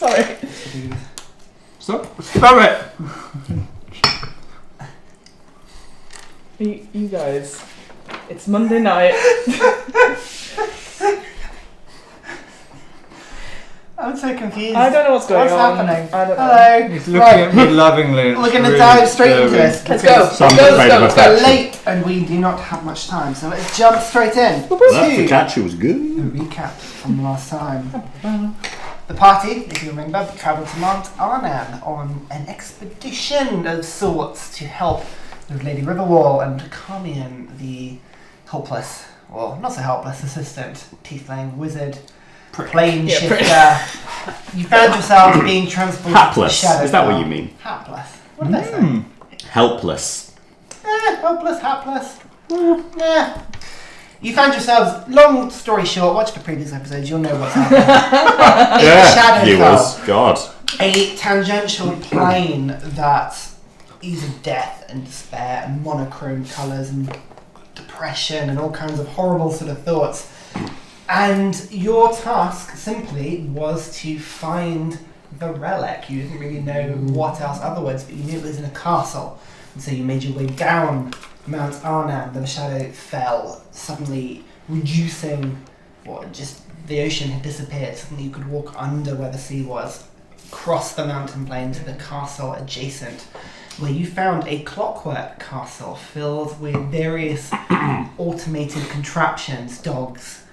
Sorry. Stop it! You guys, it's Monday night. I'm so confused. I don't know what's going on. What's happening? I don't know. Hello. He's looking at me lovingly. We're going to dive straight into this. Let's go. It's late and we do not have much time, so let's jump straight in. That's the catch. It was good. A recap from last time. The party, if you remember, travelled to Mount Arnan on an expedition of sorts to help with Lady Riverwall and Carmian, the helpless, well, not so helpless assistant, teeth-laying wizard, plane shifter. You found yourself being transported Hapless. to Shadow. Is that what you mean? Hapless. What did I say? Helpless. Helpless, hapless. Yeah. You found yourselves, long story short, watch the previous episodes, you'll know what's happening. Viewers. God. A tangential plane that is of death and despair and monochrome colours and depression and all kinds of horrible sort of thoughts. And your task simply was to find the relic. You didn't really know what else otherwise, but you knew it was in a castle. And so you made your way down Mount Arnan. The shadow fell, suddenly reducing, just the ocean had disappeared. Suddenly you could walk under where the sea was, cross the mountain plain to the castle adjacent, where you found a clockwork castle filled with various automated contraptions, dogs,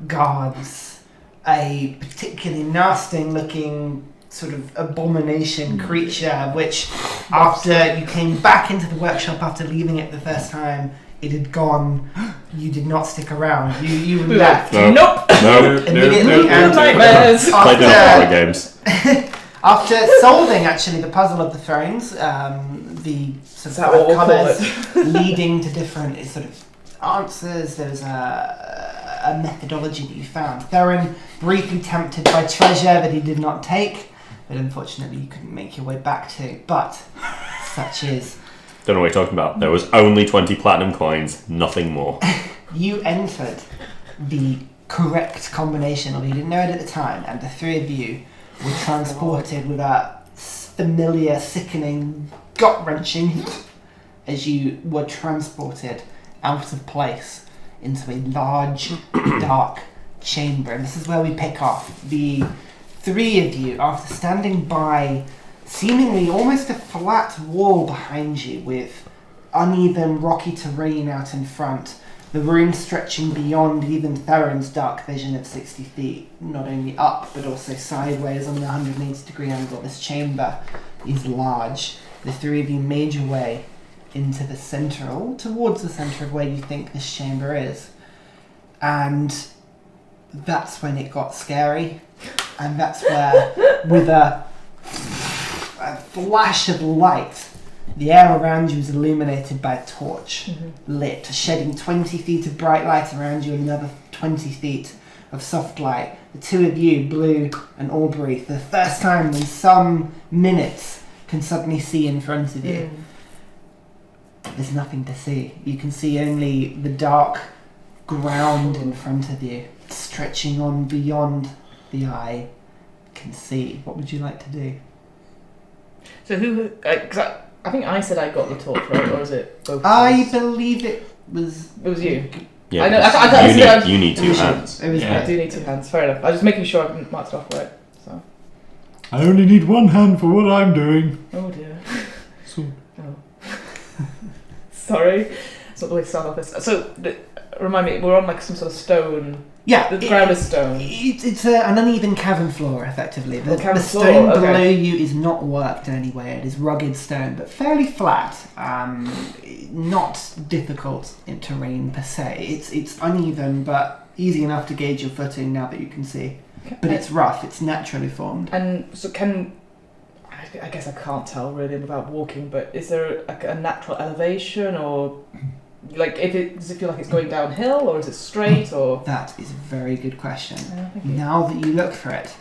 guards, a particularly nasty looking sort of abomination creature, which after you came back into the workshop after leaving it the first time, it had gone. You did not stick around. You left. Nope. Immediately. And nightmares. Played enough horror games. After solving actually the puzzle of the thrones, the sort of colours leading to different sort of answers, there was a methodology that you found. Theren, briefly tempted by treasure that he did not take, but unfortunately you couldn't make your way back to. But such is. Don't know what you're talking about. There was only 20 platinum coins, nothing more. You entered the correct combination, or you didn't know it at the time, and the three of you were transported with a familiar, sickening, gut-wrenching as you were transported out of place into a large, dark chamber. And this is where we pick off. The three of you, after standing by seemingly almost a flat wall behind you with uneven, rocky terrain out in front, the room stretching beyond even Theron's dark vision of 60 feet, not only up but also sideways on the 180-degree angle. This chamber is large. The three of you made your way into the centre, or towards the centre of where you think this chamber is. And that's when it got scary. And that's where, with a flash of light, the air around you is illuminated by a torch, lit, shedding 20 feet of bright light around you and another 20 feet of soft light. The two of you, Blue and Aubrey, for the first time in some minutes, can suddenly see in front of you. There's nothing to see. You can see only the dark ground in front of you, stretching on beyond the eye can see. What would you like to do? So who? I think I said I got the torch, right? Or is it both? I believe it was. It was you. Yeah, I know. you need two hands. It was I do need two hands. Fair enough. I was just making sure I've marked it off right. So. I only need one hand for what I'm doing. Oh dear. So. Oh. Sorry. That's not the way to start off this. So, remind me, we're on like some sort of stone. Yeah. The ground is stone. It's an uneven cavern floor, effectively. The Cavern stone floor, below you is not worked in any way. It is rugged stone, but fairly flat. Not difficult in terrain per se. It's uneven, but easy enough to gauge your footing now that you can see. Okay. But it's rough. It's naturally formed. And so I guess I can't tell really without walking, but is there a natural elevation, or like does it feel like it's going downhill, or is it straight, or? That is a very good question. Now that you look for it,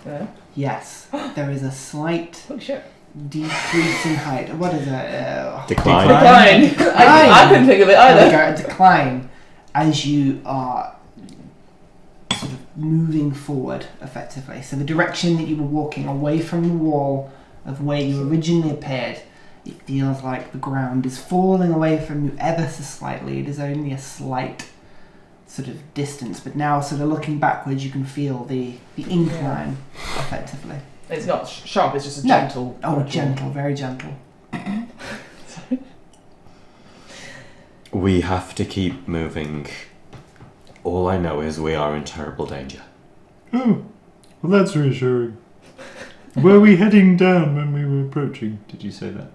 yes, there is a slight Holy shit. decrease in height. What is it? Decline. I couldn't think of it either. A decline as you are sort of moving forward, effectively. So the direction that you were walking away from the wall of where you originally appeared, it feels like the ground is falling away from you ever so slightly. It is only a slight sort of distance, but now sort of looking backwards, you can feel the incline, effectively. It's not sharp, it's just a No. gentle. Oh, gentle, very gentle. Sorry. We have to keep moving. All I know is we are in terrible danger. Oh, well, that's reassuring. Were we heading down when we were approaching? Did you say that?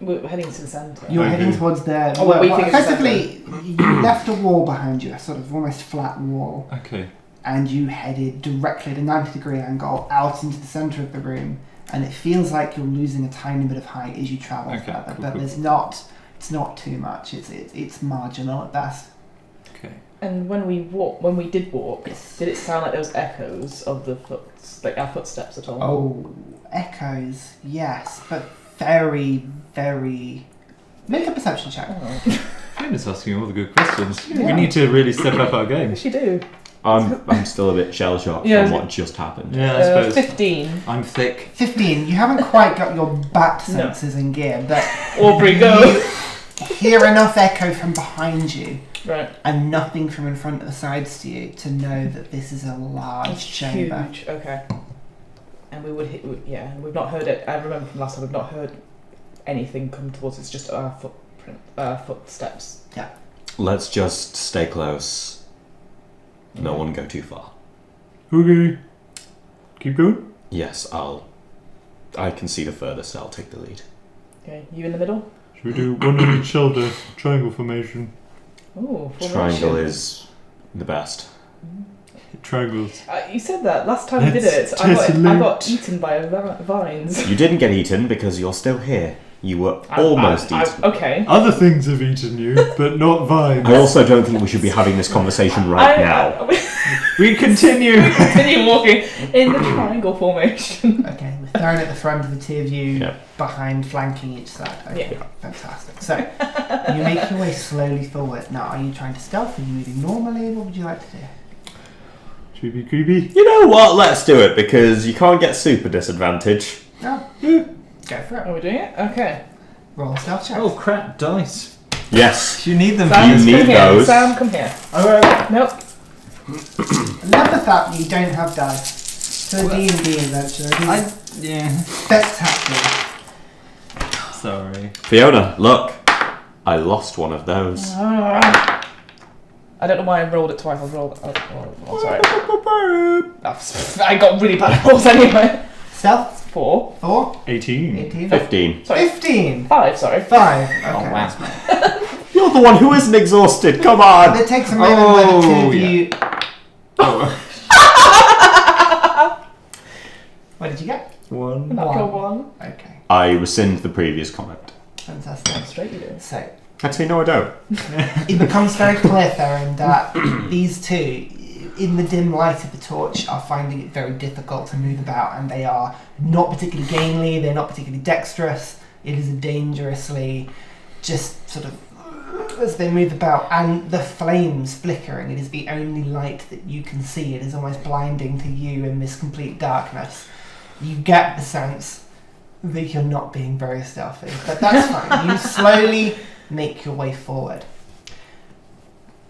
We're heading to the centre. You're Okay. heading towards the... Oh, what we think is effectively, you left a wall behind you, a sort of almost flat wall, Okay. and you headed directly at a 90-degree angle out into the centre of the room, and it feels like you're losing a tiny bit of height as you travel Okay, further, cool, but cool. it's not too much. It's marginal at best. Okay. And when we did walk, Yes. did it sound like there was echoes of our footsteps at all? Oh, echoes, yes, but very, very... Make a perception check. Oh. Fiona's asking all the good questions. Yeah. We need to really step up our game. Yes, you do. I'm still a bit shell shocked Yeah. from what just happened. Yeah, I suppose. 15. I'm thick. 15, you haven't quite got your bat senses in gear, but Aubrey, go! you hear enough echo from behind you Right. and nothing from in front of the sides to you to know that this is a large chamber. Huge. Okay. And we would hit. Yeah, we've not heard it. I remember from last time we've not heard anything come towards us. It's just our footsteps. Let's just stay close. No one go too far. Okay. Keep going. Yes, I can see the furthest. I'll take the lead. Okay, you in the middle. Should we do one on each shoulder? Triangle formation. Ooh, formation. Triangle is the best. Triangles. You said that last time we did Let's it. I tessellate. got eaten by vines. You didn't get eaten because you're still here. You were almost eaten. Okay. Other things have eaten you, but not vines. I also don't think we should be having this conversation right now. We continue. Continue walking in the triangle formation. Okay, with Theren at the front of the two of you Yep. behind, flanking each side. Okay, Yeah. fantastic. So, you make your way slowly forward. Now, are you trying to stealth? Are you moving normally? What would you like to do? Should we be creepy? You know what? Let's do it because you can't get super disadvantage. No. Go for it. Are we doing it? Okay. Roll a stealth check. Oh crap! Dice. Yes. You need them. Sam, You need come here. those. Sam, come here. Alright. Nope. Love the fact that you don't have dice. To a D&D adventure. It is Yeah. spectacular. Sorry. Fiona, look. I lost one of those. I don't know why I rolled it twice. I rolled. Oh, sorry. I got really bad rolls anyway. Stealth? 4. 4? 18. 18? 15. Sorry. 15? 5. Sorry. 5. Okay. Oh wow. You're the one who isn't exhausted. Come on. It takes a moment where the two of yeah. you... Oh. What did you get? One. Natural 1. Okay. I rescind the previous comment. Fantastic. Straight you do. So, Actually, no, I don't. it becomes very clear, Theren, that these two, in the dim light of the torch, are finding it very difficult to move about, and they are not particularly gainly, they're not particularly dexterous. It is dangerously just sort of as they move about, and the flames flickering. It is the only light that you can see. It is almost blinding to you in this complete darkness. You get the sense that you're not being very stealthy, but that's fine. You slowly make your way forward.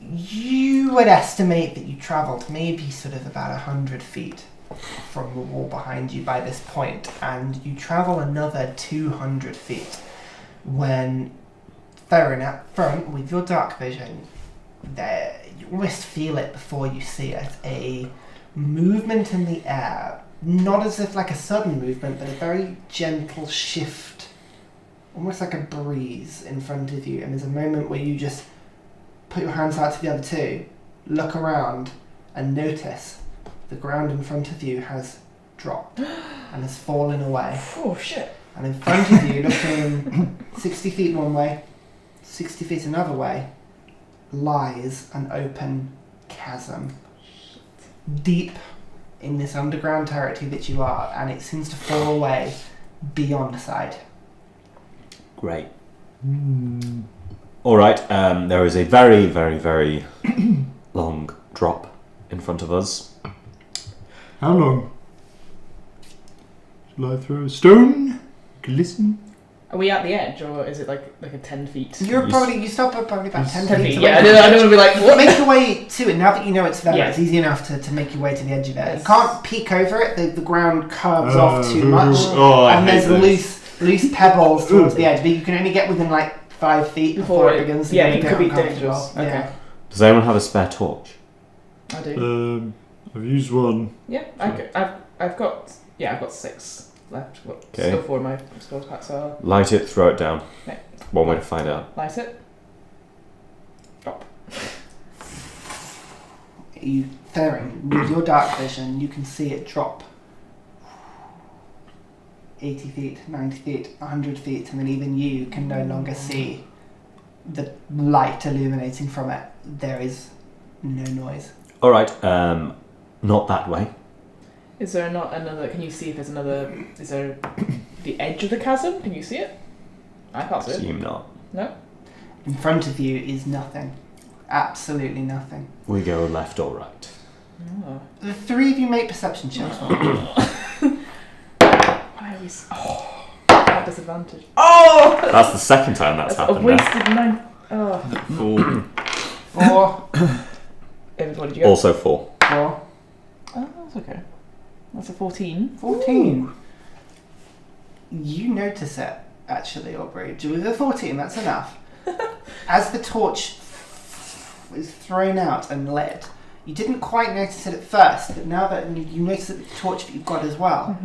You would estimate that you travelled maybe sort of about 100 feet from the wall behind you by this point, and you travel another 200 feet when Theren up front with your dark vision, there you almost feel it before you see it, a movement in the air, not as if like a sudden movement, but a very gentle shift, almost like a breeze in front of you, and there's a moment where you just put your hands out to the other two, look around, and notice the ground in front of you has dropped and has fallen away. Oh shit. And in front of you, looking 60 feet one way, 60 feet another way, lies an open chasm. Deep in this underground territory that you are, and it seems to fall away beyond sight. Great. All right. There is a very, very, very long drop in front of us. How long? Shall I throw a stone? Glisten? Are we at the edge, or is it like a 10 feet? You stop at probably about 10 feet. Yeah, I don't want to be like, what? Make your way to it. Now that you know it's there, Yeah. it's easy enough to make your way to the edge of it. Yes. You can't peek over it. The ground curves off too much. I And hate there's this. loose pebbles towards the edge, but you can only get within like 5 feet before it begins to yeah, get it could be uncomfortable. dangerous. Yeah. Okay. Does anyone have a spare torch? I do. I've used one. Yeah, I've got 6 left. I've got Okay. still 4 in my scores pack, so Light it, throw it down. Okay. One way to find out. light it. Drop. Theren, with your dark vision, you can see it drop 80 feet, 90 feet, 100 feet, and then even you can no longer see the light illuminating from it. There is no noise. Alright, not that way. Is there not another? Can you see if there's another? Is there the edge of the chasm? Can you see it? I can't see it. Assume not. No. In front of you is nothing. Absolutely nothing. We go left or right. Oh. The 3 of you make perception checks. Why are we? That disadvantage. Oh! That's the second time that's I've happened now. wasted 9. Oh. Four. 4. David, what did you get? Also 4. 4. Oh, that's okay. That's a 14. 14. You notice it, actually, Aubrey. With a 14, that's enough. As the torch is thrown out and lit, you didn't quite notice it at first, but now that you notice it with the torch that you've got as well,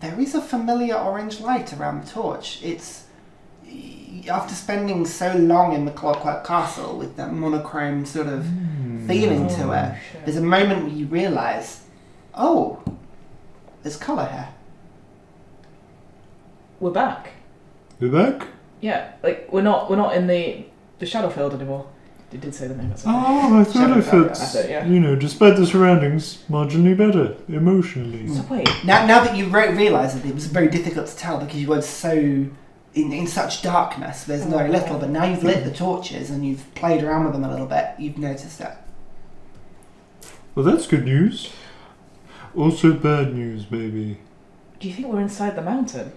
there is a familiar orange light around the torch. It's, after spending so long in the Clockwork Castle with that monochrome sort of feeling to it, shit. there's a moment where you realise, oh, there's colour here. We're back. We're back? Yeah, like we're not in the Shadowfield anymore. It did say the name. That's okay. Oh, I thought I felt, That's it, yeah. despite the surroundings, marginally better, emotionally. So wait. Now that you realise it, it was very difficult to tell because you were so in such darkness. There's very little, but now you've lit the torches and you've played around with them a little bit. You've noticed it. Well, that's good news. Also bad news, maybe. Do you think we're inside the mountain?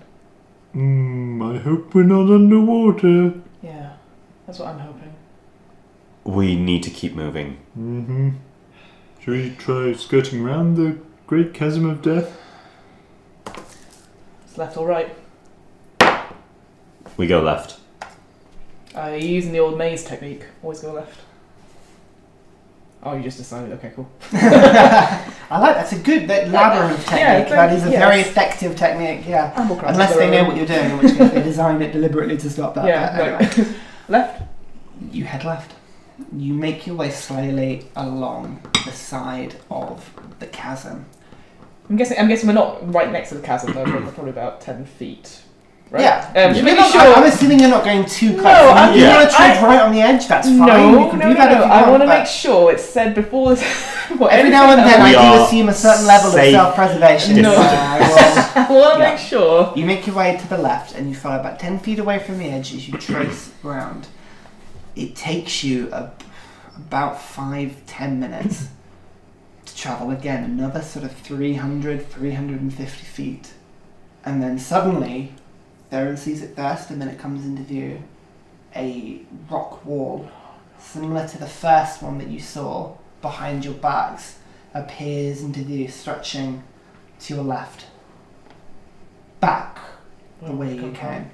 I hope we're not underwater. Yeah, that's what I'm hoping. We need to keep moving. Should we try skirting around the Great Chasm of Death? It's left or right. We go left. You're using the old maze technique. Always go left. Oh, you just decided. Okay, cool. I like that's a good labyrinth Yeah, technique. That is a very yes. effective technique. Yeah, Amblecraft unless is they know their what you're doing, in which case they designed it deliberately to stop that. Yeah, But anyway. right. Left. You head left. You make your way slowly along the side of the chasm. I'm guessing we're not right next to the chasm though. We're probably about 10 feet. Right? Yeah. Should You're we not- sure? I'm assuming you're not going too close. No, If you yeah. want to tread right on the edge, that's fine. No, You can no, do that if you I want, want to but make sure it's said before this. every now and then I We do are assume a certain level of safe self-preservation. No. So I I want to Yeah. make sure. will- you make your way to the left and you follow about 10 feet away from the edge as you trace round. It takes you about 5-10 minutes to travel again, another sort of 350 feet. And then suddenly, Theren sees it first and then it comes into view. A rock wall, similar to the first one that you saw behind your backs, appears into view, stretching to your left. Back the way you came.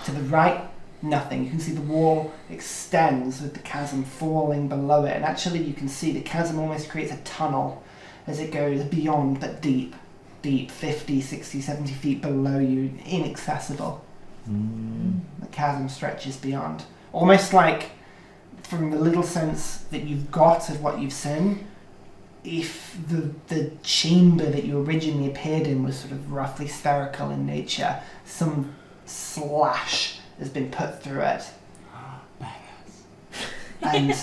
To the right, nothing. You can see the wall extends with the chasm falling below it, and actually you can see the chasm almost creates a tunnel as it goes beyond, but deep, 50, 60, 70 feet below you, inaccessible. The chasm stretches beyond. Almost like, from the little sense that you've got of what you've seen, if the chamber that you originally appeared in was sort of roughly spherical in nature, some slash has been put through it. And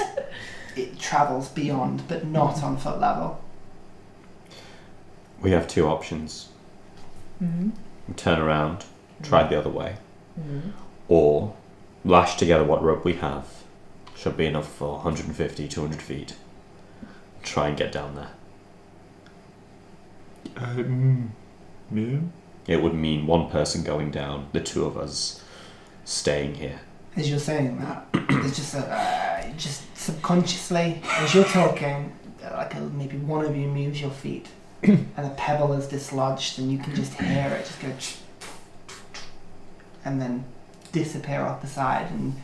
it travels beyond, but not on foot level. We have 2 options. Mm-hmm. We turn around, try the other way, Mm-hmm. or lash together what rope we have. Should be enough for 150, 200 feet. try and get down there. Yeah. It would mean one person going down, the two of us staying here. As you're saying that, there's just just subconsciously, as you're talking, maybe one of you moves your feet, and a pebble is dislodged, and you can just hear it just go, and then disappear off the side. And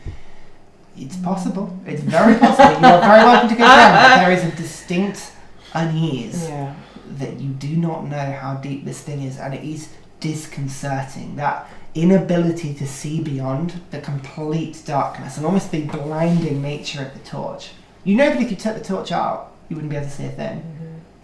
it's possible. It's very possible. You are very welcome to go down, but there is a distinct unease that you do not know how deep this thing is, and it is disconcerting. That inability to see beyond the complete darkness and almost the blinding nature of the torch. You know that if you took the torch out, you wouldn't be able to see a thing.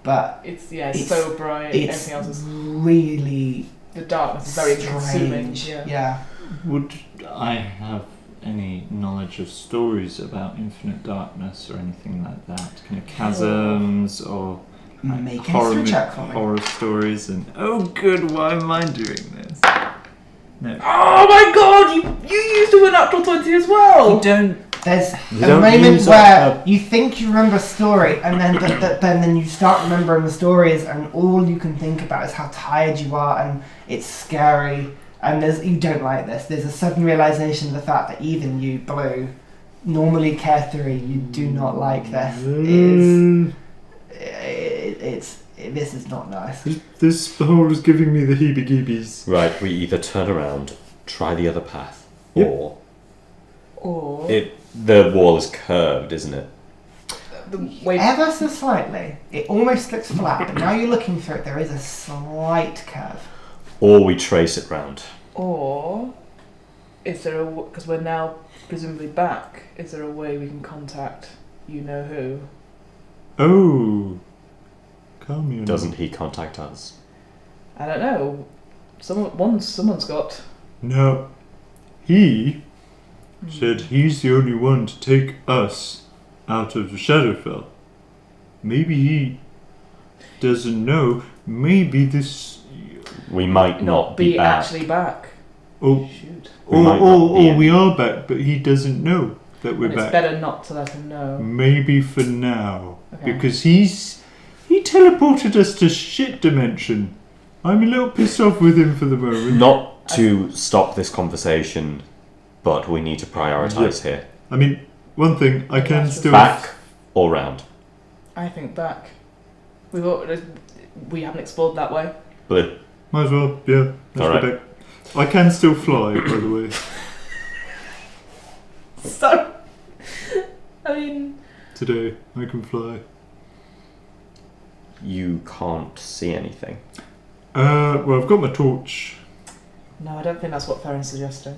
But it's so bright. It's everything else is really the darkness is very consuming. strange. Yeah. Would I have any knowledge of stories about infinite darkness or anything like that? Kind of chasms or like Make a history check for me. horror stories and oh good, why am I doing this? No. Oh my god, you used a natural 20 as well! You don't. There's You a don't moment use where you think you remember a story, and then you start remembering the stories, and all you can think about is how tired you are, and it's scary, and you don't like this. There's a sudden realization of the fact that even you, Blue, normally carefree, you do not like this. This is not nice. This hole is giving me the heebie-jeebies. Right, we either turn around, try the other path, Yep. Or the wall is curved, isn't it? Ever so slightly, it almost looks flat, but now you're looking through it, there is a slight curve. Or we trace it round. Or is there because we're now presumably back, is there a way we can contact you know who? Oh. Calm you. Doesn't he contact us? I don't know. Someone's got. No. He said he's the only one to take us out of the Shadowfell. Maybe he doesn't know. Maybe this. We might not be back. actually back. Oh, Shoot. we are back, but he doesn't know that we're And back. it's better not to let him know. Maybe for now, Okay. because he teleported us to shit dimension. I'm a little pissed off with him for the moment. Not to stop this conversation, but we need to prioritise here. I mean, one thing I can That's still Back or round? I think back. We haven't explored that way. Blue. might as well. Yeah, let's Alright. go back. I can still fly, by the way. So, I mean, Today I can fly. You can't see anything. Well, I've got my torch. no, I don't think that's what Theren's suggesting.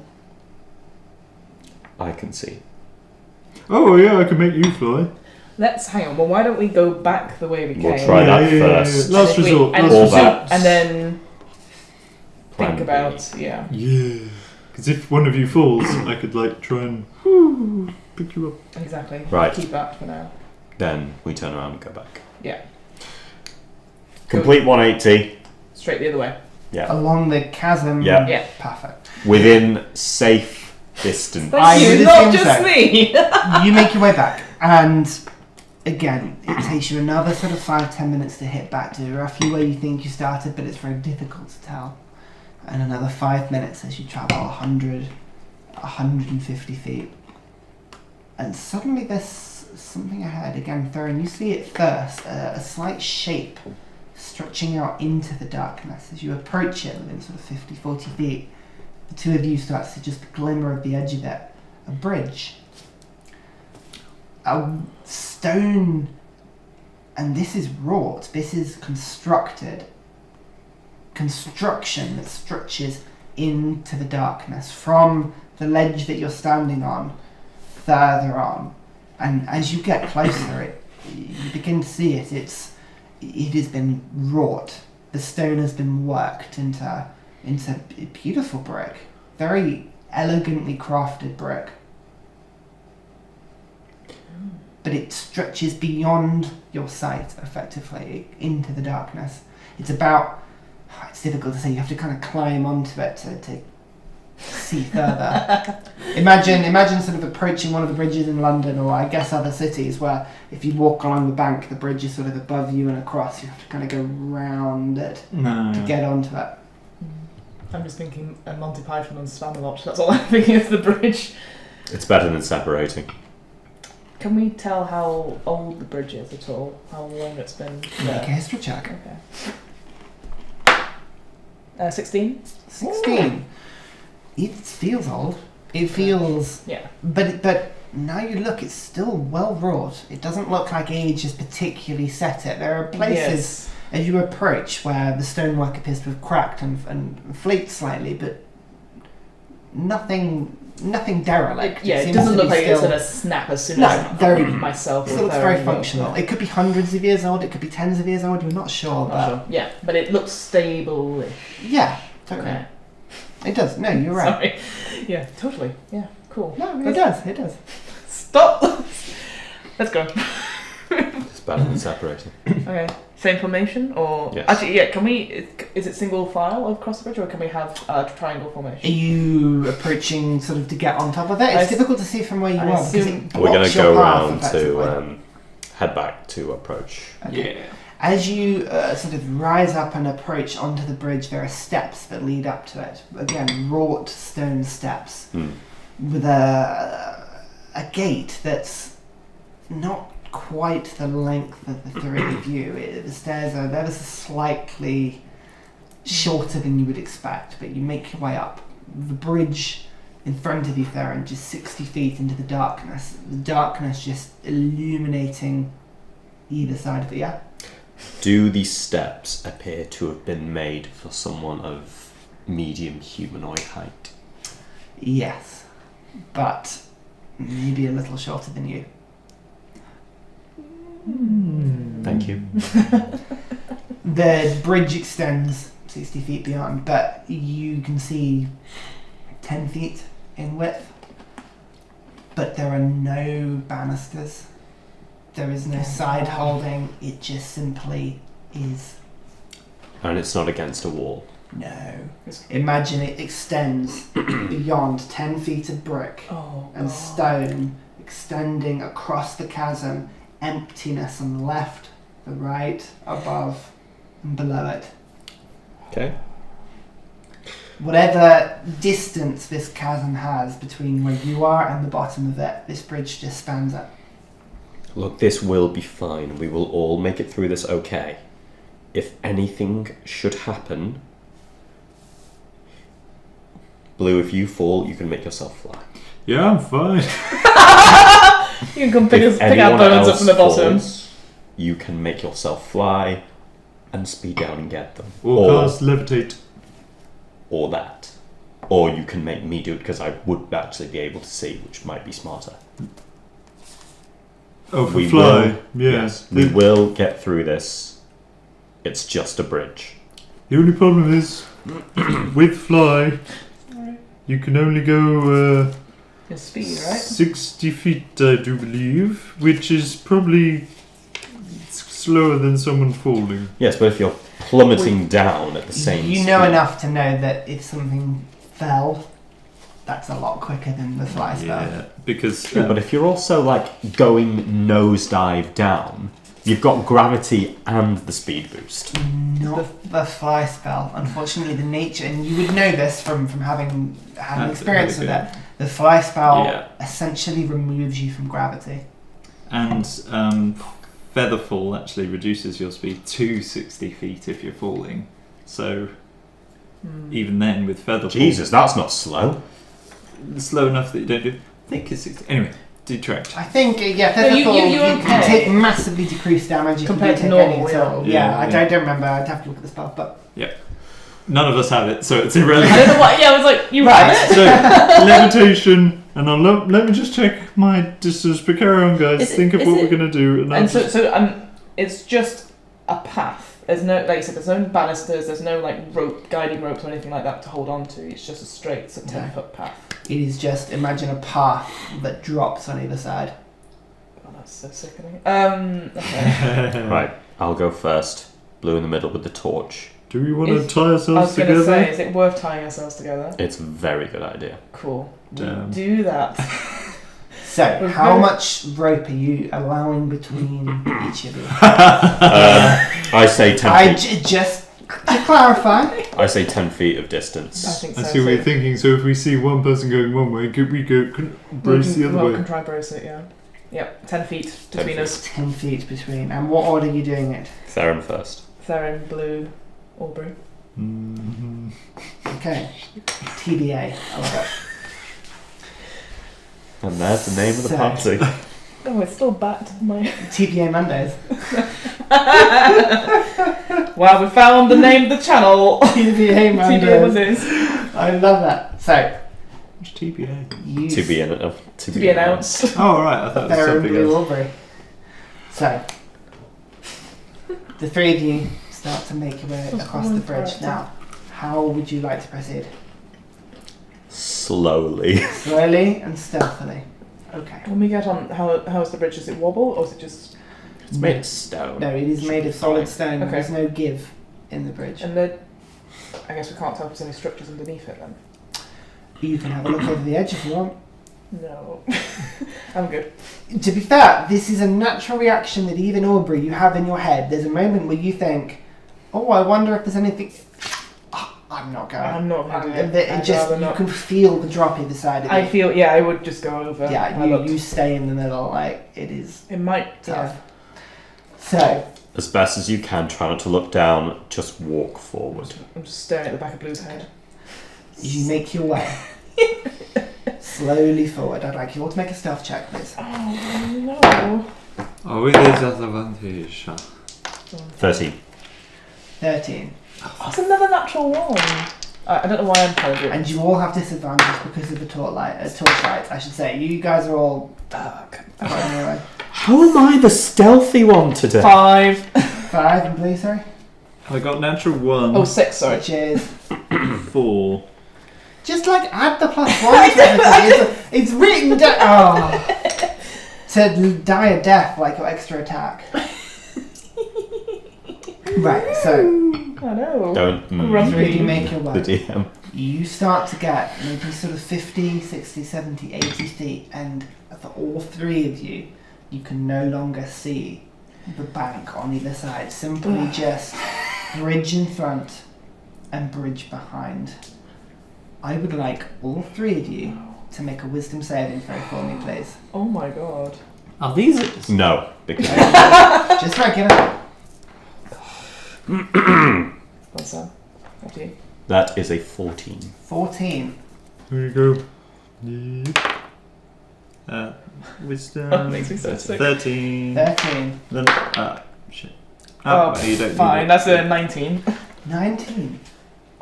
I can see. Oh yeah, I can make you fly. Let's hang on. Well, why don't we go back the way we We'll came? try that first. Last And if we- resort. and, Last All resort. that. and then Plan think B. about yeah. Yeah. Because if one of you falls, I could try and pick you up. Exactly. Right. Keep that for now. Then we turn around and go back. Yeah. Complete 180. Straight the other way. Yeah. Along the chasm. Yeah. Yeah. Perfect. Within safe distance. Thank I you, would not assume just so. me. You make your way back, and again, it takes you another sort of 5-10 minutes to hit back to roughly where you think you started, but it's very difficult to tell. And another 5 minutes as you travel 150 feet. And suddenly there's something ahead. Again, Theren, you see it first, a slight shape stretching out into the darkness. As you approach it within sort of 50-40 feet, the two of you start to see just the glimmer of the edge of it. A bridge. A stone, and this is wrought, this is construction that stretches into the darkness from the ledge that you're standing on further on, and as you get closer you begin to see it. It has been wrought. The stone has been worked into beautiful brick, very elegantly crafted brick. But it stretches beyond your sight, effectively, into the darkness. It's difficult to say, you have to kind of climb onto it to see further. Imagine sort of approaching one of the bridges in London, or I guess other cities, where if you walk along the bank, the bridge is sort of above you and across. You have to kind of go round it to get onto it. I'm just thinking Monty Python and Spamalot. That's all I'm thinking of the bridge. It's better than separating. Can we tell how old the bridge is at all? How long it's been there? Make a history check. Okay. 16? 16. It feels old. It feels... Yeah. But now you look, it's still well wrought. It doesn't look like age has particularly set it. There are places as you approach where the stonework appears to have cracked and flaked slightly, but nothing derelict. It doesn't look like it's going to snap as soon as I myself. It still looks very functional. It could be hundreds of years old, it could be tens of years old, you're not sure. Yeah, but it looks stable-ish. Yeah, totally. Okay. It does. No, you're right. Sorry. Yeah, totally. Yeah, cool. No, it does. Stop! Let's go. It's better than separating. Okay. Same formation, or yes. Actually, yeah. Can we? Is it single file across the bridge, or can we have triangle formation? Are you approaching sort of to get on top of it? It's difficult to see from where you are. We're going to go around to head back to approach. Okay. Yeah. As you sort of rise up and approach onto the bridge, there are steps that lead up to it. Again, wrought stone steps with a gate that's not quite the length of the three of you. The stairs are ever so slightly shorter than you would expect, but you make your way up. The bridge in front of you, Theren, just 60 feet into the darkness. The darkness just illuminating either side of you. Do these steps appear to have been made for someone of medium humanoid height? Yes, but maybe a little shorter than you. Thank you. The bridge extends 60 feet beyond, but you can see 10 feet in width. But there are no banisters. There is no side holding. It just simply is. And it's not against a wall? No. Imagine it extends beyond 10 feet of brick and stone, extending across the chasm. Emptiness on the left, the right, above, and below it. Okay. Whatever distance this chasm has between where you are and the bottom of it, this bridge just spans it. Look, this will be fine. We will all make it through this okay. If anything should happen... Blue, if you fall, you can make yourself fly. Yeah, I'm fine. You can come pick our bones up from the bottom. You can make yourself fly and speed down and get them. Or cast levitate. Or that. Or you can make me do it, because I would actually be able to see, which might be smarter. Oh, for fly. Yes. We will get through this. It's just a bridge. The only problem is, with fly, you can only go... Your speed, right? 60 feet, I do believe, which is probably slower than someone falling. Yes, but if you're plummeting down at the same speed... You know enough to know that if something fell, that's a lot quicker than the fly spell. Yeah, because... True, but if you're also, like, going nosedive down, you've got gravity and the speed boost. Not the fly spell. Unfortunately, the nature... And you would know this from having had an experience with it. The fly spell essentially removes you from gravity. And Featherfall actually reduces your speed to 60 feet if you're falling. So even then with Featherfall... Jesus, that's not slow. Slow enough that you don't do... I think it's 60... Anyway, detract. I think, Featherfall, you can take massively decreased damage compared to normal. I don't remember. I'd have to look at the spell, but... Yeah. None of us have it, so it's irrelevant. I don't know why. Yeah, I was like, you have it? So, levitation, and let me just check my distance. But carry on, guys. Think of what we're going to do. And so it's just a path. There's no, like you said, there's no banisters, there's no like guiding ropes or anything like that to hold on to. It's just a straight 10-foot path. It is just, imagine a path that drops on either side. Oh, that's so sickening. Okay. Right, I'll go first. Blue in the middle with the torch. Do we want to Is- tie I was ourselves going to together? say, is it worth tying ourselves together? It's a very good idea. Cool. Damn. We do that. So, We're how very- much rope are you allowing between each of you? I say 10 feet. Just to clarify, I say 10 feet of I distance. think I so. see what too. you're thinking. So if we see one person going one way, could we go brace the other We way? can try brace it, yeah. Yep, 10 feet 10 between feet. us. 10 feet between. And what order are you doing it? Theren first. Theren, Blue, Aubrey. Mhm. Okay. TBA. I love it. And there's the name of the So- party. Oh, it's still back to my... TBA Mondays. Wow, we found the name of the channel. TBA TBA Mondays. Mondays. I love that. So, What's TBA? you To To be announced. Oh, right. I thought it was Theren, something Blue, else. Aubrey. So, the three of you start to make your way That's across the one bridge. character. Now, how would you like to proceed? Slowly. Slowly and stealthily. Okay. When we get on, how's the bridge? Does it wobble or is it just... It's made of stone. No, it is made of solid stone. Okay. There's no give in the bridge. And then... I guess we can't tell if there's any structures underneath it then. You can have a look over the edge if you want. No. I'm good. To be fair, this is a natural reaction that even Aubrey, you have in your head. There's a moment where you think, oh, I wonder if there's anything... Oh, I'm not going. I'm not going to do it. It I'd just, rather you not. can feel the drop either side of I it. feel, yeah, I would just go over. Yeah, I looked. you stay in the middle, like, it is It might, tough. yeah. So, As best as you can, try not to look down, just walk forward. I'm just staring at the back of Blue's head. you make your way slowly forward. I'd like you all to make a stealth check, please. Oh, no. Oh, with disadvantage. 13. 13. That's another natural one. I don't know why I'm trying to do it. And you all have disadvantage because of the torchlight, I should say. You guys are all... Anyway. How am I the stealthy one today? 5. 5 in blue, sorry? I got natural 1. Oh, 6, sorry. Which is... 4. Just like add the +1 to everything. It's written down. Oh. To die a death like your extra attack. Right, so I know. Don't Grumpy. so you make your the way. DM. You start to get maybe sort of 50, 60, 70, 80 feet, and for all three of you, you can no longer see the bank on either side. Simply just bridge in front and bridge behind. I would like all three of you to make a wisdom saving throw for me, please. Oh my god. Are these? No, because Just regular. What's that? Up to you. that is a 14. 14. Here we go. Yep. Wisdom. That makes me so sick. 13. 13. Then, shit. Oh, well, you don't need fine. it. That's a 19. 19.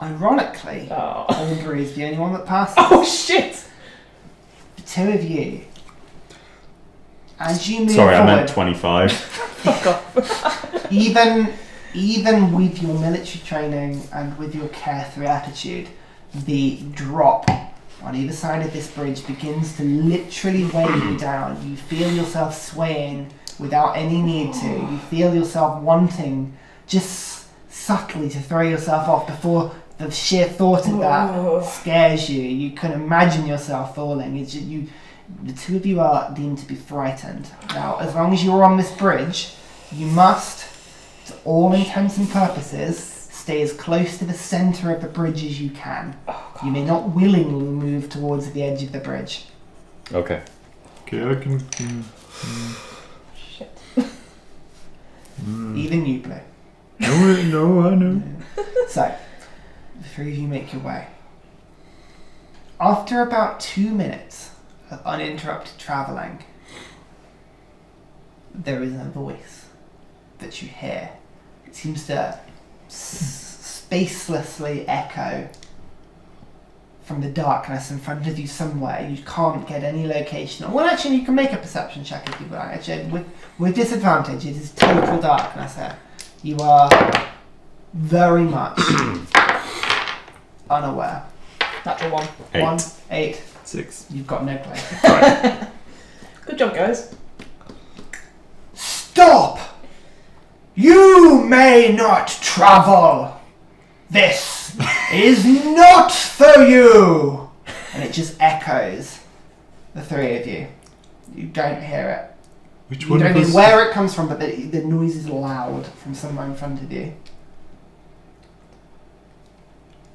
Ironically, Oh. Aubrey is the only one that passes. Oh shit! The two of you, as you move Sorry, I forward, meant 25. Fuck off. even with your military training and with your carefree attitude, the drop on either side of this bridge begins to literally weigh you down. You feel yourself swaying without any need to. You feel yourself wanting just subtly to throw yourself off before the sheer thought of that scares you. You can imagine yourself falling. It's just, the two of you are deemed to be frightened. Now, as long as you're on this bridge, you must, to all intents and purposes, stay as close to the centre of the bridge as you can. You may not willingly move towards the edge of the bridge. Okay. Okay, I can. Shit. Even you, Blue. No, I know. So, the three of you make your way. After about 2 minutes of uninterrupted travelling, there is a voice that you hear. It seems to spacelessly echo from the darkness in front of you somewhere. You can't get any location. Well, actually, you can make a perception check if you like. Actually, with disadvantage, it is total darkness here. You are very much unaware. Natural 1. 8. 1, 8. 6. You've got no clue. Good job, guys. Stop! You may not travel! This is not for you! And it just echoes, the three of you. You don't hear it. Which You one don't of know us? where it comes from, but the noise is loud from somewhere in front of you.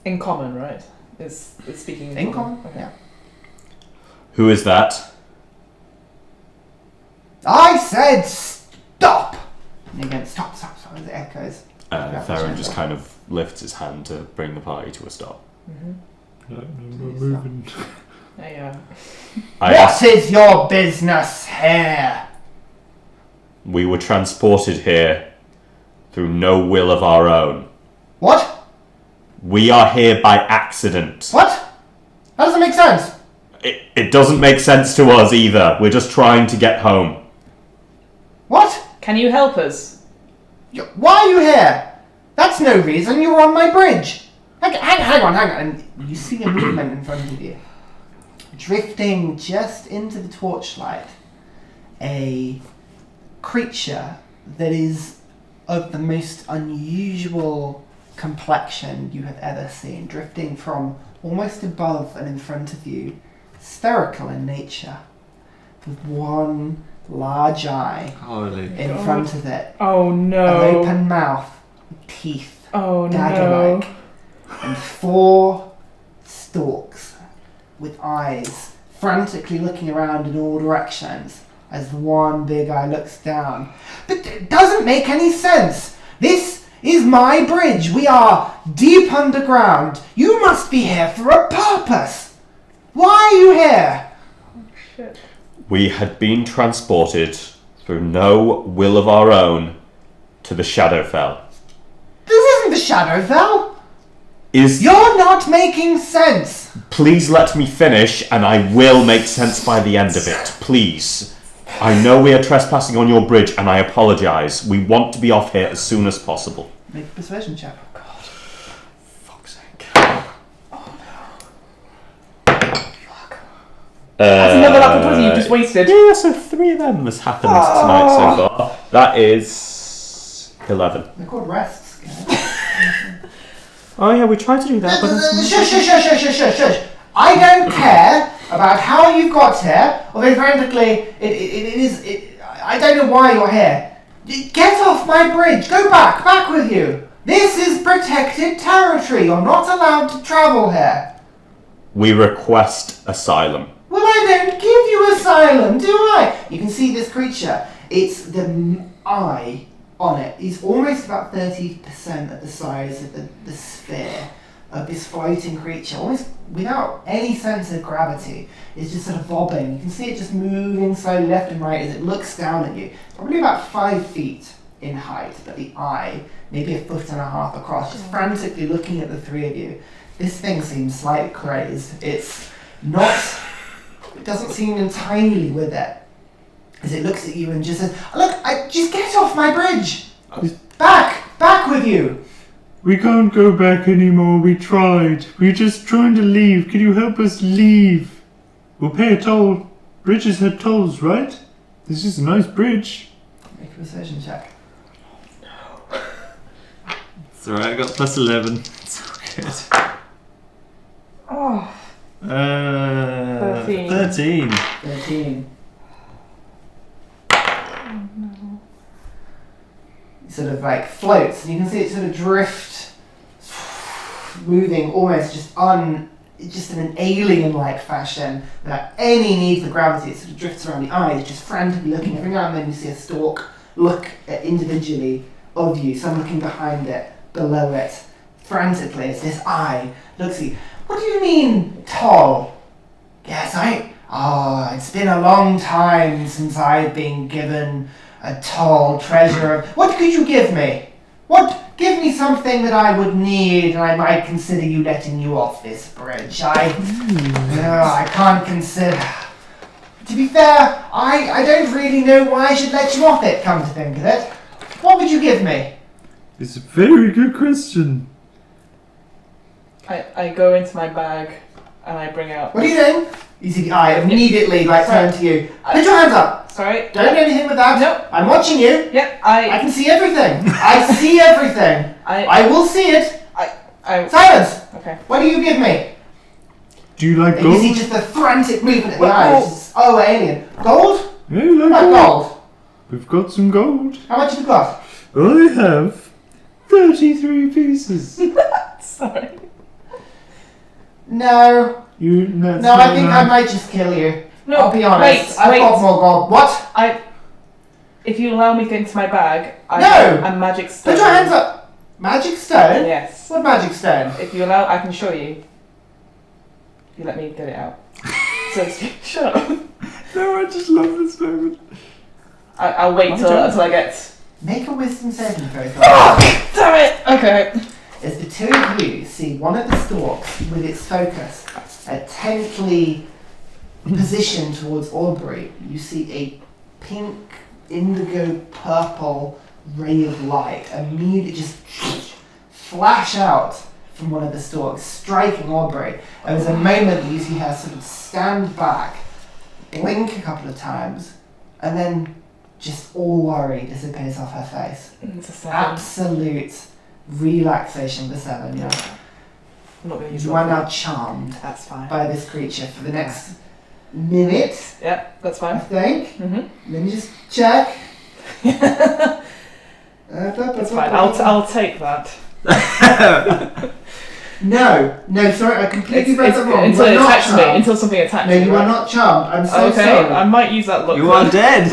In common, right? It's speaking In common? Okay. Yeah. Who is that? I said stop! And again, stop, as it echoes. Theren just kind of lifts his hand to bring the party to a stop. Mm-hmm. No, we're moving. Yeah. What is your business here? We were transported here through no will of our own. What? We are here by accident. What? That doesn't make sense. It doesn't make sense to us either. We're just trying to get home. What? Can you help us? Why are you here? That's no reason. You're on my bridge. Hang on. And you see a movement in front of you. Drifting just into the torchlight. A creature that is of the most unusual complexion you have ever seen. Drifting from almost above and in front of you. Spherical in nature. With one large eye Holy. in front of it. Oh no. An open mouth, teeth, Oh dagger-like, no. and 4 stalks with eyes frantically looking around in all directions as the one big eye looks down. But it doesn't make any sense. This is my bridge. We are deep underground. You must be here for a purpose. Why are you here? Shit. We had been transported through no will of our own to the Shadowfell. This isn't the Shadowfell. Is You're not making sense. Please let me finish, and I will make sense by the end of it. Please. I know we are trespassing on your bridge, and I apologise. We want to be off here as soon as possible. Make a persuasion check. Fuck's sake. That's another luck of 20 you just wasted. Yeah, so 3 of them has happened tonight so far. That is 11. They're called rests, guys. Oh yeah, we tried to do that, but Shush. I don't care about how you got here, although frankly, I don't know why you're here. Get off my bridge, go back with you. This is protected territory, you're not allowed to travel here. we request asylum. Well, I don't give you asylum, do I? You can see this creature, it's the eye on it. It's almost about 30% of the size of the sphere of this floating creature, almost without any sense of gravity. It's just sort of bobbing. You can see it just moving slowly left and right as it looks down at you. Probably about 5 feet in height, but the eye, maybe 1.5 feet across, just frantically looking at the 3 of you. This thing seems slightly crazed. It doesn't seem entirely with it. As it looks at you and just says, look, just get off my bridge! Back with you! We can't go back anymore. We tried. We're just trying to leave. Can you help us leave? We'll pay a toll. Bridges have tolls, right? This is a nice bridge. Make a persuasion check. It's alright, I got plus 11. It's all good. Oh. 13. 13. It sort of like floats, and you can see it sort of drift, moving almost just in an alien-like fashion, without any need for gravity. It sort of drifts around the eyes, just frantically looking. Every now and then you see a stalk look individually of you, some looking behind it, below it, frantically as this eye looks at you. What do you mean, tall? Yes, it's been a long time since I've been given a tall treasure. What could you give me? Give me something that I would need, and I might consider you letting you off this bridge. I can't consider. To be fair, I don't really know why I should let you off it, come to think of it. What would you give me? It's a very good question. I go into my bag and I bring out... What are you doing? You see the eye immediately turn to you. Put your hands up. Sorry? Don't do anything with that. No. I'm watching you. Yep, I can see everything. I see everything. I will see it. Silence! Okay. What do you give me? Do you like And you see gold? just a frantic movement at the Well, eyes. Just, oh, alien. Gold? Yeah, you What like about gold? gold? We've got some gold. How much have you got? I have 33 pieces. Sorry. No. That's No, I not think I enough. might just kill you. No, I'll be honest. wait, I've wait. got more gold. What? If you allow me to get into my bag, I No! have a magic stone. Put your hands up. Magic stone? Yes. What magic stone? If you allow, I can show you. If you let me get it out. So shut up. No, I just love this moment. I'll wait until I get. Make a wisdom saving throw. Damn it! Okay. As the two of you see one of the stalks with its focus intently positioned towards Aubrey, you see a pink, indigo, purple ray of light immediately just flash out from one of the stalks, striking Aubrey. There was a moment that you see her sort of stand back, blink a couple of times, and then just all worry disappears off her face. It's a 7. Absolute relaxation for 7, yeah. I'm not going to use You are now charmed That's fine. by this creature for the next minute, Yep, that's I fine. think. Mm-hmm. Let me just check. That's fine. I'll take that. No, sorry, I completely read that wrong. Until you it are not attacks me. charmed. Until something attacks No, me. you right? are not charmed. I'm so Okay, sorry. I might use that look. You are dead.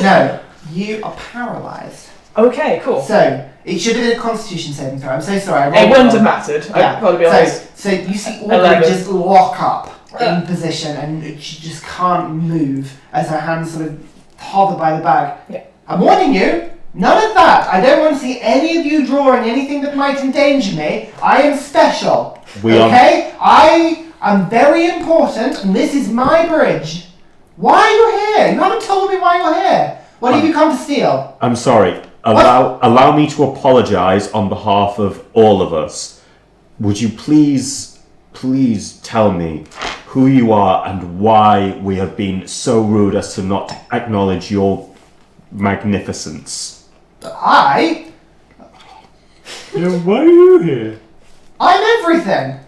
No, you are paralysed. Okay, cool. So, it should have been a constitution saving throw. I'm so sorry. I It rolled wouldn't wrong. have mattered. Yeah. I've got to be honest. So you see Aubrey 11. just lock up in position and she just can't move as her hands sort of hover by the bag. Yeah. I'm warning you, none of that. I don't want to see any of you drawing anything that might endanger me. I am special. Okay? I am very important and this is my bridge. Why are you here? You haven't told me why you're here. What have you come to steal? I'm sorry. Allow me to apologise on behalf of all of us. Would you please tell me who you are and why we have been so rude as to not acknowledge your magnificence? I? Yeah, why are you here? I'm everything.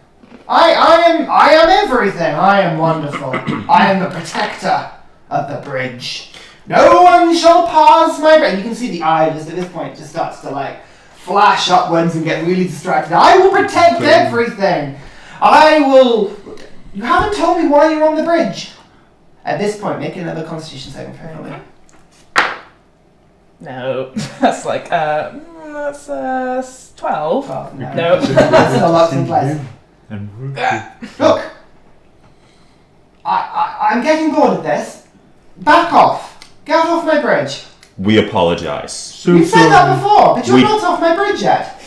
I am everything. I am wonderful. I am the protector of the bridge. No one shall pass my bridge. You can see the eye just at this point just starts to like flash upwards and get really distracted. I will protect everything. I will. You haven't told me why you're on the bridge. At this point, make another Constitution saving throw for me. No, that's like that's 12. Oh, no. No. That's still locked in place. And Look, I'm getting bored of this. Back off. Get off my bridge. We apologise. so You've said that sorry. before, but you're We- not off my bridge yet.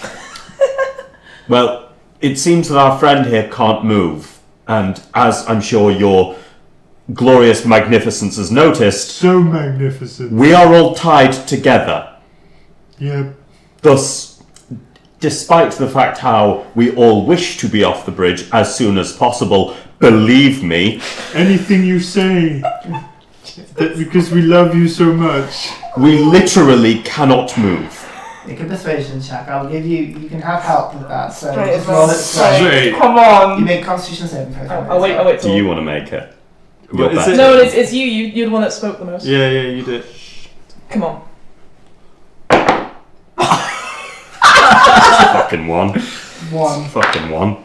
Well, it seems that our friend here can't move, and as I'm sure your glorious magnificence has noticed, So magnificent. we are all tied together. Yeah. Thus, despite the fact how we all wish to be off the bridge as soon as possible, believe me, Anything you say. That because we love you so much. we literally cannot move. Make a persuasion check. I'll give you. You can have help with that. So Straight just roll it straight. Straight. Come You on. make Constitution saving throw. I'll wait Do till. you want to make it? What You're is better. it? No, it's you. You're the one that spoke the most. Yeah, you did. Come on. Fucking one. One. Fucking one.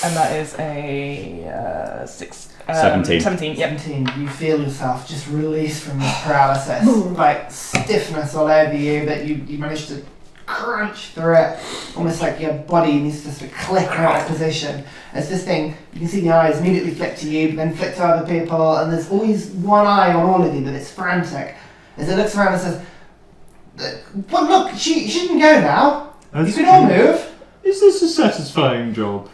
And that is a 6. 17. 17. Yep. 17. You feel yourself just released from this paralysis, like stiffness all over you. That you managed to crunch through it, almost like your body needs to sort of click out of position. As this thing, you can see the eyes immediately flick to you, but then flick to other people, and there's always one eye on all of you, but it's frantic. As it looks around and says, "Well, look, she can go now. That's You can all true. move." Is this a satisfying job?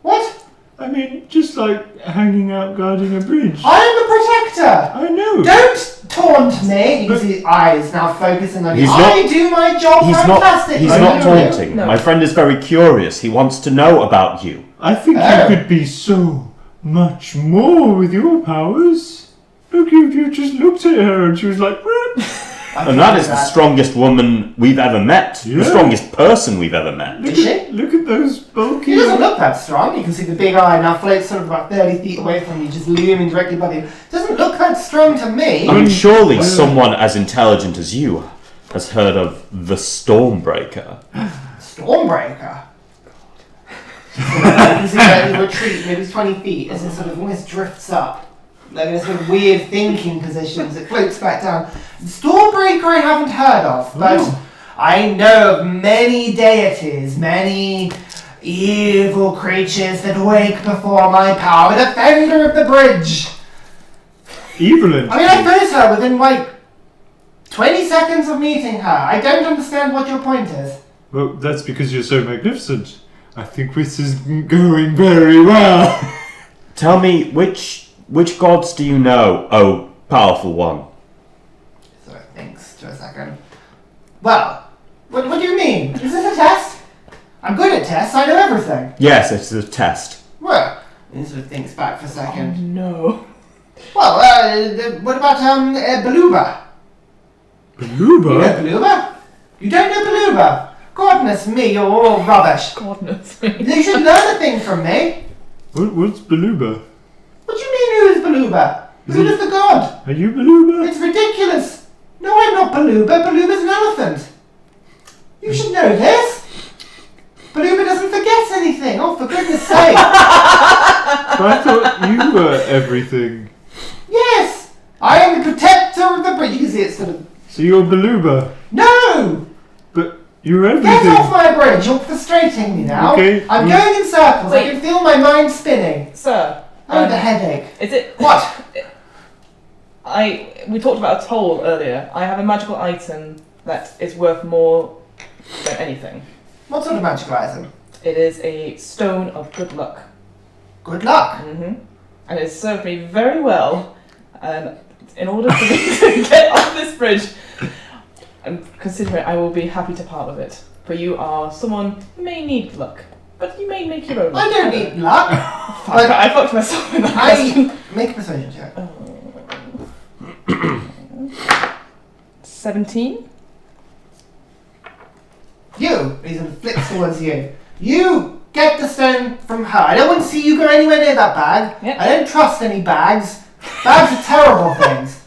What? I mean, just like hanging out guarding a bridge. I am the protector. I know. Don't taunt me. You can But- see the eyes now focusing on you. He's not- I do my job He's fantastically. not You do. taunting. No. My friend is very curious. He wants to know about you. I think Oh. you could be so much more with your powers. Look, you just looked at her and she was like, "Rip." And that is the strongest woman we've ever met. Yeah. The strongest person we've ever met. Is she? Look at those bulky. He doesn't look that strong. You can see the big eye now floats sort of about 30 feet away from you, just looming directly above you. Doesn't look that strong to me. I mean, surely someone as intelligent as you has heard of the Stormbreaker. Stormbreaker? You can see that he retreats maybe 20 feet as it sort of almost drifts up. Like in a sort of weird thinking position as it floats back down. Stormbreaker I haven't heard of, but I know of many deities, many evil creatures that wake before my power. The defender of the bridge! Evil. I mean, I faced her within like 20 seconds of meeting her. I don't understand what your point is. Well, that's because you're so magnificent. I think this is going very well. Tell me, which gods do you know, oh powerful one? So it thinks for a second. Well, what do you mean? Is this a test? I'm good at tests, I know everything. Yes, it's a test. Well, he sort of thinks back for a Oh, second. no. Well, what about, Beluba? You Beluba? know Beluba? You don't know Beluba? Goodness me, you're all rubbish. God knows. You should learn a thing from me. What's Beluba? What do you mean who is Beluba? Beluba's the god. Are you Beluba? It's ridiculous. No, I'm not Beluba. Beluba's an elephant. You should know this. Beluba doesn't forget anything. Oh, for goodness sake. But I thought you were everything. Yes, I am the protector of the bridge. You can see it sort of... So you're Beluba. No! But you're Get everything. off my bridge. You're frustrating me now. Okay. I'm going in circles. Wait. I can feel my mind spinning. Sir. Oh, the headache. Is it... What? We talked about a toll earlier. I have a magical item that is worth more than anything. What sort of magical item? It is a stone of good luck. Good luck. And it served me very well. And in order for me to get off this bridge, and considering I will be happy to part with it. For you are someone who may need luck, but you may make your own luck. I don't need luck. Fuck, I fucked myself in that question. Make a persuasion check. 17? You! He sort of flicks towards you. You get the stone from her. I don't want to see you go anywhere near that bag. Yep. I don't trust any bags. Bags are terrible things.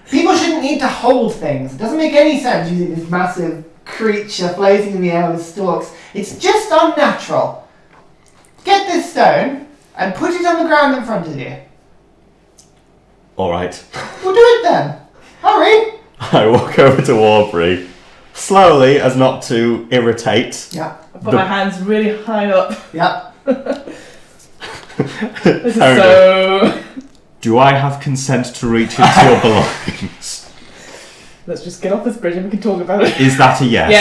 People shouldn't need to hold things. It doesn't make any sense using this massive creature floating in the air with stalks. It's just unnatural. Get this stone and put it on the ground in front of you. Alright. We'll do it then. Hurry! I walk over to Aubrey, slowly as not to irritate. Yeah. I put my hands really high up. Yeah. This is so... Do I have consent to reach into your belongings? Let's just get off this bridge and we can talk about it. Is that a yes?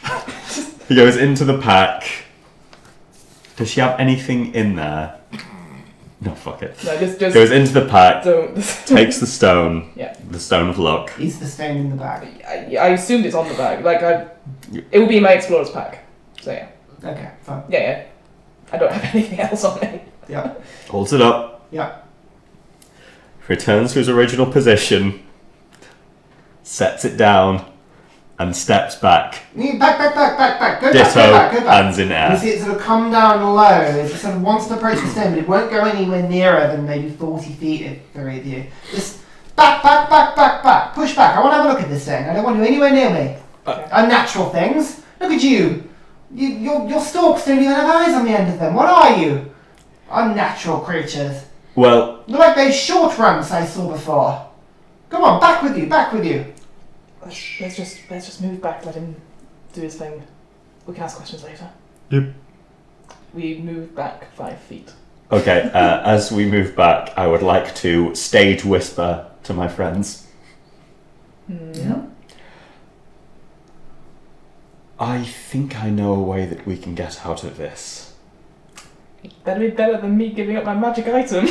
Yes. He goes into the pack. Does she have anything in there? No, fuck it. No, just Goes into the pack, don't. takes the stone, Yeah. the stone of luck. Is the stone in the bag? I assumed it's on the bag. Like, it will be in my explorer's pack. So, yeah. Okay, fine. Yeah. I don't have anything else on me. Yeah. Holds it up, Yeah. returns to his original position, sets it down, and steps back. Back. Go Ditto, back. hands in You air. see it sort of come down low as it sort of wants to approach the stone, but it won't go anywhere nearer than maybe 40 feet if there is you. Just back. Push back. I want to have a look at this thing. I don't want you anywhere near me. Unnatural things. Look at you. Your stalks don't even have eyes on the end of them. What are you? Unnatural creatures. Well, Look like those short ramps I saw before. Come on, back with you. Let's just move back, let him do his thing. We can ask questions later. Yep. We move back 5 feet. okay, as we move back, I would like to stage whisper to my friends. Yeah. I think I know a way that we can get out of this. Better be better than me giving up my magic item.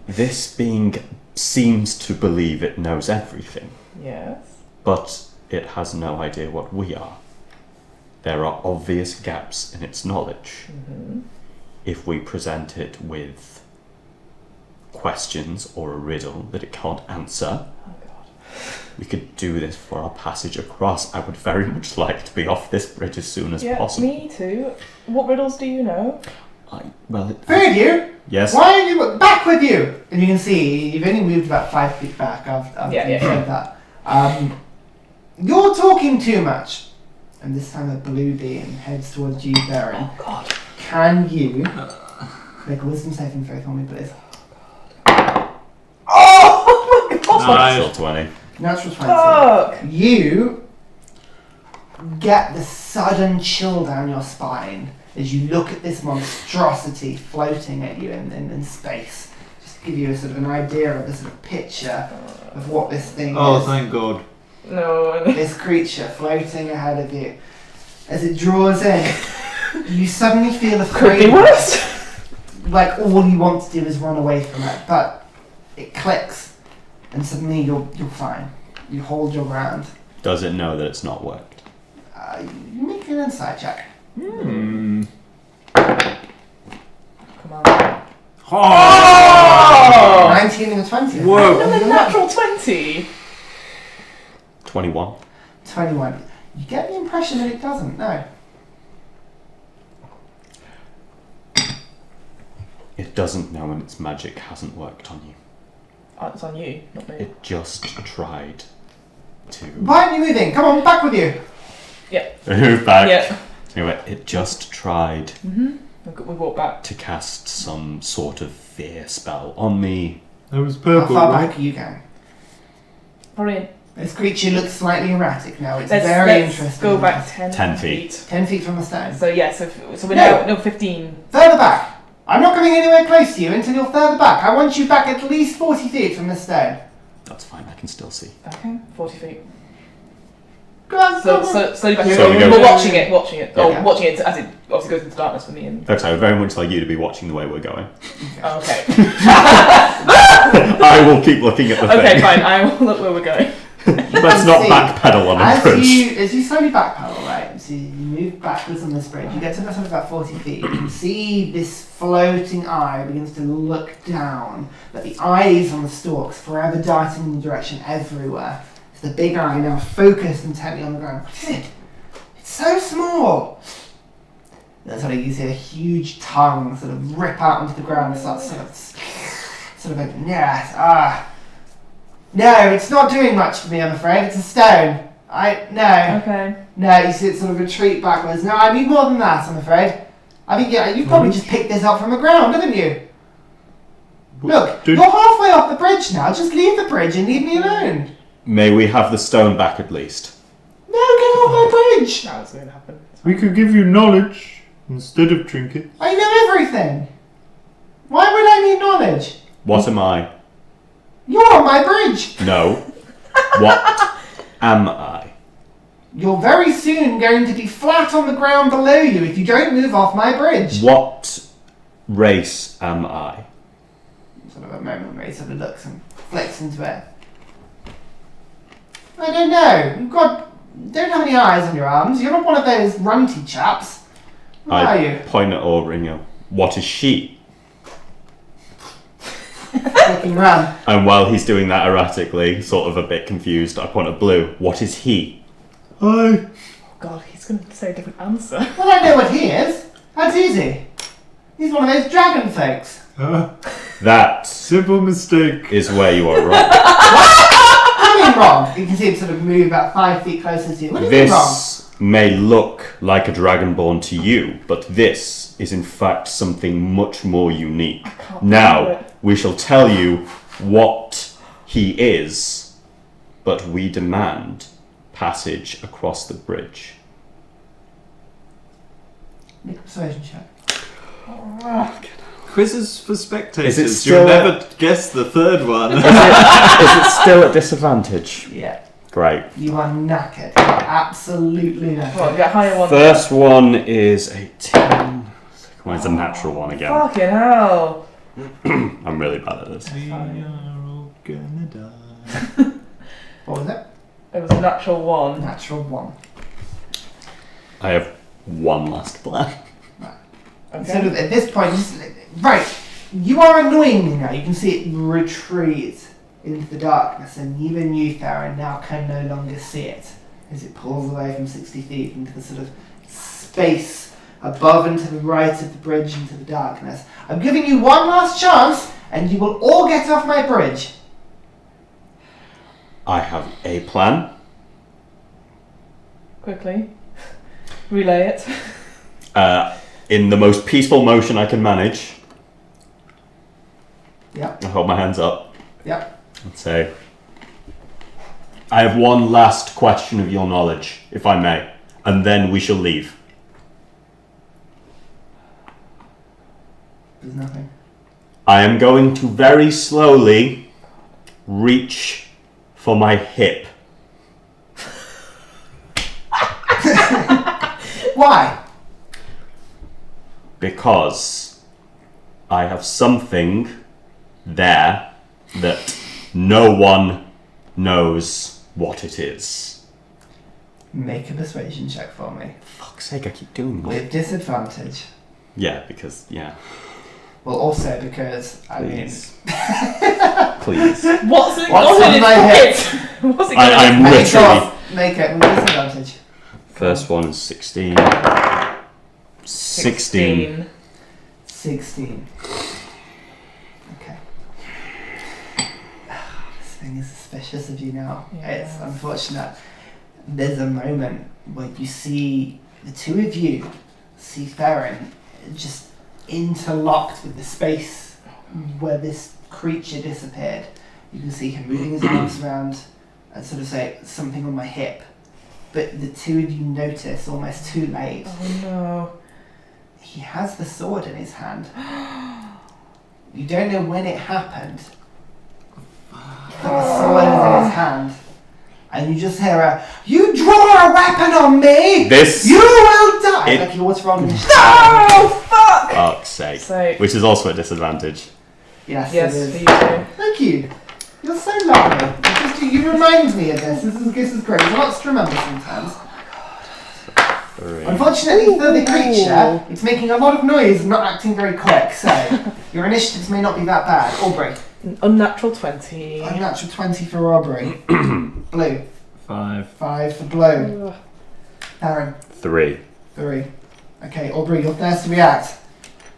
This being seems to believe it knows everything, Yes. but it has no idea what we are. There are obvious gaps in its knowledge. If we present it with questions or a riddle that it can't answer, Oh god. We could do this for our passage across. I would very much like to be off this bridge as soon as possible. Me too. What riddles do you know? Three of you? Yes? Why are you back with you? And you can see you've only moved about 5 feet back after you said that. You're talking too much. And this time a blue being heads towards you, Theren. Oh God. Can you make a wisdom saving throw for me, please? Oh my God. Natural 20. Natural 20. Fuck. You get the sudden chill down your spine as you look at this monstrosity floating at you in space. Just to give you a sort of an idea of the sort of picture of what this thing is. Oh, thank God. No. This creature floating ahead of you. As it draws in, you suddenly feel Could be afraid. worse. Like all you want to do is run away from it, but it clicks, and suddenly you're fine. You hold your ground. Does it know that it's not worked? You make an insight check. Hmm. Come on. Oh! 19 and a 20. Whoa. Another natural 20. 21. 21. You get the impression that it doesn't, no. It doesn't know when its magic hasn't worked on you. Oh, it's on you, not me. It just tried to... Why aren't you moving? Come on, back with you. Move back. Yeah. Anyway, it just tried We walk back. to cast some sort of fear spell on me. That was How purple, far right? back are you going? Probably. This creature looks slightly erratic now. It's Let's very interesting. go back 10 10 feet. 10 feet from the stone. So yeah, so we're No. now 15. Further back. I'm not coming anywhere close to you until you're further back. I want you back at least 40 feet from the stone. That's fine, I can still see. Okay, 40 feet. Go on, So go on. slowly back. So we go- we're watching it. Oh, Yeah. watching it as it obviously goes into darkness for me. And Okay, I would very much like you to be watching the way we're going. oh, okay. I will keep looking at the thing. Okay, fine. I will look where we're going. Let's not See, backpedal on a As bridge. you slowly backpedal, right, so you move backwards on this bridge, you get to sort of about 40 feet, you can see this floating eye begins to look down, but the eyes on the stalks forever darting in the direction everywhere. So the big eye now focused intently on the ground. What is it? It's so small! That's how you see a huge tongue sort of rip out onto the ground and start sort of open. Yes, No, it's not doing much for me, I'm afraid. It's a stone. No. Okay. No, you see it sort of retreat backwards. No, I need more than that, I'm afraid. I think you probably just picked this up from the ground, haven't you? Look, you're halfway off the bridge now. Just leave the bridge and leave me alone. May we have the stone back at least? No, get off my bridge. Now it's going to happen. We could give you knowledge instead of trinkets. I know everything. Why would I need knowledge? What am I? You're on my bridge. No. What am I? You're very soon going to be flat on the ground below you if you don't move off my bridge. What race am I? Sort of a moment where he sort of looks and flicks into it. I don't know. Don't have any eyes on your arms. You're not one of those runty chaps. What are you? Point at Aubrey and go, what is she? Looking round. And while he's doing that erratically, sort of a bit confused, I point at Blue. What is he? Hi. Oh God, he's going to say a different answer. Well, I know what he is. That's easy. He's one of those dragon folks. That Simple mistake. is where you are wrong. What do you mean wrong? You can see him sort of move about 5 feet closer to you. What do you mean wrong? This may look like a dragonborn to you, but this is in fact something much more unique. can't Now, believe it. we shall tell you what he is, but we demand passage across the bridge. Make a persuasion check. Quizzes for spectators. Is it still You'll never guess the third one. Is it still at disadvantage? Yeah. Great. You are knackered. You are absolutely knackered. Well, get higher one. First one is a 10. Second one is a natural one again. Fucking hell. I'm really bad at this. We are all gonna die. What was it? It was a natural one. Natural 1. I have one last plan. So Okay. at this point, right, you are annoying me now. You can see it retreat into the darkness, and even you, Theren, now can no longer see it as it pulls away from 60 feet into the sort of space above and to the right of the bridge into the darkness. I'm giving you one last chance, and you will all get off my bridge. I have a plan. Quickly. Relay it. In the most peaceful motion I can manage, Yep, I hold my hands up. yep. Let's say, I have one last question of your knowledge, if I may, and then we shall leave. There's nothing. I am going to very slowly reach for my hip. Why? Because I have something there that no one knows what it is. Make a persuasion check for me. Fuck's sake, I keep doing that. With disadvantage. Yeah, because, yeah. Well, also because, Please. Please. What's it What's got in in my its pocket? What's it got I'm in its literally... make it with disadvantage. First one is 16. 16. 16. Okay. This thing is suspicious of you now. Yeah. It's unfortunate. There's a moment where you see the two of you see Theren just interlocked with the space where this creature disappeared. You can see him moving his arms around and sort of say something on my hip. But the two of you notice almost too late. Oh no. He has the sword in his hand. You don't know when it happened. But the sword is in his hand. And you just hear a, "You draw a weapon on me! This... You will die!" Like he was wrong. No! Fuck! Fuck's sake. So, Which is also a disadvantage. Yes, yes, it for is. you too. Thank you. You're so lovely. You remind me of this. This is great. There's lots to remember sometimes. 3. Unfortunately for the creature, it's making a lot of noise and not acting very quick, so your initiatives may not be that bad. Aubrey. Unnatural 20. Unnatural 20 for Aubrey. Blue. 5. 5 for Blue. Ugh. Theren. 3. 3. Okay, Aubrey, you're first to react.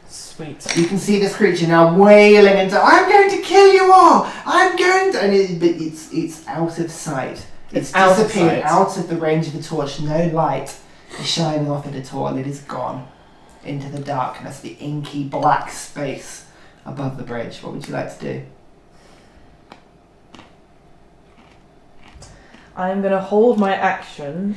Sweet. You can see this creature now wailing and "I'm going to kill you all! I'm going to..." And but it's out of sight. It's out of disappeared sight. out of the range of the torch. No light is shining off it at all. It is gone into the darkness, the inky black space above the bridge. What would you like to do? I'm going to hold my action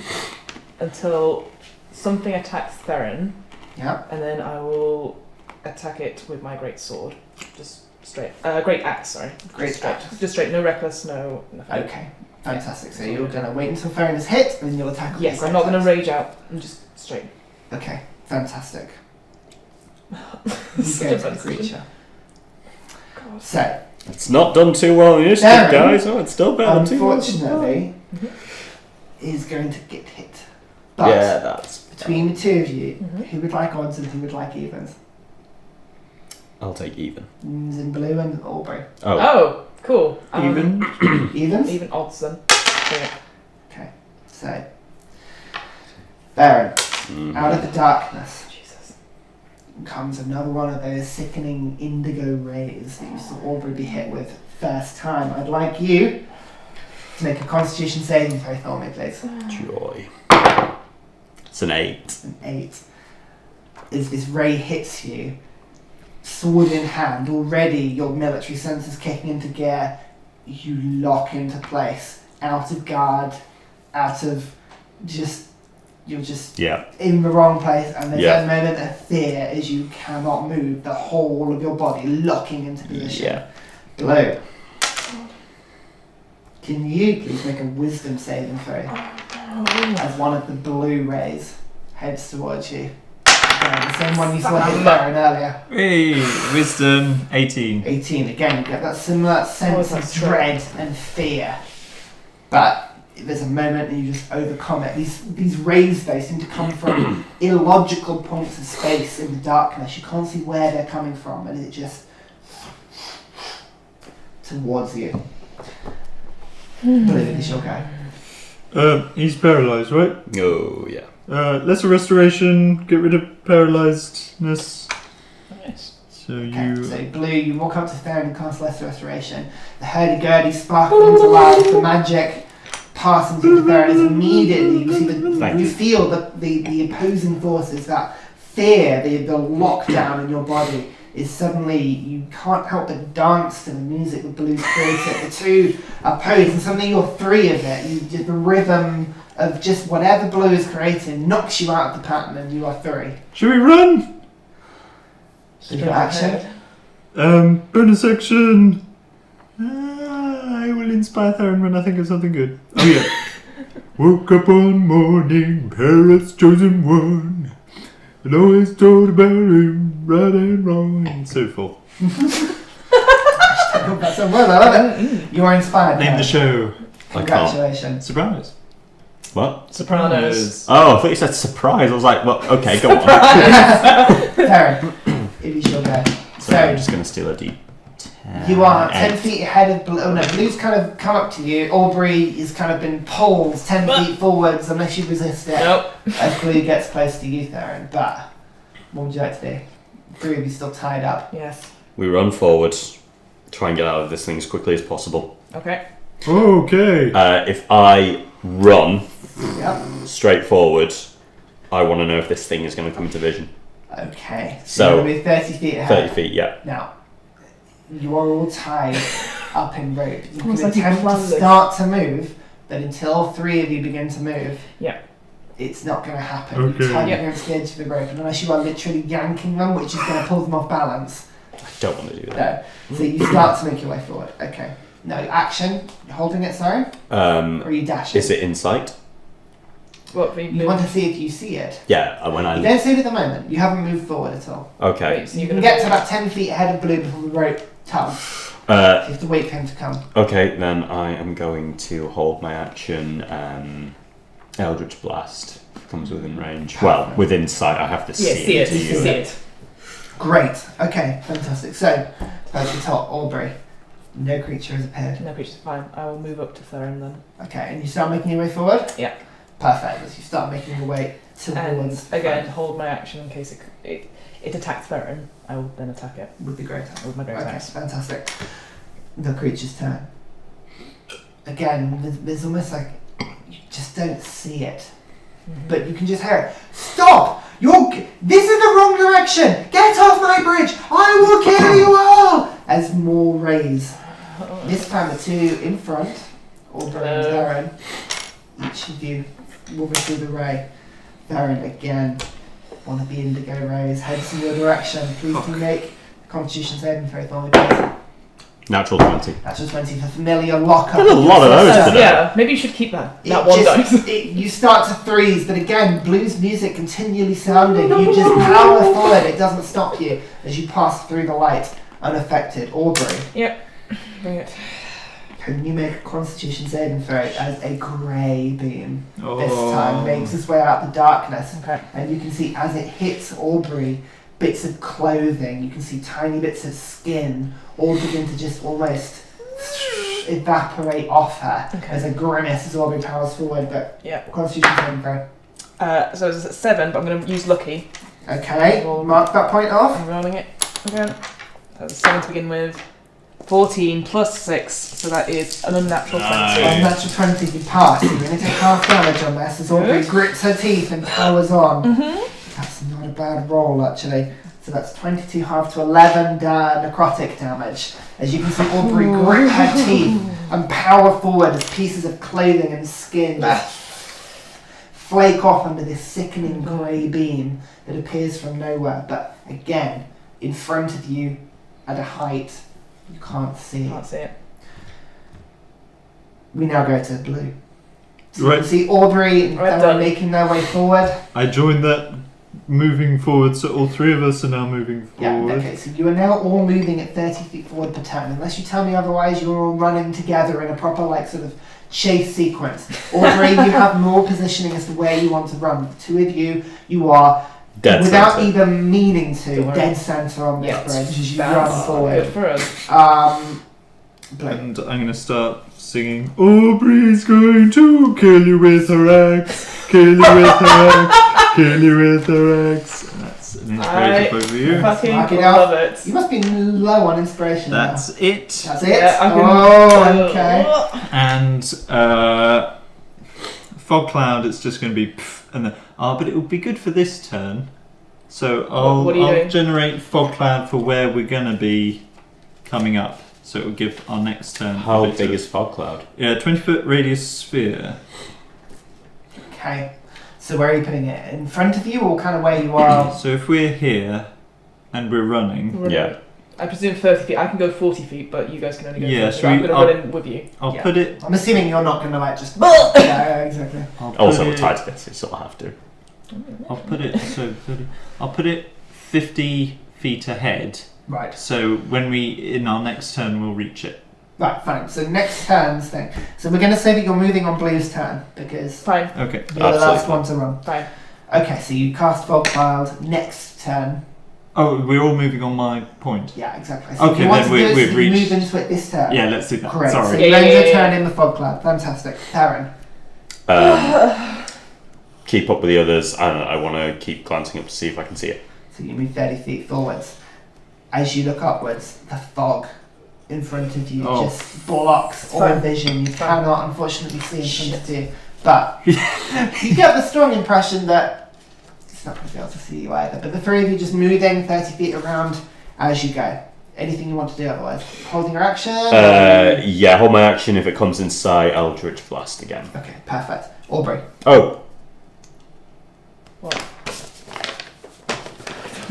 until something attacks Theren, Yeah. and then I will attack it with my great sword. Just straight. Great axe, sorry. Great Just straight. axe. Just straight, no reckless, no nothing. Okay. Fantastic. So you're going to wait until Theren is hit, and then you'll attack. with Yes, your I'm not great going to axe. rage out. I'm just straight. Okay. Fantastic. You Such go a to the bad creature. God. So, It's not done too well in initiative, Darren, guys. Oh, it's still better than 2 unfortunately, Mhm. is going to get hit. But Yeah, that's... between the two of you, Mhm. who would like odds and who would like evens? I'll take even. In Blue and Aubrey. Oh. Oh, cool. Even. Evens? Even odds then. Yeah. Okay. So, Theren, Mhm. out of the darkness Jesus. comes another one of those sickening indigo rays that you saw Aubrey be hit with first time. I'd like you to make a Constitution saving throw for me, please. Joy. It's an 8. An 8. As this ray hits you, sword in hand, already your military senses kicking into gear, you lock into place, out of guard, out of you're just Yeah. in the wrong place, and there's Yeah. a moment of fear as you cannot move, the whole of your body locking into position. Yeah. Blue. Can you please make a wisdom saving throw as one of the blue rays heads towards you? Again, the same one you saw hit Theren earlier. Hey, wisdom 18. 18. Again, you get that similar sense of that's dread and fear. But there's a moment and you just overcome it. These rays, though, seem to come from illogical points of space in the darkness. You can't see where they're coming from, and it just towards you. Blue, it is your go. He's paralyzed, right? Oh, yeah. Lesser restoration, get rid of paralyzedness. Nice. So Okay, so Blue, you walk up to Theren and cast Lesser Restoration. The hurdy-gurdy sparkle into life, the magic passing through the Theren is immediately, you see you feel the opposing forces, that fear, the lockdown in your body is suddenly, you can't help but dance to the music that Blue's created. The two are opposed, and suddenly you're three of it. The rhythm of just whatever Blue is creating knocks you out of the pattern, and you are three. should we run? So your action. Bonus action. I will inspire Theren when I think of something good. Oh yeah. Woke up one morning, parrot's chosen one, and always told about him, right and wrong, and so forth. That's so well, I love it. You are inspired. Name the Theren. show. Congratulations. Sopranos. What? Sopranos. Oh, I thought you said surprise. I was like, well, okay, go on. Theren, it is your go. So I'm just going to steal a D10. You are 10 feet ahead of Blue. Oh no, Blue's kind of come up to you. Aubrey is kind of been pulled 10 feet forwards unless you resist it. Nope. As Blue gets close to you, Theren. But what would you like to do? Three of you still tied up. Yes. We run forward, try and get out of this thing as quickly as possible. Okay. Okay. If I run Yep. straight forward, I want to know if this thing is going to come into vision. Okay. So, you're going to be 30 feet ahead. 30 feet, yeah. Now, you are all tied up in rope. You can Almost like you attempt to planned this. start to move, but until three of you begin to move, Yeah. it's not going to happen. Okay. You're tied Yep. against the edge of the rope, and unless you are literally yanking them, which is going to pull them off balance. I don't want to do that. No. So you start to make your way forward. Okay. No, action. You're holding it, sorry? Or are you dashing? Is it insight? What for You want to see if you see it. Yeah, when You I... don't see it at the moment. You haven't moved forward at all. Okay. Wait, so You you're can gonna get to about 10 feet ahead of Blue before the rope tugs. So you have to wait for him to come. Okay, then I am going to hold my action. Eldritch Blast comes within range. Well, within sight. I have to see Yeah, see it. Do you? See it. Great. Okay, fantastic. So, at the top, Aubrey. No creature has appeared. No creature's fine. I will move up to Theren then. Okay, and you start making your way forward? Yeah. Perfect. As you start making your way And towards again, hold my action in case it attacks Theren. I will then attack it with the great axe. with my great Okay, axe. fantastic. The creature's turn. Again, there's almost like you just don't see it, but you can just hear it. Stop! This is the wrong direction! Get off my bridge! I will kill you all! As more rays. This time the two in front, Aubrey and Theren, each of you will receive a ray. Theren again, one of the indigo rays heads in your direction. Please do make a Constitution saving throw for me, please. Natural 20. Natural 20 for familiar lockup. There's a lot of those today. Yeah, maybe you should keep that one dice. You start to freeze, but again, Blue's music continually sounding. You just power forward. It doesn't stop you as you pass through the light unaffected. Aubrey, Yep. Bring it. can you make a Constitution saving throw as a grey beam this Oh. time makes its way out the darkness? Okay. And you can see as it hits Aubrey, bits of clothing, you can see tiny bits of skin all begin to just almost evaporate off her. Okay. As a grimace as Aubrey powers forward, but Yeah. Constitution saving throw. So it's at 7, but I'm going to use lucky. Okay, mark that point off. I'm rolling it again. That was 7 to begin with. 14 plus 6, so that is an unnatural 20. On natural 20, you pass. You're going to take half damage on this as Aubrey Good. grits her teeth and powers on. Mm-hmm. That's not a bad roll, actually. So that's 22 half to 11 necrotic damage. As you can see, Aubrey grit her teeth and power forward as pieces of clothing and skin just flake off under this sickening grey beam that appears from nowhere. But again, in front of you, at a height, you can't see it. Can't see it. We now go to Blue. So Right. you can see Aubrey and Right, Theren done. making their way forward. I joined that moving forward, so all three of us are now moving Yeah, forward. okay, so you are now all moving at 30 feet forward per turn. Unless you tell me otherwise, you're all running together in a proper, like, sort of chase sequence. Aubrey, you have more positioning as to where you want to run. The two of you, you are, Dead without center. even meaning to, Don't worry. dead centre on this Yeah, bridge as you that's run good forward. for us. and I'm going to start singing. Aubrey's going to kill you with her axe, kill you with her axe, kill you with her axe. And that's an inspiration for you. Fucking Mark it love out. it. You must be low on inspiration. That's now. it. That's it. Yeah, I can- Oh, okay. And fog cloud. It's just going to be pff, and then but it will be good for this turn. So I'll What are you doing? generate fog cloud for where we're going to be coming up. So it will give our next turn. How a bit big of- is fog cloud? Yeah, 20-foot radius sphere. Okay. So where are you putting it? In front of you or kind of where you are? So if we're here and we're running, Yeah. I presume 30 feet. I can go 40 feet, but you guys can only go Yeah, 30. so I'm we- going to run in with you. I'll Yeah. put it. I'm assuming you're not going to like just. Yeah, exactly. I'll put Also, we're it- tied to this, so you sort of have to. I'll put it. So 30, I'll put it 50 feet ahead. Right. So when in our next turn, we'll reach it. Right, fine. So next turn's thing. So we're going to say that you're moving on Blue's turn because Fine, Okay. you're the last Absolutely. one to run. fine. Okay, so you cast Fog Cloud next turn. Oh, we're all moving on my point. Yeah, exactly. So if Okay, you want then to do it, so we've you reached- move into it this turn. Yeah, let's do that. Great. So Sorry. you Yeah, end yeah, your yeah, turn yeah. in the Fog Cloud. Fantastic. Theren. Keep up with the others, and I want to keep glancing up to see if I can see it. So you move 30 feet forwards. As you look upwards, the fog in front of you Oh. just blocks all Fine. vision. You Fine. cannot, unfortunately, see in front of you. But you get the strong impression that it's not going to be able to see you either. But the three of you just moving 30 feet around as you go. Anything you want to do otherwise? Holding your action? Yeah, hold my action. If it comes inside, Eldritch Blast again. Okay, perfect. Aubrey. Oh,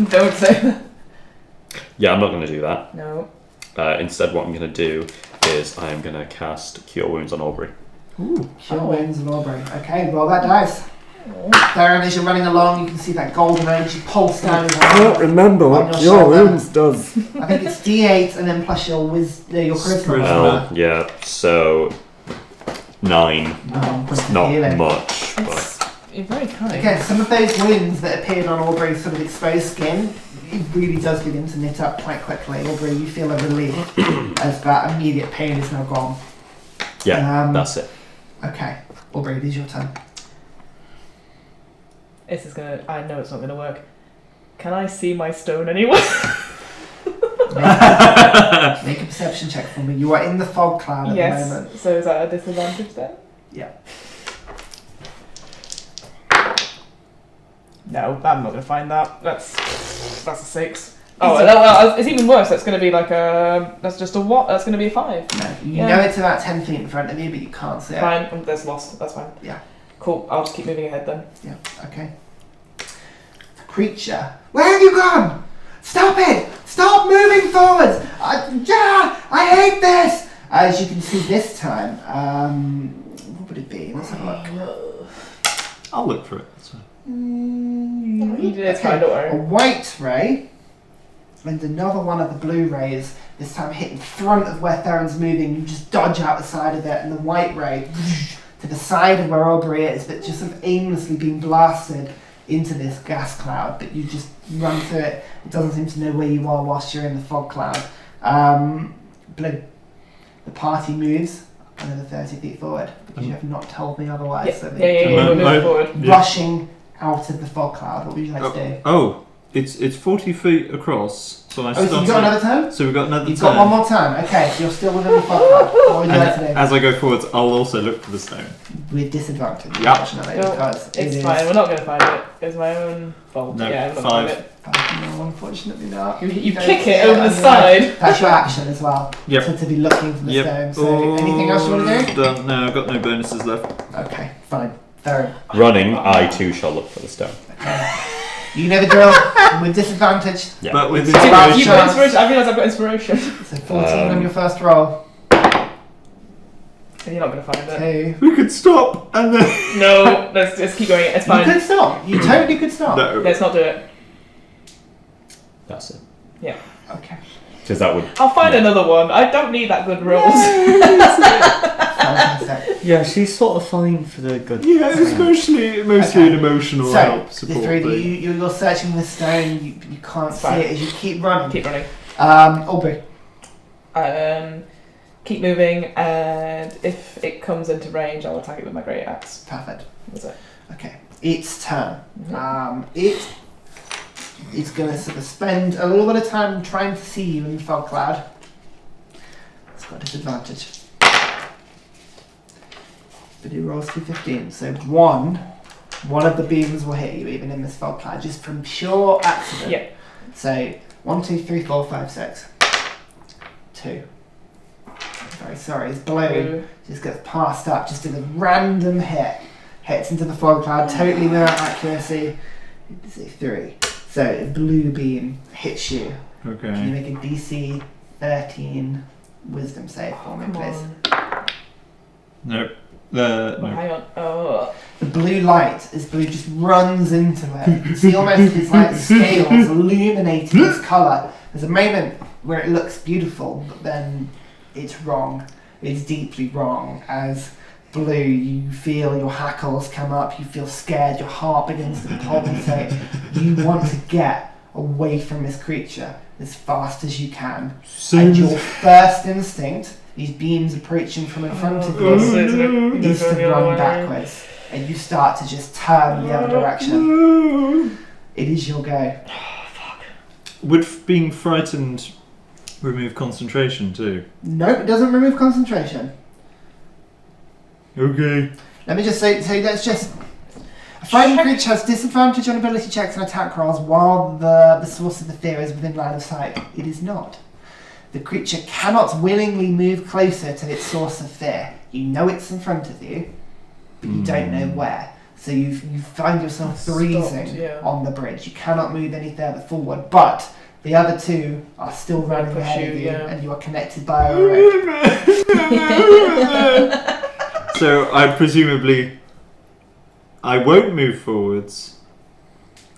Don't say that. yeah, I'm not going to do that. No. Instead, what I'm going to do is I am going to cast Cure Wounds on Aubrey. Ooh, Cure Wounds and Aubrey. Okay, roll that dice. Theren, as you're running along, you can see that golden energy pulse down your hand. remember what Cure Wounds does. I think it's D8 and then plus your your charisma. Charisma. Oh, yeah, so 9. Points of Not healing. much, but It's, you're very kind. Again, some of those wounds that appeared on Aubrey's sort of exposed skin, it really does begin to knit up quite quickly. Aubrey, you feel a relief as that immediate pain is now gone. yeah, that's it. Okay, Aubrey, it is your turn. This is gonna. I know it's not gonna work. Can I see my stone anywhere? Make a perception check for me. You are in the fog cloud at the moment. Yes. So is that a disadvantage then? Yeah. No, I'm not gonna find that. That's a 6. Oh, well, it's even worse. That's gonna be like a. That's just a what? That's gonna be a 5. No, you Yeah. know it's about 10 feet in front of you, but you can't see it. Fine. That's lost. That's fine. Yeah. Cool. I'll just keep moving ahead then. Yeah, okay. The creature. Where have you gone? Stop it! Stop moving forwards! I hate this! As you can see this time, what would it be? Let's have a look. I'll look for it. That's fine. It's fine. Don't A worry. white ray and another one of the blue rays, this time hit in front of where Theren's moving. You just dodge out the side of it, and the white ray to the side of where Aubrey is, but just sort of aimlessly being blasted into this gas cloud. But you just run through it. It doesn't seem to know where you are whilst you're in the fog cloud. Blue. The party moves another 30 feet forward because you have not told me otherwise. Yeah, So yeah, they yeah, we're moving I- forward. Yeah. rushing out of the fog cloud. What would you like to do? Oh, it's 40 feet across. So I Oh, so you've got another turn? So we've got another You've turn. got one more time. Okay, so you're still within the fog cloud. What would you like to do? And as I go forwards, I'll also look for the stone. With disadvantage, Yeah. unfortunately, No, because it It's is. fine. We're not gonna find it. It's my own fault. No, yeah, I'm not 5. gonna find it. No, unfortunately not. You don't kick see it over the on side. That's your action as well. Yep. So to be looking for the Yep. stone. So anything else you want to do? Done. No, I've got no bonuses left. Okay, fine. Third. Running, I too shall look for the stone. You know the drill. With disadvantage. Yeah. But with It's You've about inspiration, got inspiration. I realise I've got inspiration. So 14 on your first roll. You're not gonna find it. 2. we could stop and then. No, let's keep going. It's You fine. could stop. You totally could stop. No. Let's not do it. That's it. Okay. Because that would. I'll find another one. I don't need that good rolls. Fantastic. Yeah, she's sort of fine for the good. Yeah, it's mostly Okay. an emotional So, help the support three of you, thing. you're searching the stone. You can't It's see fine. it as you keep running. Keep running. Aubrey. keep moving, and if it comes into range, I'll attack it with my great axe. Perfect. That's it. Okay, its turn. Mhm. It is going to sort of spend a little bit of time trying to see you in the fog cloud. It's got a disadvantage. But it rolls 215, so one of the beams will hit you even in this fog cloud, just from pure accident. Yeah. So 1, 2, 3, 4, 5, 6. 2. Very sorry, it's blue. Just gets passed up, just in a random hit. Hits into the fog cloud, totally without accuracy. It's a 3. So a blue beam hits you. Okay. Can you make a DC 13 wisdom save for me, Come please? on. Nope. Well, No. hang on. Oh. The blue light, as blue just runs into it. You can see almost his like scales illuminating his colour. There's a moment where it looks beautiful, but then it's wrong. It's deeply wrong. As blue, you feel your hackles come up, you feel scared, your heart begins to palpitate. You want to get away from this creature as fast as you can. And your first instinct, these beams approaching from in front of you, is to run backwards. And you start to just turn the other direction. It is your go. Would being frightened remove concentration too? Nope, it doesn't remove concentration. Okay. Let me just say, so that's just... A frightened creature has disadvantage on ability checks and attack rolls while the source of the fear is within line of sight. It is not. The creature cannot willingly move closer to its source of fear. You know it's in front of you, but you don't know where. So you find yourself freezing on the bridge. You cannot move any further forward, but the other two are still running push ahead you, of you, yeah. and you are connected by a rope. So I presumably I won't move forwards.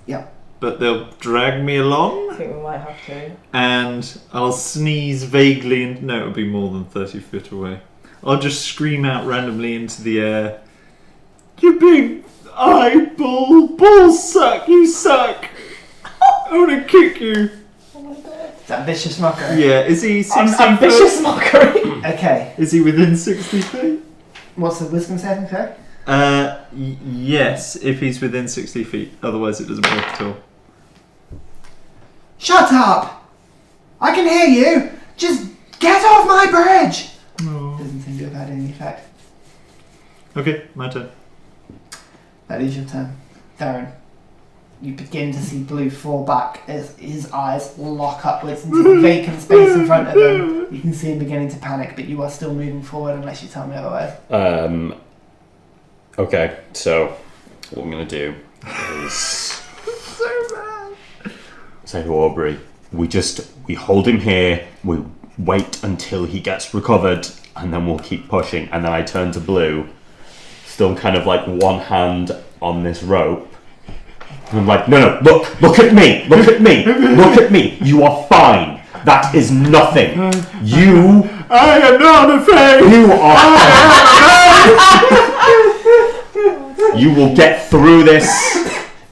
Yeah. But they'll drag me along. I think we might have to. And I'll sneeze vaguely, and no, it'll be more than 30 feet away. I'll just scream out randomly into the air, "You big ball suck, you suck! I want to kick you!" Oh my god. Is that vicious mockery? Yeah, is he 60 Ambitious mockery. Okay. Is he within 60 feet? What's the wisdom saving throw? Yes, if he's within 60 feet. Otherwise it doesn't work at all. Shut up! I can hear you! Just get off my bridge! No. Doesn't seem to have had any effect. Okay, my turn. That is your turn. Theren. You begin to see Blue fall back as his eyes lock upwards into the vacant space in front of him. You can see him beginning to panic, but you are still moving forward unless you tell me otherwise. Okay, so what I'm going to do is So bad. say to Aubrey, we hold him here, we wait until he gets recovered, and then we'll keep pushing. And then I turn to Blue, still kind of like one hand on this rope. And I'm like, no, look at me, look at me, you are fine. That is nothing. I am not afraid. You are You will get through this.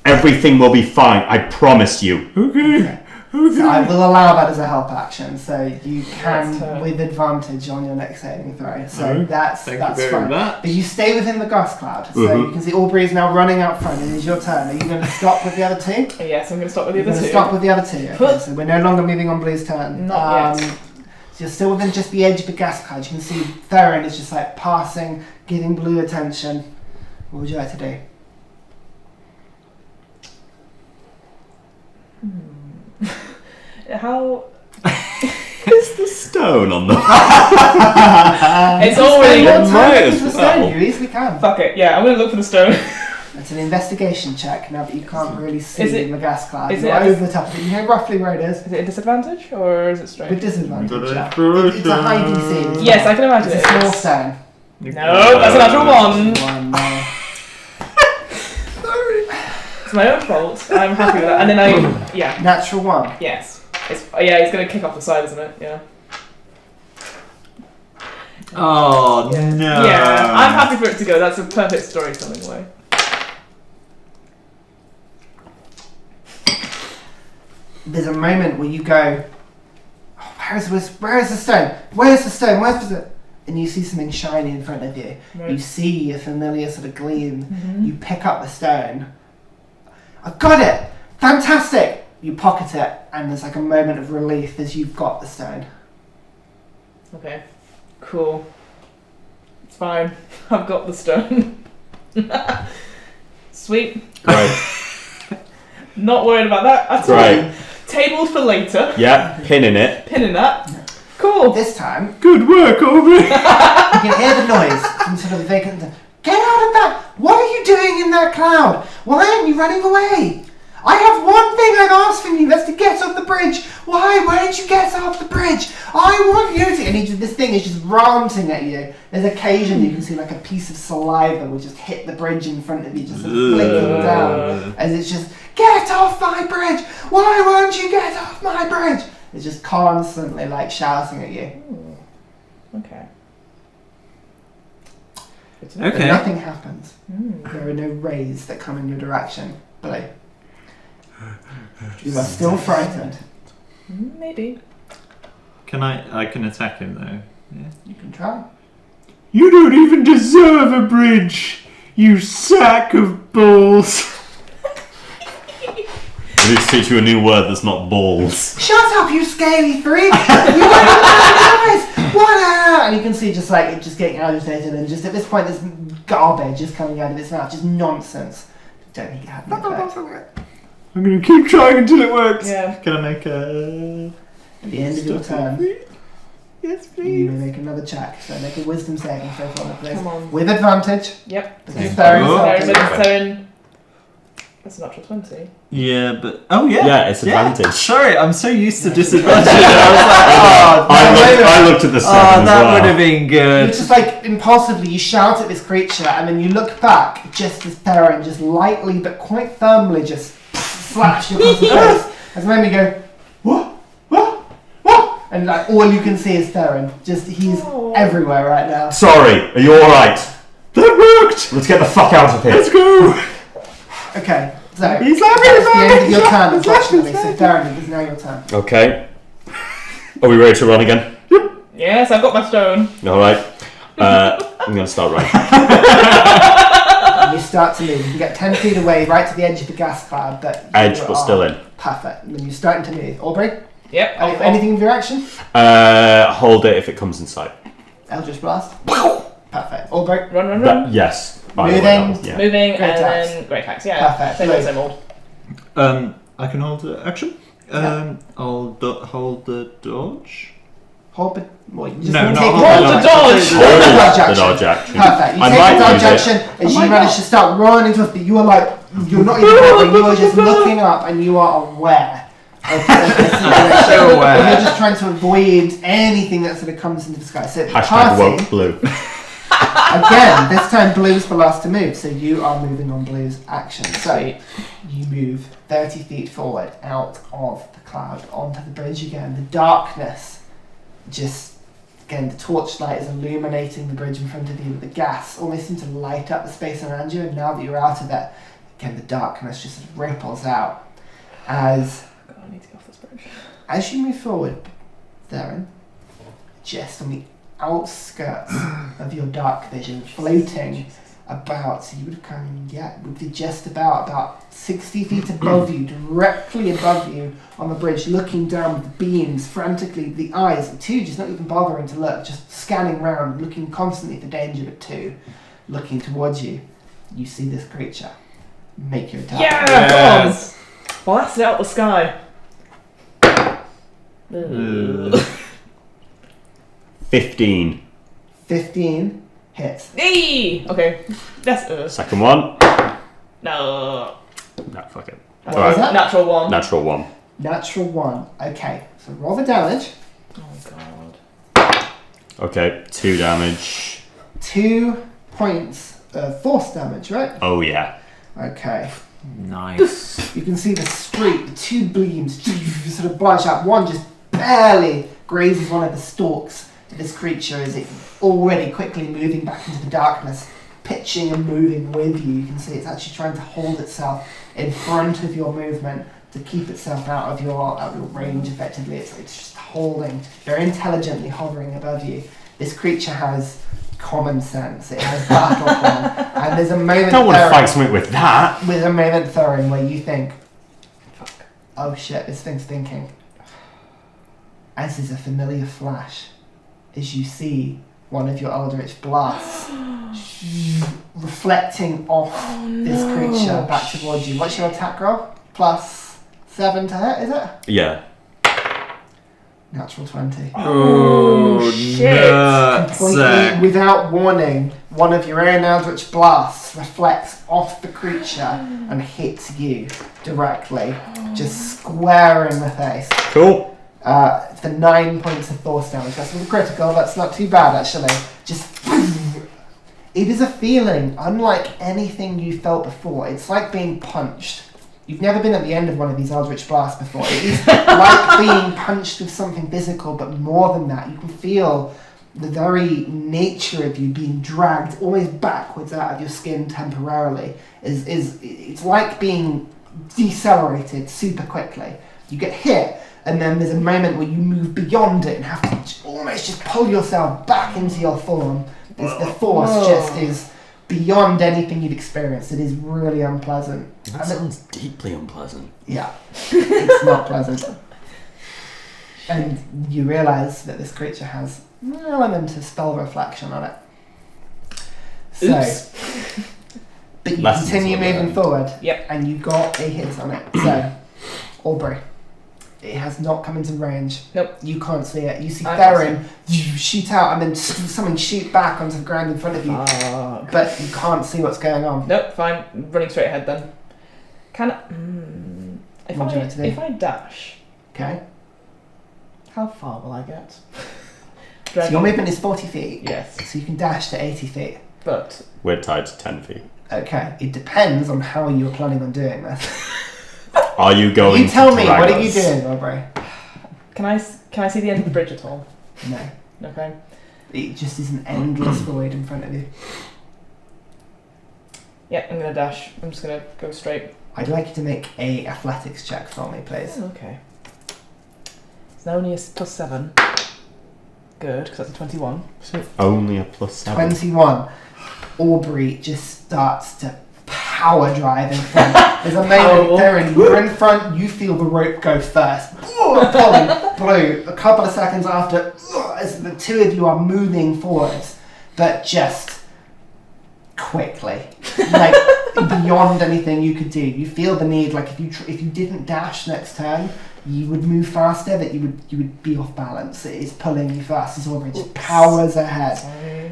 Everything will be fine. I promise you. Okay. So I will allow that as a help action, so you can, That's with advantage on your next saving throw. So Oh, that's thank you very fine. much. But you stay within the gas cloud. So you can see Aubrey is now running out front. It is your turn. Are you going to stop with the other two? Yes, I'm going to stop with the You're other going to two. stop with the other two. Okay, so we're no longer moving on Blue's turn. Not yet. So you're still within just the edge of the gas cloud. You can see Theren is just like passing, giving Blue attention. What would you like to do? How? Is the stone on the... It's already. What might time as is the well. stone? You easily can. Fuck it. Yeah, I'm going to look for the stone. It's an investigation check now that you can't really see Is it- in the gas cloud. is You're it- over the top of it. You know roughly where it is. Is it a disadvantage or is it straight? With disadvantage. Got Yeah. it. It's a high DC. It's Yes, not- I can imagine It's it a small is. stone. No, that's a natural one. No. It's my own fault. I'm happy with that. And then yeah, Natural one. yes. He's going to kick off the side, isn't it? Yeah. Oh, Yeah. no. Yeah, I'm happy for it to go. That's a perfect storytelling way. There's a moment where you go, oh, Where's the stone? Where's the stone? Where's the... And you see something shiny in front of you. Right. You see a familiar sort of gleam. You pick up the stone. I've got it! Fantastic! You pocket it, and there's like a moment of relief as you've got the stone. Okay. Cool. It's fine. I've got the stone. Sweet. Right. Not worried about that at all. Right. Tabled for later. Yeah, pinning it. Pinning that. Cool. This time, Good work, Aubrey. you can hear the noise from sort of the vacant... Get out of that! What are you doing in that cloud? Why aren't you running away? I have one thing I've asked from you, that's to get off the bridge. Why won't you get off the bridge? I want you to... And this thing is just ranting at you. There's occasionally you can see like a piece of saliva will just hit the bridge in front of you, just sort of flicking down. As it's just, get off my bridge! Why won't you get off my bridge? It's just constantly like shouting at you. Okay. But Okay. nothing happens. There are no rays that come in your direction. Blue. You are still frightened. Maybe. I can attack him though. Yeah. You can try. You don't even deserve a bridge, you sack of balls. I need to teach you a new word that's not balls. Shut up, you scaly freak! You don't even know what? And you can see just like it just getting agitated, and just at this point, there's garbage just coming out of its mouth, just nonsense. Don't think it had an effect. I'm gonna keep trying until it works. Yeah. Can I make a... At the end of your turn, Yes, you please. may make another check. So make a wisdom saving throw for the place Come on. with advantage. Yep. Because Okay. Theren's Oh. Sorry, helping. but it's Theren. That's a natural 20. Yeah, but... Oh, yeah. Yeah, it's advantage. Sorry, I'm so used to disadvantage. I was like, I looked at the seven as that well. would have been You good. just like impulsively you shout at this creature, and then you look back just as Theren just lightly but quite firmly just slaps you across the face. As maybe you go, what? And like all you can see is Theren. Just he's Oh. everywhere right now. Sorry, are you alright? That worked! Let's get the fuck out of here. Let's go! Okay, so He's that's the end of your turn, He's laughing, unfortunately. So Theren, it is now your turn. Okay. Are we ready to run again? Yes, I've got my stone. Alright. I'm gonna start running. And you start to move. You can get 10 feet away, right to the edge of the gas cloud. But Edge, you but are still in. Perfect. And then you're starting to move. Aubrey, Yep. anything of your action? Hold it if it comes in sight. Eldritch Blast. Perfect. Aubrey. Run. Yes. By the way, Moving. that was- yeah. Moving Great and attacks. then great attacks. Yeah. Perfect. Same old, same old. I can hold the action. I'll hold the dodge. Hold the... Well, you just No, take not it hold out. the dodge. Hold the dodge The action. dodge action. Perfect. You I take might the dodge use it. action as you might manage not. to start running towards, but you are like, you're not even moving, you are just looking up and you are aware of the situation. So aware. And you're just trying to avoid anything that sort of comes into the sky. So the Hashtag party, woke blue. again, this time Blue's the last to move, so you are moving on Blue's action. So Sweet. you move 30 feet forward out of the cloud onto the bridge again. The darkness just, again, the torchlight is illuminating the bridge in front of you, but the gas almost seems to light up the space around you, and now that you're out of it, again, the darkness just sort of ripples out as God, I need to get off this bridge. as you move forward, Theren, just on the outskirts of your dark vision, floating about, so you would have come, would be just about 60 feet above you, directly above you on the bridge, looking down with the beams frantically, the eyes, two just not even bothering to look, just scanning round, looking constantly for danger, but two looking towards you. You see this creature. Make your attack. Yeah! Yes. Come on! Blast it out the sky. Ugh. 15. 15 hits. Eee! Okay. That's Second one. no. No, fuck it. What Alright. was that? Natural one. Natural one. Natural 1. Okay, so roll the damage. Oh god. Okay, 2 damage. 2 points of force damage, right? Oh yeah. Okay. Nice. You can see the streak, the two beams sort of branch out. One just barely grazes one of the stalks of this creature as it already quickly moving back into the darkness, pitching and moving with you. You can see it's actually trying to hold itself in front of your movement, to keep itself out of your range effectively. It's just holding, very intelligently hovering above you. This creature has common sense. It has battle plan. And there's a moment I don't want to fight something with that. with a moment, Theren, where you think, fuck, oh shit, this thing's thinking. As is a familiar flash, as you see one of your Eldritch blasts reflecting off this creature back towards you. What's your attack roll? +7 to hit, is it? Yeah. Natural 20. Oh, shit. Completely without warning, one of your own Eldritch blasts reflects off the creature and hits you directly, just square in the face. Cool. For 9 points of force damage. That's not critical, that's not too bad actually. Just it is a feeling unlike anything you felt before. It's like being punched. You've never been at the end of one of these Eldritch blasts before. It is like being punched with something physical, but more than that. You can feel the very nature of you being dragged almost backwards out of your skin temporarily. It's like being decelerated super quickly. You get hit, and then there's a moment where you move beyond it and have to almost just pull yourself back into your form. The force just is beyond anything you've experienced. It is really unpleasant. That sounds deeply unpleasant. Yeah, it's not pleasant. And you realise that this creature has an element of spell reflection on it. So, Oops. but you Lessons continue learned. moving forward. Yep. And you got a hit on it. So, Aubrey. It has not come into range. Nope. You can't see it. You see I can't Theren, you shoot out and then something shoot back onto the ground in front of you. But you can't see what's going on. Nope, fine. Running straight ahead then. Can I... What do you like to do? If I dash, Okay. how far will I get? So your movement is 40 feet. Yes, So you can dash to 80 feet. but... We're tied to 10 feet. Okay. It depends on how you're planning on doing this. Are you going You tell to me, drag what are you us? doing, Aubrey? Can I see the end of the bridge at all? No. Okay. It just is an endless void in front of you. Yeah, I'm gonna dash. I'm just gonna go straight. I'd like you to make a athletics check for me, please. Oh, okay. It's now only a +7. Good, because that's a 21. So only a +7. 21. Aubrey just starts to power drive in front. There's a moment there and you're in front, you feel the rope go first. Pulling, blue. A couple of seconds after, as the two of you are moving forwards, but just quickly. Like, beyond anything you could do. You feel the need, like if you didn't dash next turn, you would move faster, but you would be off balance. It is pulling you fast as Aubrey just powers ahead. Sorry.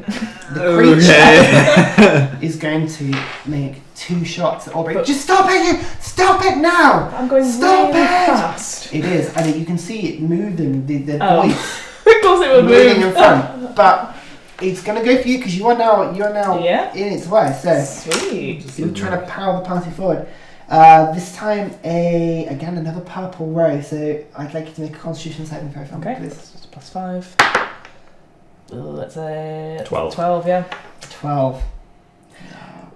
The creature is going to make 2 shots at Aubrey. But- just stop it! Stop it now! I'm going Stop really it! fast. It is, and you can see it moving, the Oh. voice Of course it would moving move. in front. But it's going to go for you because you are now Yeah. in its way. So Sweet. you're trying to power the party forward. This time, again another purple row. So I'd like you to make a Constitution saving throw for me, Okay, please. that's just +5. Let's say 12. 12, yeah. 12.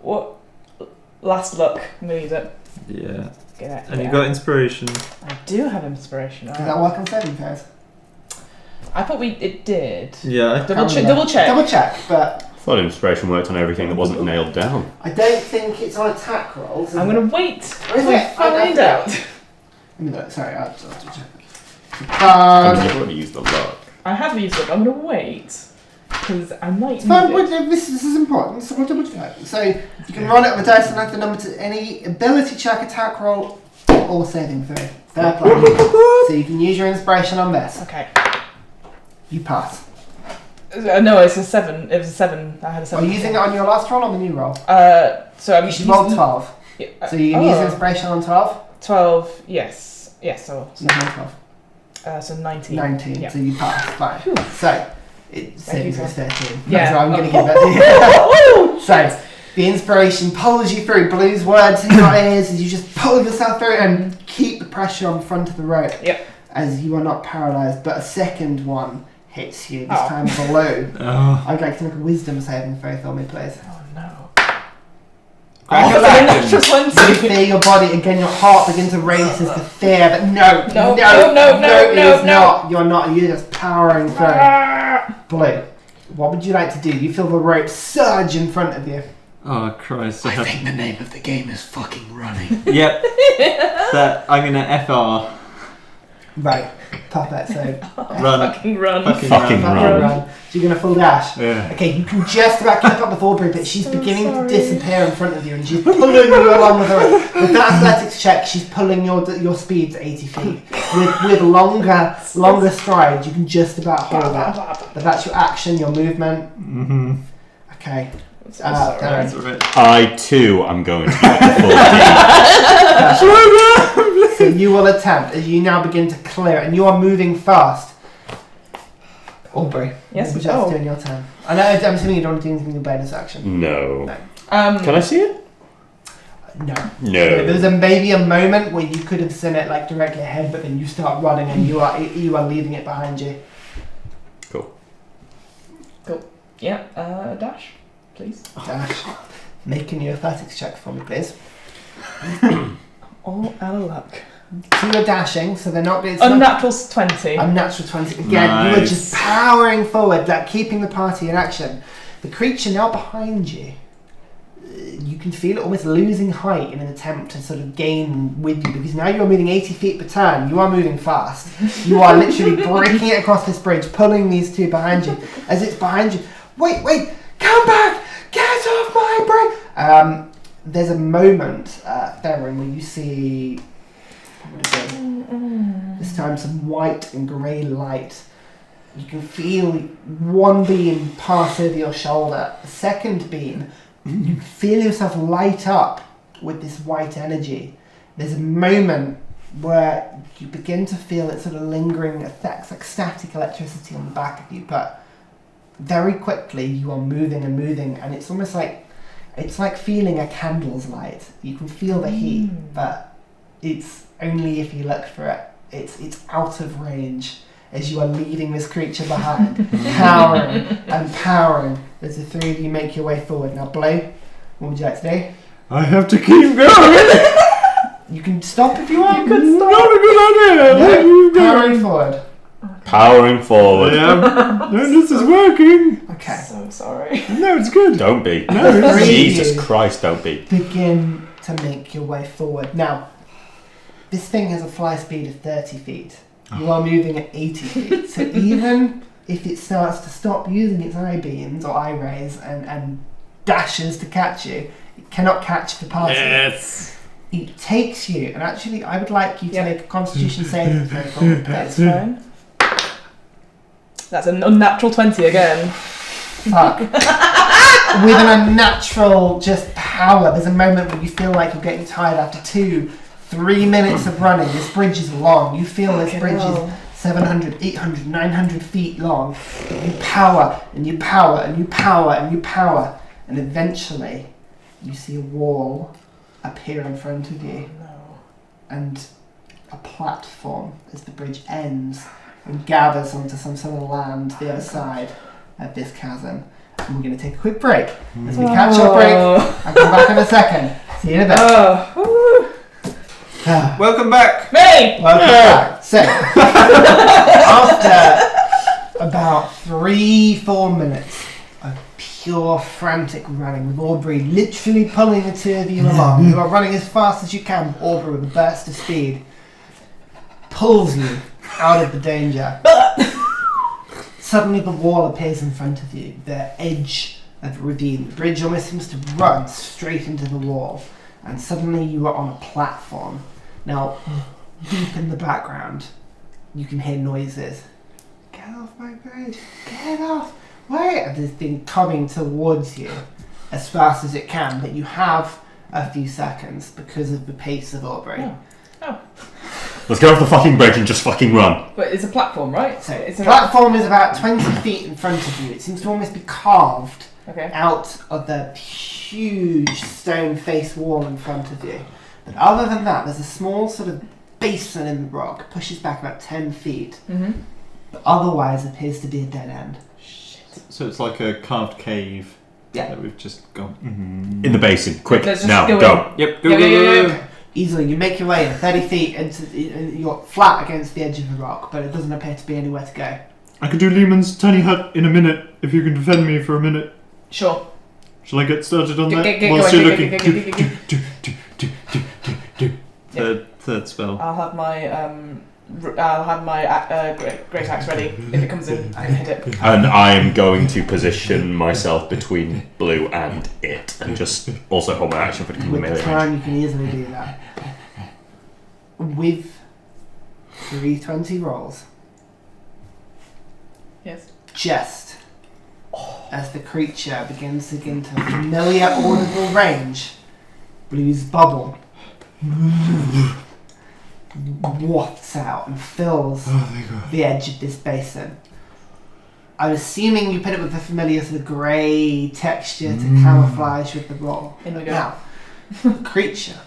What? Last look. I'm gonna use it. Yeah. Get it. And you got inspiration. I do have inspiration. Does that work on saving throws? I thought it did. Yeah. Double check. Double check, but I thought inspiration worked on everything that wasn't nailed down. I don't think it's on attack rolls. is I'm it? gonna wait Or is till I it? find out. Let me look. Sorry, I'll check. You've already used the luck. I have used it. I'm gonna wait because I might It's fine, need it. this is important, so we'll double check. So you can roll it with a dice and add the number to any ability check, attack roll, or saving throw. Fair play. So you can use your inspiration on this. Okay. You pass. No, it's a 7. It was a 7. I had a Are 7. you using it on your last roll or the new roll? So I'm You should roll 12. Yeah, So you can use inspiration on 12? 12. Yes. Yes. So You can roll 12. so 19. 19, Yeah. so you pass. Fine. So, saving throw is 13. Yeah. So I'm going to give that to you. So, the inspiration pulls you through. Blue's words in your ears as you just pull yourself through and keep the pressure on the front of the rope. Yep. As you are not paralysed, but a second one hits you, this Oh. time below. Oh. I'd like to make a wisdom saving throw for me, please. Oh no. That's a natural You 20. fear your body again. Your heart begins to race as the fear. But no, No, it is not. You're not. You're just powering through. Blue, what would you like to do? You feel the rope surge in front of you. Oh Christ! I think the name of the game is fucking running. Yep. That I'm gonna FR. Right, perfect. So Run. Fucking run. Fucking run. run. So you're gonna full dash. Yeah. Okay, you can just about keep up with Aubrey, but she's beginning sorry. to disappear in front of you, and she's pulling you along with her. With that athletics check, she's pulling your speed to 80 feet. With longer strides, you can just about hold it. But that's your action, your movement. Mm-hmm. Okay. Sorry. Theren. That's alright. I too am going to get the full D. So you will attempt as you now begin to clear, and you are moving fast. Aubrey, Yes, what would you like to do in your turn? I know, I'm assuming you don't want to do anything in your bonus action. No. No. Can I see it? No. No. There's maybe a moment where you could have seen it like directly ahead, but then you start running and you are leaving it behind you. Cool. Yeah, dash, please. Dash. Making your athletics check for me, please. All out of luck. So you're dashing, so they're not. It's not Unnatural 20. unnatural 20. Again, you are Nice. just powering forward, like keeping the party in action. The creature now behind you. You can feel it almost losing height in an attempt to sort of gain with you, because now you're moving 80 feet per turn. You are moving fast. You are literally breaking it across this bridge, pulling these two behind you. As it's behind you, wait, come back! Get off my brain! There's a moment, Theren, where you see, what is it? This time some white and grey light. You can feel one beam pass over your shoulder. The second beam, you feel yourself light up with this white energy. There's a moment where you begin to feel it sort of lingering effects, like static electricity on the back of you, but very quickly you are moving, and it's almost like, it's like feeling a candle's light. You can feel the heat, but it's only if you look for it. It's out of range as you are leaving this creature behind, powering and powering as the three of you make your way forward. Now, Blue, what would you like to do? I have to keep going. You can stop if you want. You could stop. Not a good idea. No, powering forward. Powering forward. Yeah. No, this is working. Okay. So sorry. No, it's good. Don't be. No, Three of Jesus you Christ, don't be. begin to make your way forward. Now, this thing has a fly speed of 30 feet. You are moving at 80 feet. So even if it starts to stop using its eye beams or eye rays and dashes to catch you, it cannot catch the party. Yes. It takes you, and actually I would like you to Yep. make a constitution saving throw for me, That's please. fine. That's an unnatural 20 again. Fuck. With an unnatural just power, there's a moment where you feel like you're getting tired after 2-3 minutes of running. This bridge is long. You feel this Fucking bridge hell. is 700, 800, 900 feet long. But you power, and you power, and you power, and you power. And eventually, you see a wall appear in front of you. No. And a platform as the bridge ends and gathers onto some sort of land the other side of this chasm. And we're going to take a quick break. As we catch our break, I'll come back in a second. See you in a bit. Oh. Welcome back. Me! Welcome back. So, after about 3-4 minutes of pure frantic running, with Aubrey literally pulling the two of you along, you are running as fast as you can. Aubrey, with a burst of speed, pulls you out of the danger. Suddenly the wall appears in front of you, the edge of the ravine. The bridge almost seems to run straight into the wall, and suddenly you are on a platform. Now, deep in the background, you can hear noises. Get off my bridge! Get off! Wait! And this thing coming towards you as fast as it can, but you have a few seconds because of the pace of Aubrey. Oh. Let's get off the fucking bridge and just fucking run. But it's a platform, right? So it's the platform is about 20 feet in front of you. It seems to almost be carved Okay. out of the huge stone face wall in front of you. But other than that, there's a small sort of basin in the rock, pushes back about 10 feet, Mm-hmm. but otherwise appears to be a dead end. So it's like a carved cave. Yeah. That we've just gone. In the basin. Quick, Let's just now, go go. Yep, go, Yeah, go, yeah, go, yeah, go. yeah. Easily, you make your way 30 feet into. You're flat against the edge of the rock, but it doesn't appear to be anywhere to go. I could do Lehman's tiny hut in a minute if you can defend me for a minute. Sure. Shall I get started on that? Get Whilst going, you're get looking. Third spell. I'll have my great axe ready. If it comes in, I can hit it. And I am going to position myself between Blue and it, and just also hold my action for the With the melee range. time, you can easily do that. With 320 rolls, Yes. just as the creature begins to get into familiar audible range, Blue's bubble wafts out and fills the edge of this basin. I'm assuming you put it with the familiar sort of grey texture to camouflage with the roll. Indigo. Now, the creature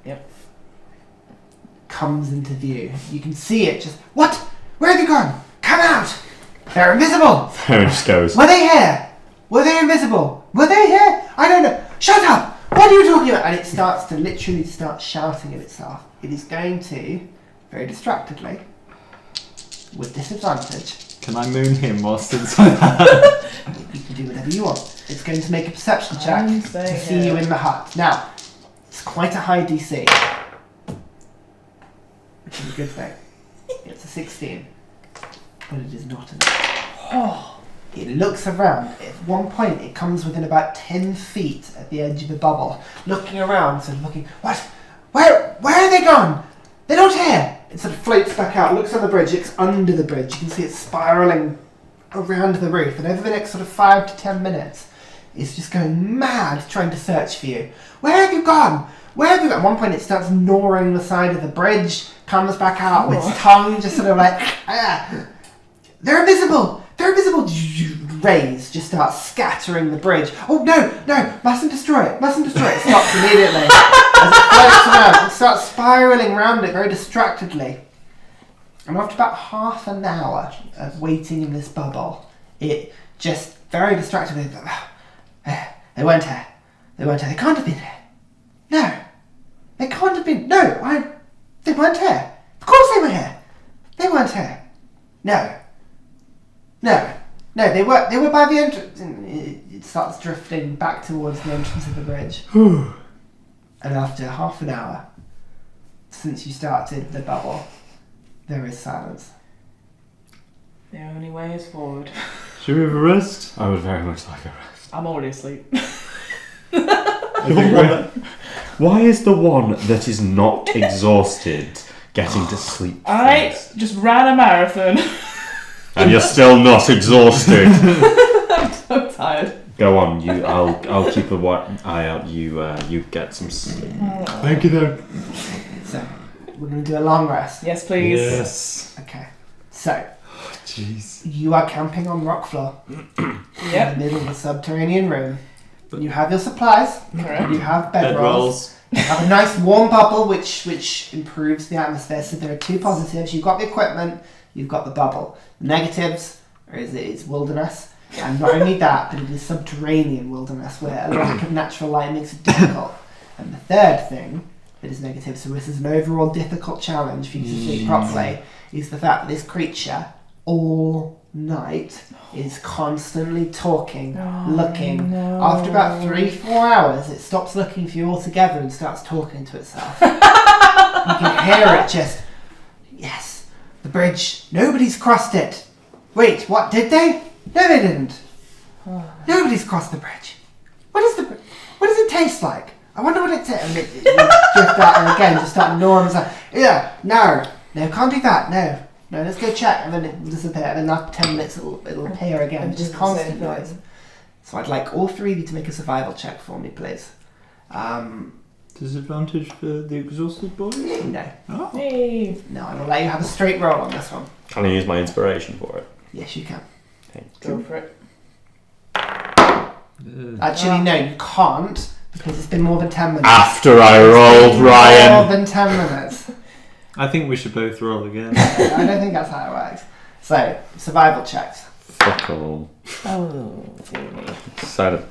Yep. comes into view. You can see it just, what? Where have you gone? Come out! They're invisible! Theren just goes, Were they here? Were they invisible? Were they here? I don't know. Shut up! What are you talking about? And it starts to literally start shouting at itself. It is going to, very distractedly, with disadvantage, Can I moon him whilst it's like that? you can do whatever you want. It's going to make a perception check I'm to staying see here. you in the hut. Now, it's quite a high DC, which is a good thing. It's a 16, but it is not enough. It looks around. At one point, it comes within about 10 feet at the edge of the bubble, looking around, sort of looking, what? Where are they gone? They're not here! It sort of floats back out, looks on the bridge, looks under the bridge. You can see it spiralling around the roof, and over the next sort of 5 to 10 minutes, it's just going mad trying to search for you. Where have you gone? Where have you gone? At one point, it starts gnawing the side of the bridge, comes back out with its tongue just sort of like, ah. They're invisible! They're invisible! Rays just start scattering the bridge. Oh no, mustn't destroy it, mustn't destroy it. It stops immediately. As it floats around, it starts spiralling around it very distractedly. And after about half an hour of waiting in this bubble, it just very distractedly, they weren't here. They weren't here. They can't have been here. No. They can't have been. No, they weren't here. Of course they were here. They weren't here. No, they were by the entrance. It starts drifting back towards the entrance of the bridge. And after half an hour, since you started the bubble, there is silence. The only way is forward. Should we have a rest? I would very much like a rest. I'm already asleep. Why is the one that is not exhausted getting to sleep I first? just ran a marathon. And you're still not exhausted. I'm so tired. Go on, I'll keep an eye out. You get some sleep. Thank you, though. So, we're going to do a long rest. Yes, please. Yes. Okay. So, Jeez. you are camping on rock floor in Yep. the middle of a subterranean room. You have your supplies. Correct. You have bed rolls. You have a nice warm bubble, which improves the atmosphere. So there are two positives. You've got the equipment. You've got the bubble. The negatives is it's wilderness. And not only that, but it is subterranean wilderness where a lack of natural light makes it difficult. And the third thing that is negative, so this is an overall difficult challenge for you to sleep properly, is the fact that this creature all night is constantly talking, looking. no. After about 3-4 hours, it stops looking for you altogether and starts talking to itself. You can hear it just, yes, the bridge, nobody's crossed it. Wait, what, did they? No, they didn't. Nobody's crossed the bridge. What does it taste like? I wonder what it tastes. And it drift out and again just start gnawing. It's like, yeah, no, can't do that. No, let's go check. And then it will disappear. And then after 10 minutes it'll appear again. And Just does the same constant thing. noise. So I'd like all three of you to make a survival check for me, please. Disadvantage for the exhausted boys? No, Oh. Hey. I will let you have a straight roll on this one. Can I use my inspiration for it? Yes, you can. Go for it. Actually, no, you can't because it's been more than 10 minutes. After I rolled, More Ryan. than 10 minutes. I think we should both roll again. I don't think that's how it works. So, survival checks. Fuck all. Oh, dear me. Decided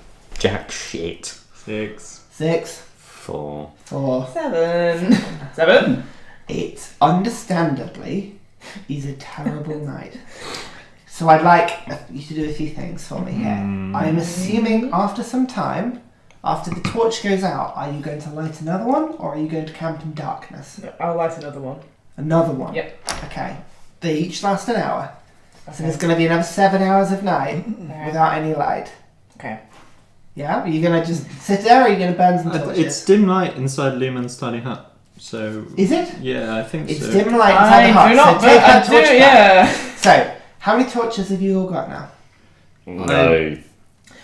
Jack shit. 6. 6, 4. 4. 7. 7. It understandably is a terrible night. So I'd like you to do a few things for me here. I am assuming after some time, after the torch goes out, are you going to light another one or are you going to camp in darkness? I'll light another one. Another one? Yep. Okay. They each last an hour. Okay. So there's going to be another 7 hours of night without any light. Okay. Yeah? Are you going to just sit there or are you going to burn some torches? It's dim light inside Lehman's tiny hut. So Is it? yeah, I think It's so. dim light inside the hut. I do not so take that I torch do, back. yeah. So, how many torches have you all got now? No.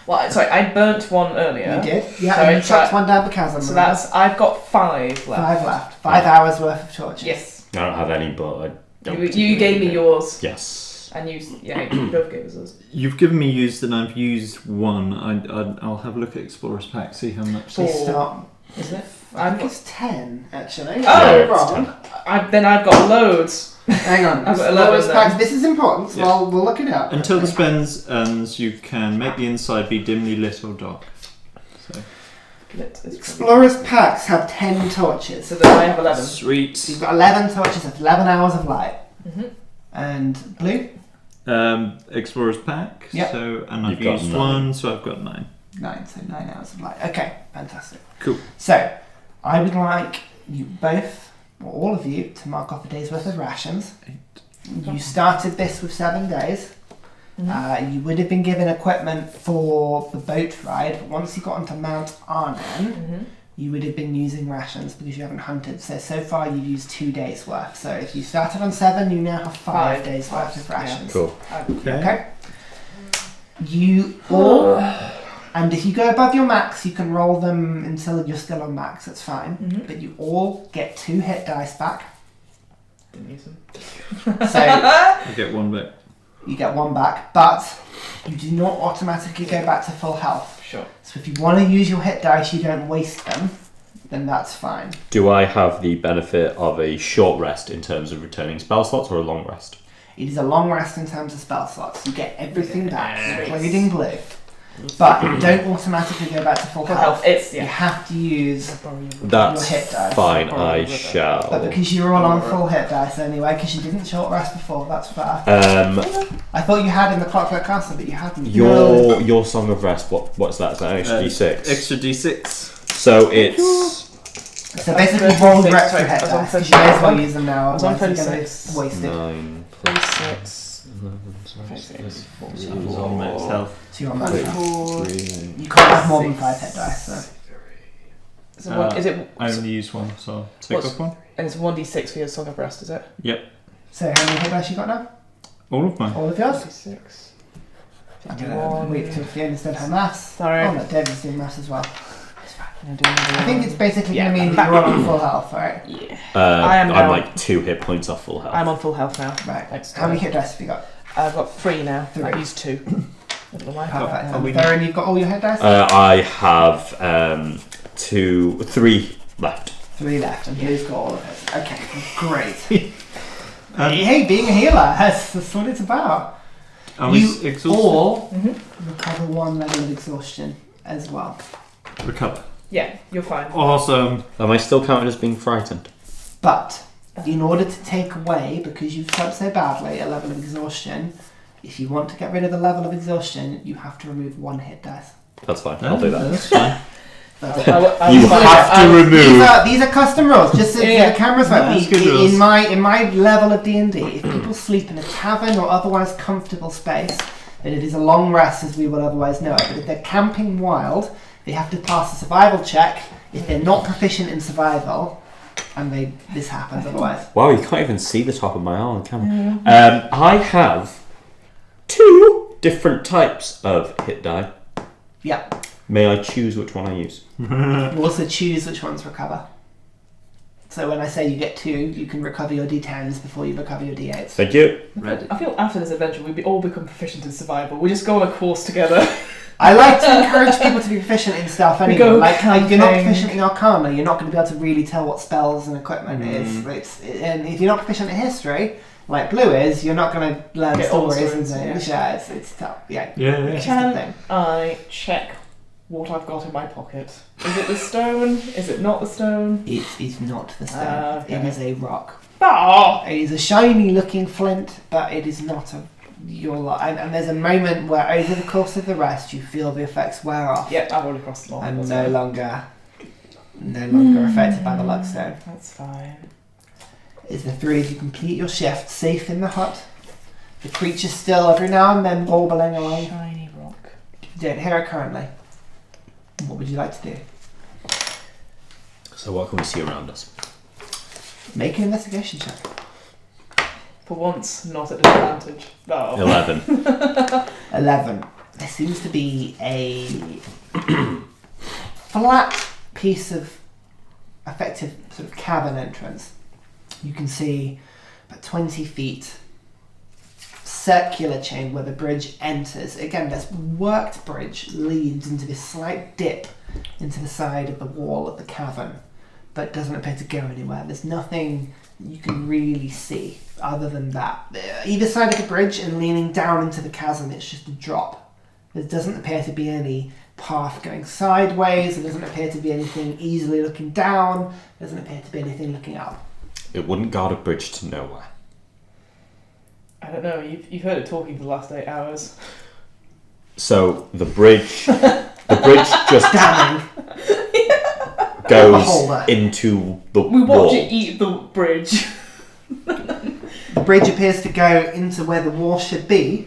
Well, sorry, I burnt one earlier. You did? Yeah, So and you it's chucked like- one down the chasm. So remember? I've got 5 left. 5 left. 5 hours worth of torches. Yes. I don't have any, but I don't. You gave me yours. Yes. And you both gave us yours. You've given me used and I've used one. I'll have a look at Explorer's Pack, see how much. They 4. start. Is it? I think it's 10, actually. Oh, Yeah, it's wrong. Then I've got loads. Hang on. I've got 11 Explorer's then. packs. This is important, so Yeah. we'll look it up. Until the spell ends, you can make the inside be dimly lit or dark. So Lit is probably- Explorer's packs have 10 torches. So then I have 11. sweet. So you've got 11 torches of 11 hours of light. Mm-hmm. And blue? Explorer's Pack. Yep. So and I've You've got used 9. one, so I've got 9. 9, so 9 hours of light. Okay, fantastic. Cool. So, I would like you both, or all of you, to mark off a day's worth of rations. You started this with 7 days. You would have been given equipment for the boat ride, but once you got onto Mount Arnan, you would have been using rations because you haven't hunted. So far you've used 2 days worth. So if you started on 7, you now have 5 days worth of rations. Cool. Okay. You all, and if you go above your max, you can roll them until you're still on max. That's fine. But you all get 2 hit dice back. Didn't use them. So I get 1 back. you get 1 back, but you do not automatically go back to full health. Sure. So if you want to use your hit dice, you don't waste them. Then that's fine. Do I have the benefit of a short rest in terms of returning spell slots or a long rest? It is a long rest in terms of spell slots. You get everything back, Nice. including blue. But you don't automatically go back to full Full health. health. It's You have to use. That's Your hit dice. fine, I But shall. because you're all on full hit dice anyway, because you didn't short rest before, that's fair. I thought you had in the Clockwork Castle, but you hadn't. Your Song of Rest, what's that? Is that an extra D6? Extra D6. So it's... So basically, roll your extra Sorry, hit I was on dice, because you may as well use them now. I was on otherwise you're gonna 36. waste it. 9 36. 36. It was on max health. So you're on max health. 4. You can't have more than 5 hit dice, so. So what, is it? I only used 1, so I'll take What's- off 1. And it's 1d6 for your Song of Rest, is it? Yep. So how many hit dice you got now? All of mine. All of yours? 56. I'm gonna wait till Fiona's done her maths. Sorry. Oh no, David's doing maths as well. I I think it's basically Yeah, going to mean that you're all on full health, right? Yeah. I am I'm down. like 2 hit points off full health. I'm on full health now. Right. Thanks. How many hit dice have you got? I've got 3 now. 3. I've used 2. I don't know why. Perfect. are we- Theren, you've got all your hit dice? I have 3 left. 3 left, and Blue's got all of it. Okay, great. Hey, being a healer, that's what it's about. Are we You exhausted? all recover 1 level of exhaustion as well. Recover. Yeah, you're fine. Awesome. Am I still counted as being frightened? But in order to take away, because you've slept so badly, a level of exhaustion, if you want to get rid of the level of exhaustion, you have to remove 1 hit dice. That's fine. I'll do that. That's fine. That's it. You have to remove. These are custom rules, just so Yeah. the cameras right. That's good rules. In my level of D&D, if people sleep in a tavern or otherwise comfortable space, then it is a long rest as we would otherwise know it. But if they're camping wild, they have to pass a survival check. If they're not proficient in survival, and this happens otherwise. Wow, you can't even see the top of my arm on camera. I have 2 different types of hit die. Yeah. May I choose which one I use? You also choose which ones recover. So when I say you get 2, you can recover your D10s before you recover your D8s. Thank you. Ready. I feel after this adventure we all become proficient in survival. We just go on a course together. I like to encourage people to be proficient in stuff anyway. go Like you're not camping. proficient in Arcana, you're not going to be able to really tell what spells and equipment is. And if you're not proficient in history, like Blue is, you're not going to learn Get all the stories and stories, things. Yeah, it's tough. Yeah. Yeah, It's yeah. just a Can thing. I check what I've got in my pocket. Is it the stone? Is it not the stone? It is not the stone. Okay. It is a rock. Oh! It is a shiny looking flint, but it is not and there's a moment where over the course of the rest you feel the effects wear off. Yep, I've already crossed them off. And that's no fine. longer affected by the luck stone. That's fine. Is the three of you complete your shift safe in the hut? The creature's still every now and then warbling along. Shiny rock. You don't hear it currently. What would you like to do? So what can we see around us? Make an investigation check. For once, not at disadvantage. Oh. 11. 11. There seems to be a flat piece of effective sort of cavern entrance. You can see about 20 feet circular chain where the bridge enters. Again, this worked bridge leads into this slight dip into the side of the wall of the cavern, but doesn't appear to go anywhere. There's nothing you can really see other than that. Either side of the bridge and leaning down into the chasm, it's just a drop. There doesn't appear to be any path going sideways. There doesn't appear to be anything easily looking down. There doesn't appear to be anything looking up. It wouldn't guard a bridge to nowhere. I don't know, you've heard it talking for the last 8 hours. So the bridge just Damning. goes Beholder. into the We wall. watch it eat the bridge. The bridge appears to go into where the wall should be.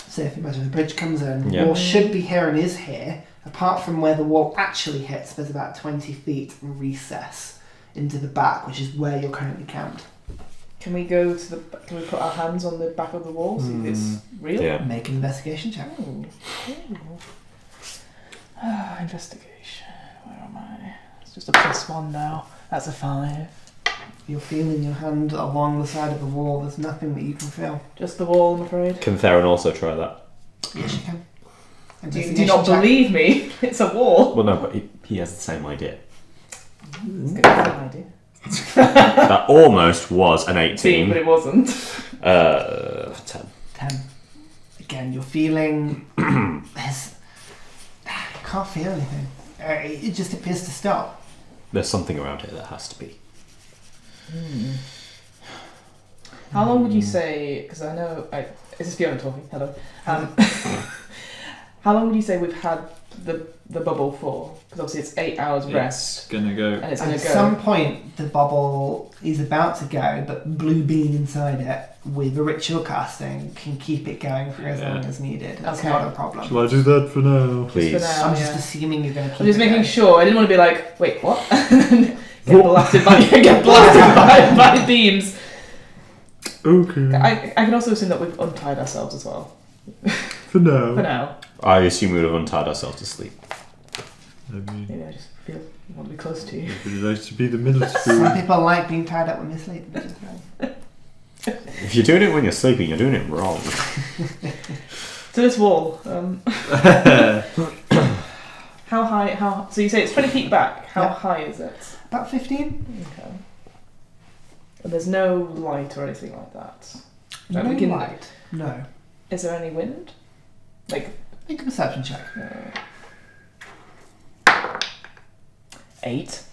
So if you imagine the bridge comes in, the Yeah. wall should be here and is here. Apart from where the wall actually hits, there's about 20 feet recess into the back, which is where you're currently camped. Can we go to the? Can we put our hands on the back of the wall? See if it's real. Yeah. Make an investigation check. Ooh. Investigation. Where am I? It's just a +1 now. That's a 5. You're feeling your hand along the side of the wall. There's nothing that you can feel. Just the wall, I'm afraid. Can Theren also try that? Yes, you can. Do you not believe me? It's a wall. Well, no, but he has the same idea. It's a good idea. That almost was an 18. But it wasn't. 10. 10. Again, you're feeling... there's... You can't feel anything. It just appears to stop. There's something around here that has to be. How long would you say? Because I know. Is this Fiona talking? Hello. How long would you say we've had the bubble for? Because obviously it's 8 hours rest, It's gonna go. and it's going At to go. some point, the bubble is about to go, but blue being inside it with the ritual casting can keep it going for as Yeah. long as needed. That's Okay. not a problem. Shall I do that for now? Please. For now. I'm just Yeah. assuming you're going to keep I'm just it making going. sure. I didn't want to be like, wait, what? Get blasted by beams. Okay. I can also assume that we've untied ourselves as well. For now. For now. I assume we would have untied ourselves to sleep. I mean, Maybe I just feel I want to be close to you. would you like to be the middle Some spoon? people like being tied up when they sleep. Which is fine. If you're doing it when you're sleeping, you're doing it wrong. To this wall. How high? So you say it's 20 feet back. How Yeah. high is it? About 15? Okay. And there's no light or anything like that. No Like we can- light. No. Is there any wind? Like Make a perception check. 8.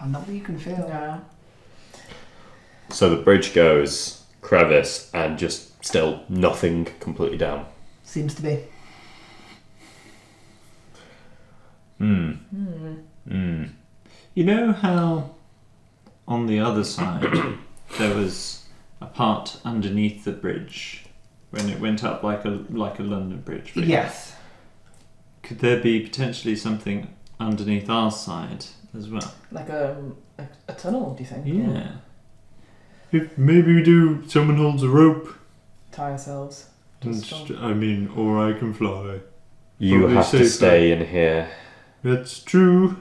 Not that you can feel. No. So the bridge goes crevice and just still nothing completely down. Seems to be. You know how on the other side there was a part underneath the bridge when it went up like a London bridge? really? Yes. Could there be potentially something underneath our side as well? Like a tunnel, do you think? Or Yeah. If maybe we do. Someone holds a rope. tie ourselves. And Strong. I mean, or I can fly. You Probably have to safer. stay in here. That's true.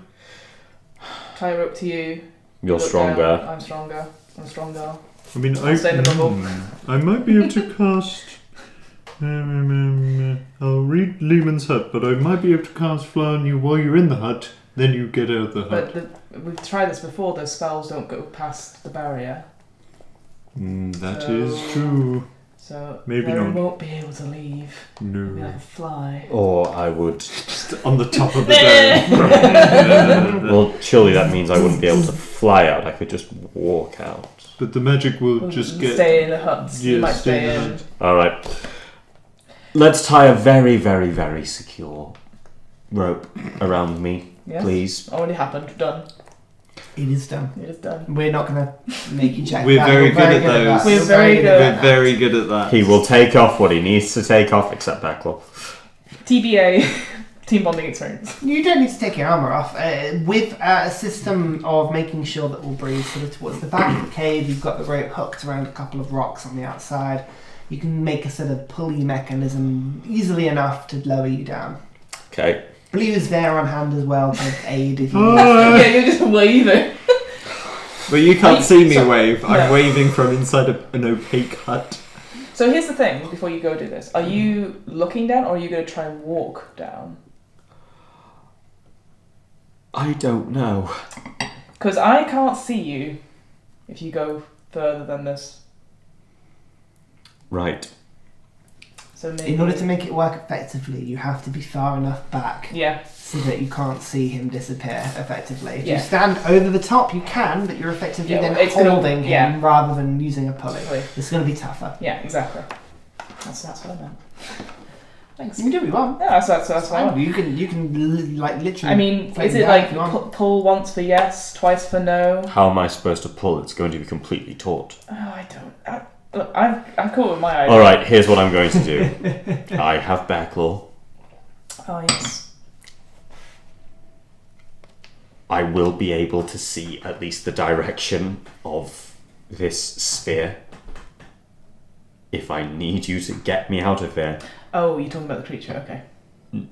Tie a rope to you. You're Look stronger. down. I'm stronger. I'm stronger. I mean, I'll stay in the bubble. I might be able to cast. I'll read Lehman's hut, but I might be able to cast fly on you while you're in the hut. Then you get out of the hut. But we've tried this before. Those spells don't go past the barrier. That So- is true. So Maybe Theren not. won't be able to leave. He'll be like No. a fly. Or I would. Just on the top of the dome. Well, surely that means I wouldn't be able to fly out. I could just walk out. But the magic will We'll just get... stay in the huts. Yeah, you might stay in stay the in. hut. Alright. Let's tie a very, very, very secure rope around me, Yes. please. Already happened. Done. It is done. It is done. We're not going to make you check We're that. very good at those. that. We're You're very good at We're very good at that. He will take off what he needs to take off, except Backclaw. TBA. Team bonding experience. You don't need to take your armour off. With a system of making sure that we'll breathe sort of towards the back of the cave, you've got the rope hooked around a couple of rocks on the outside. You can make a sort of pulley mechanism easily enough to lower you down. Okay. Blue's there on hand as well to aid if you Yeah, you're just waving. But you can't see me So- wave. I'm no. waving from inside an opaque hut. So here's the thing, before you go do this. Are you looking down or are you going to try and walk down? I don't know. Because I can't see you if you go further than this. Right. So maybe... In order to make it work effectively, you have to be far enough back Yeah. so that you can't see him disappear effectively. If Yeah. you stand over the top, you can, but you're effectively Yeah, then it's gonna- holding him yeah. rather than using a pulley. Exactly. It's going to be tougher. Yeah, exactly. That's what I meant. Thanks. You can do what you want. Yeah, that's what I want. You can like literally. I mean, play is the it game like if you want. pull once for yes, twice for no? How am I supposed to pull? It's going to be completely taut. Oh, I don't. Look, I'm cool with my idea. Alright, here's what I'm going to do. I have Backclaw. Oh, yes. I will be able to see at least the direction of this sphere. If I need you to get me out of there. Oh, you're talking about the creature, okay.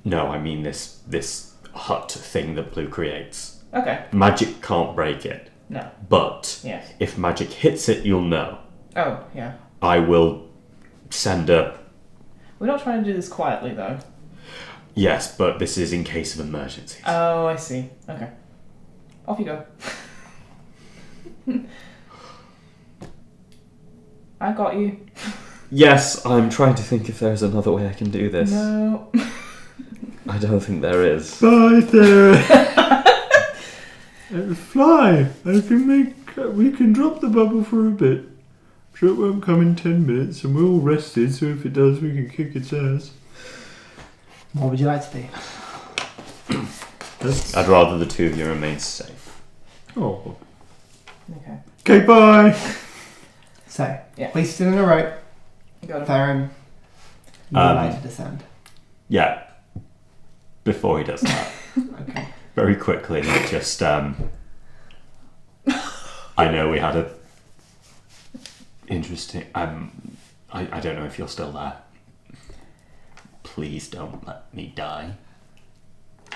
No, I mean this hut thing that Blue creates. Okay, Magic can't break it. no. But Yes. if magic hits it, you'll know. Oh, yeah. I will send a... We're not trying to do this quietly, though. Yes, but this is in case of emergencies. Oh, I see. Okay. Off you go. I got you. Yes, I'm trying to think if there's another way I can do this. No. I don't think there is. Bye, Theren. Fly. We can drop the bubble for a bit. I'm sure it won't come in 10 minutes, and we're all rested. So if it does, we can kick its ass. What would you like to do? I'd rather the two of you remain safe. Oh. Okay. Okay, bye. So, Yeah. hoisted in a rope, You got him. Theren, you're Um, allowed to descend. Yeah. Before he does that, Okay. very quickly, just I know we had a interesting. I don't know if you're still there. Please don't let me die.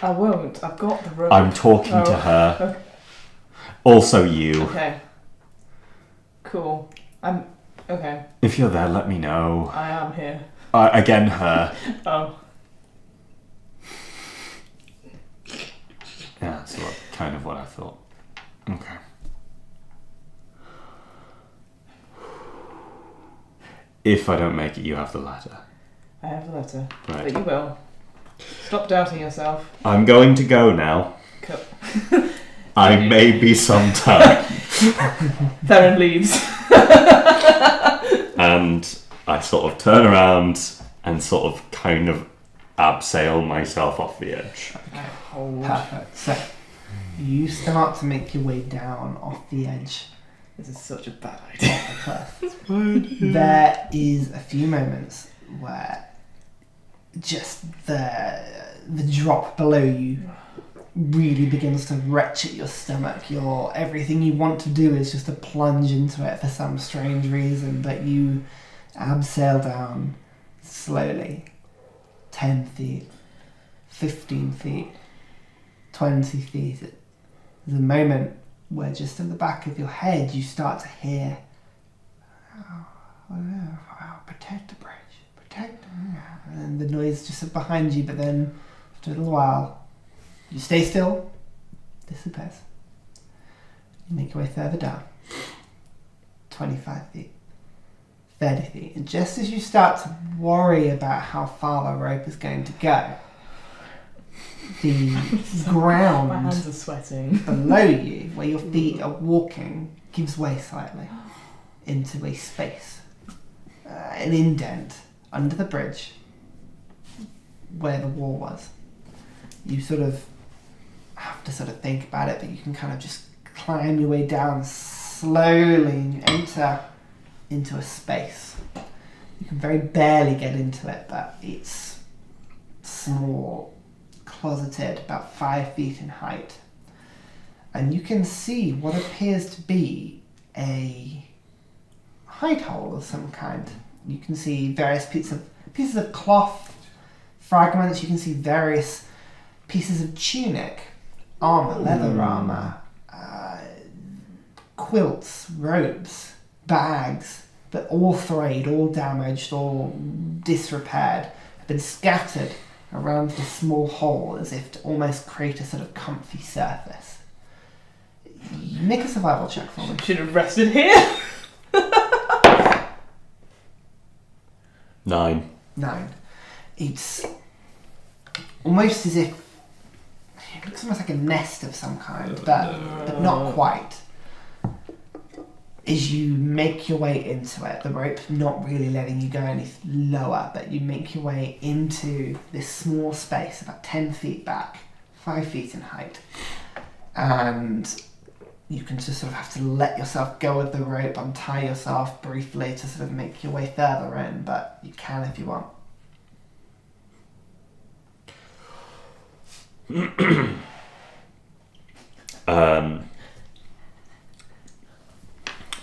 I won't. I've got the rope. I'm talking to Oh, her. okay. Also, you. Okay. Cool. I'm... Okay. If you're there, let me know. I am here. Again, her. Oh. Yeah, that's kind of what I thought. Okay. If I don't make it, you have the ladder. I have the letter. Right. But you will. Stop doubting yourself. I'm going to go now. Cool. I may be sometime. Theren leaves. And I sort of turn around and sort of kind of abseil myself off the edge. Hold. Perfect. So, you start to make your way down off the edge This is such a bad idea. of the cliff. There is a few moments where just the drop below you really begins to retch at your stomach. Everything you want to do is just to plunge into it for some strange reason, but you abseil down slowly. 10 feet, 15 feet, 20 feet. There's a moment where just in the back of your head you start to hear, protect the bridge, protect them. And the noise just behind you, but then after a little while, you stay still, disappears. You make your way further down, 25 feet, 30 feet. And just as you start to worry about how far the rope is going to go, the My ground hands are sweating. below you, where your feet are walking, gives way slightly into a space, an indent under the bridge where the wall was. You sort of have to sort of think about it, but you can kind of just climb your way down slowly and enter into a space. You can very barely get into it, but it's small, closeted, about 5 feet in height. And you can see what appears to be a hide hole of some kind. You can see various pieces of cloth, fragments. You can see various pieces of tunic, armor, leather armor, quilts, robes, bags, but all frayed, all damaged, all disrepaired, have been scattered around this small hole as if to almost create a sort of comfy surface. Make a survival check for me. Should have rested here. 9. 9. It's almost as if it looks almost like a nest of some kind, but not quite. As you make your way into it, the rope's not really letting you go any lower, but you make your way into this small space about 10 feet back, 5 feet in height. And you can just sort of have to let yourself go with the rope, untie yourself briefly to sort of make your way further in, but you can if you want.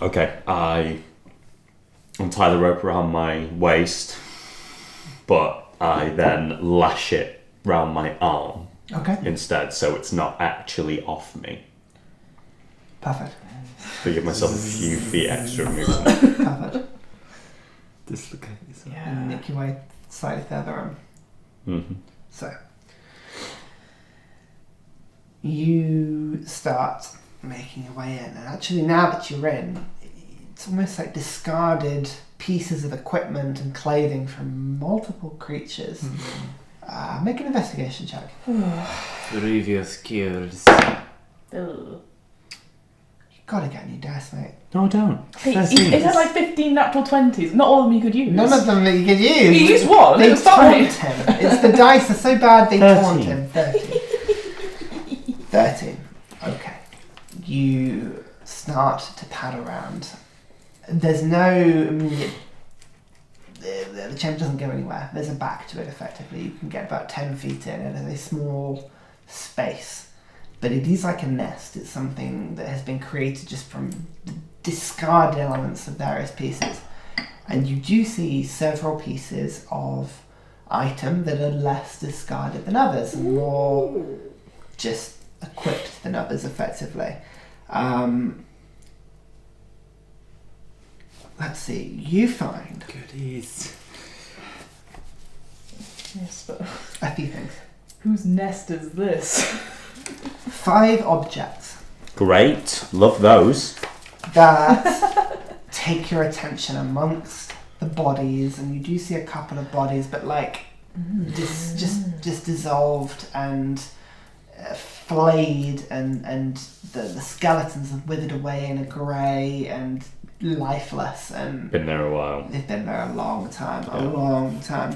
Okay, I untie the rope around my waist, but I then lash it round my arm Okay. instead, so it's not actually off me. Perfect. To give myself a few feet extra movement. Perfect. Dislocate yourself. And make your way slightly further in. Mm-hmm. So, you start making your way in, and actually now that you're in, it's almost like discarded pieces of equipment and clothing from multiple creatures. Make an investigation check. Review skills. Ugh. You gotta get a new dice, mate. No, I don't. Hey, 13. it had like 15 natural 20s. Not all of them you could use. None of them that you could use. You used one. They It was fine. taunt him. It's the dice are so bad they 13. taunt him. 13. Okay. You start to pad around. There's no immediate... The chamber doesn't go anywhere. There's a back to it, effectively. You can get about 10 feet in. It is a small space. But it is like a nest. It's something that has been created just from the discarded elements of various pieces. And you do see several pieces of item that are less discarded than others, and more just equipped than others, effectively. Let's see. You find Goodies. Yes, but a few things. whose nest is this? 5 objects Great, love those. that take your attention amongst the bodies, and you do see a couple of bodies, but like just dissolved and flayed, and the skeletons have withered away and are grey and lifeless, and Been there a while. they've been there a long time.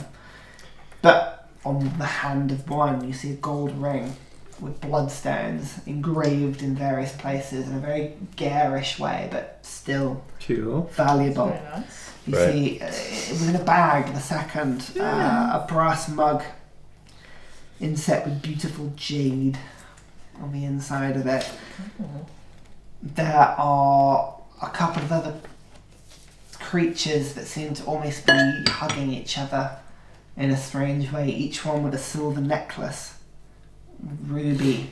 But on the hand of one, you see a gold ring with bloodstones engraved in various places in a very garish way, but still Cool. valuable. Very nice. You Right. see within a bag, the second, a brass mug inset with beautiful jade on the inside of it. There are a couple of other creatures that seem to almost be hugging each other in a strange way, each one with a silver necklace, ruby,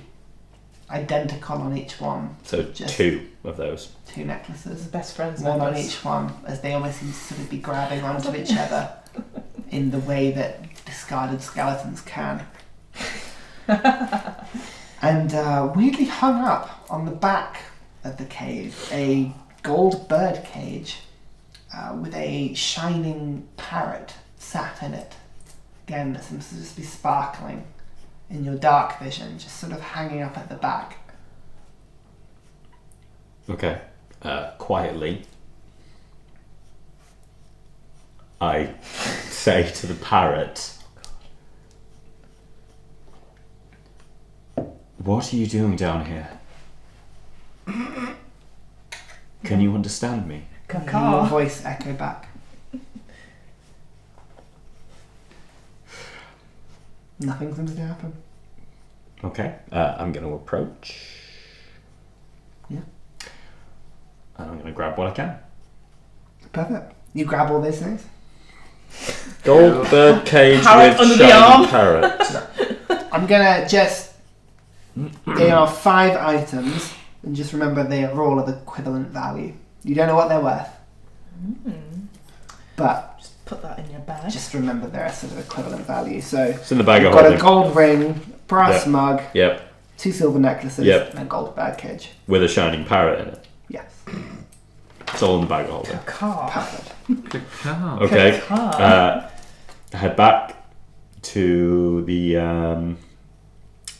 identical on each one. So Just- 2 of those. 2 necklaces. Best friends. One on members. each one, as they almost seem to sort of be grabbing onto each other in the way that discarded skeletons can. And weirdly hung up on the back of the cave, a gold bird cage with a shining parrot sat in it. Again, that seems to just be sparkling in your dark vision, just sort of hanging up at the back. Okay. Quietly, I say to the parrot, "What are you doing down here? Can you understand me?" Your Caw. voice echo back. Nothing seems to happen. Okay. I'm going to approach. Yeah. And I'm going to grab what I can. Perfect. You grab all those things. Goldberg cage Parrot with under the shiny arm. parrot. I'm gonna just. They are 5 items, and just remember they are all of equivalent value. You don't know what they're worth, but Just put that in your bag. just remember they're sort of equivalent value. So It's in the bag you've of got a holding. gold ring, brass Yep. mug, Yep. 2 silver necklaces, Yep. and a gold bird cage. With a shining parrot in it. Yes. It's all in the bag of holding. Caw. Perfect. Cacao. Okay. Caw. Head back to the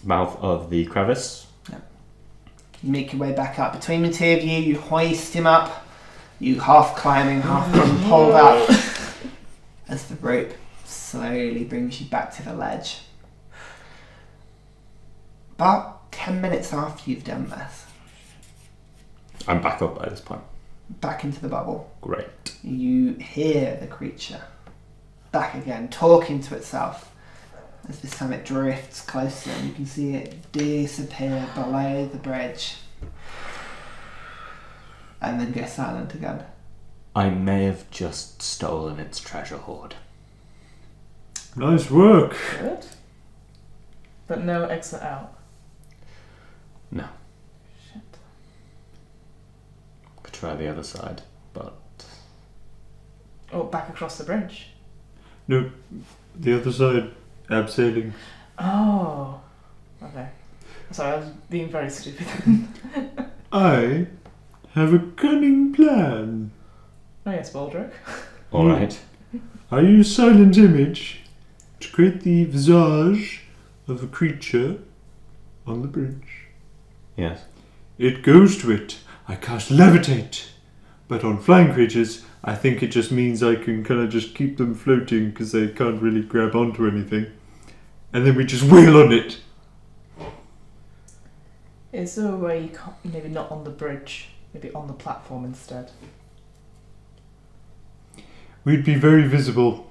mouth of the crevice. You make your way back up. Between the 2 of you, you hoist him up. You half climbing, half being pulled up as the rope slowly brings you back to the ledge. About 10 minutes after you've done this, I'm back up by this point. back into the bubble, Great. you hear the creature back again, talking to itself. As this time it drifts closer and you can see it disappear below the bridge. And then go silent again. I may have just stolen its treasure hoard. Nice work. Good. But no exit out. No. Shit. Could try the other side, but Oh, back across the bridge. No, the other side, abseiling. Oh. Okay. Sorry, I was being very stupid. I have a cunning plan. Oh yes, Baldric. all right. I use silent image to create the visage of a creature on the bridge. Yes. It goes to it. I cast levitate. But on flying creatures, I think it just means I can kind of just keep them floating because they can't really grab onto anything. And then we just wheel on it. Is there a way you can't, maybe not on the bridge, maybe on the platform instead? We'd be very visible.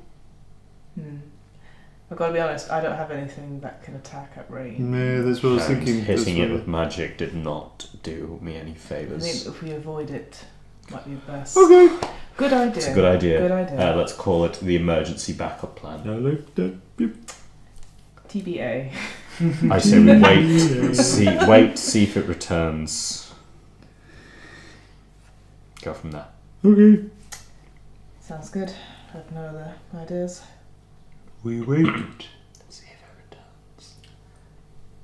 I've got to be honest, I don't have anything that can attack at range. Yeah, that's what I was And thinking. hitting That's it what- with magic did not do me any I think favours. if we avoid it, might be best. Okay. Good idea. It's a good idea. Good idea. Let's call it the emergency backup plan. I like that. Yep. TBA. I say we wait, see if it returns. Go from there. Okay. Sounds good. I have no other ideas. We wait. See if it returns.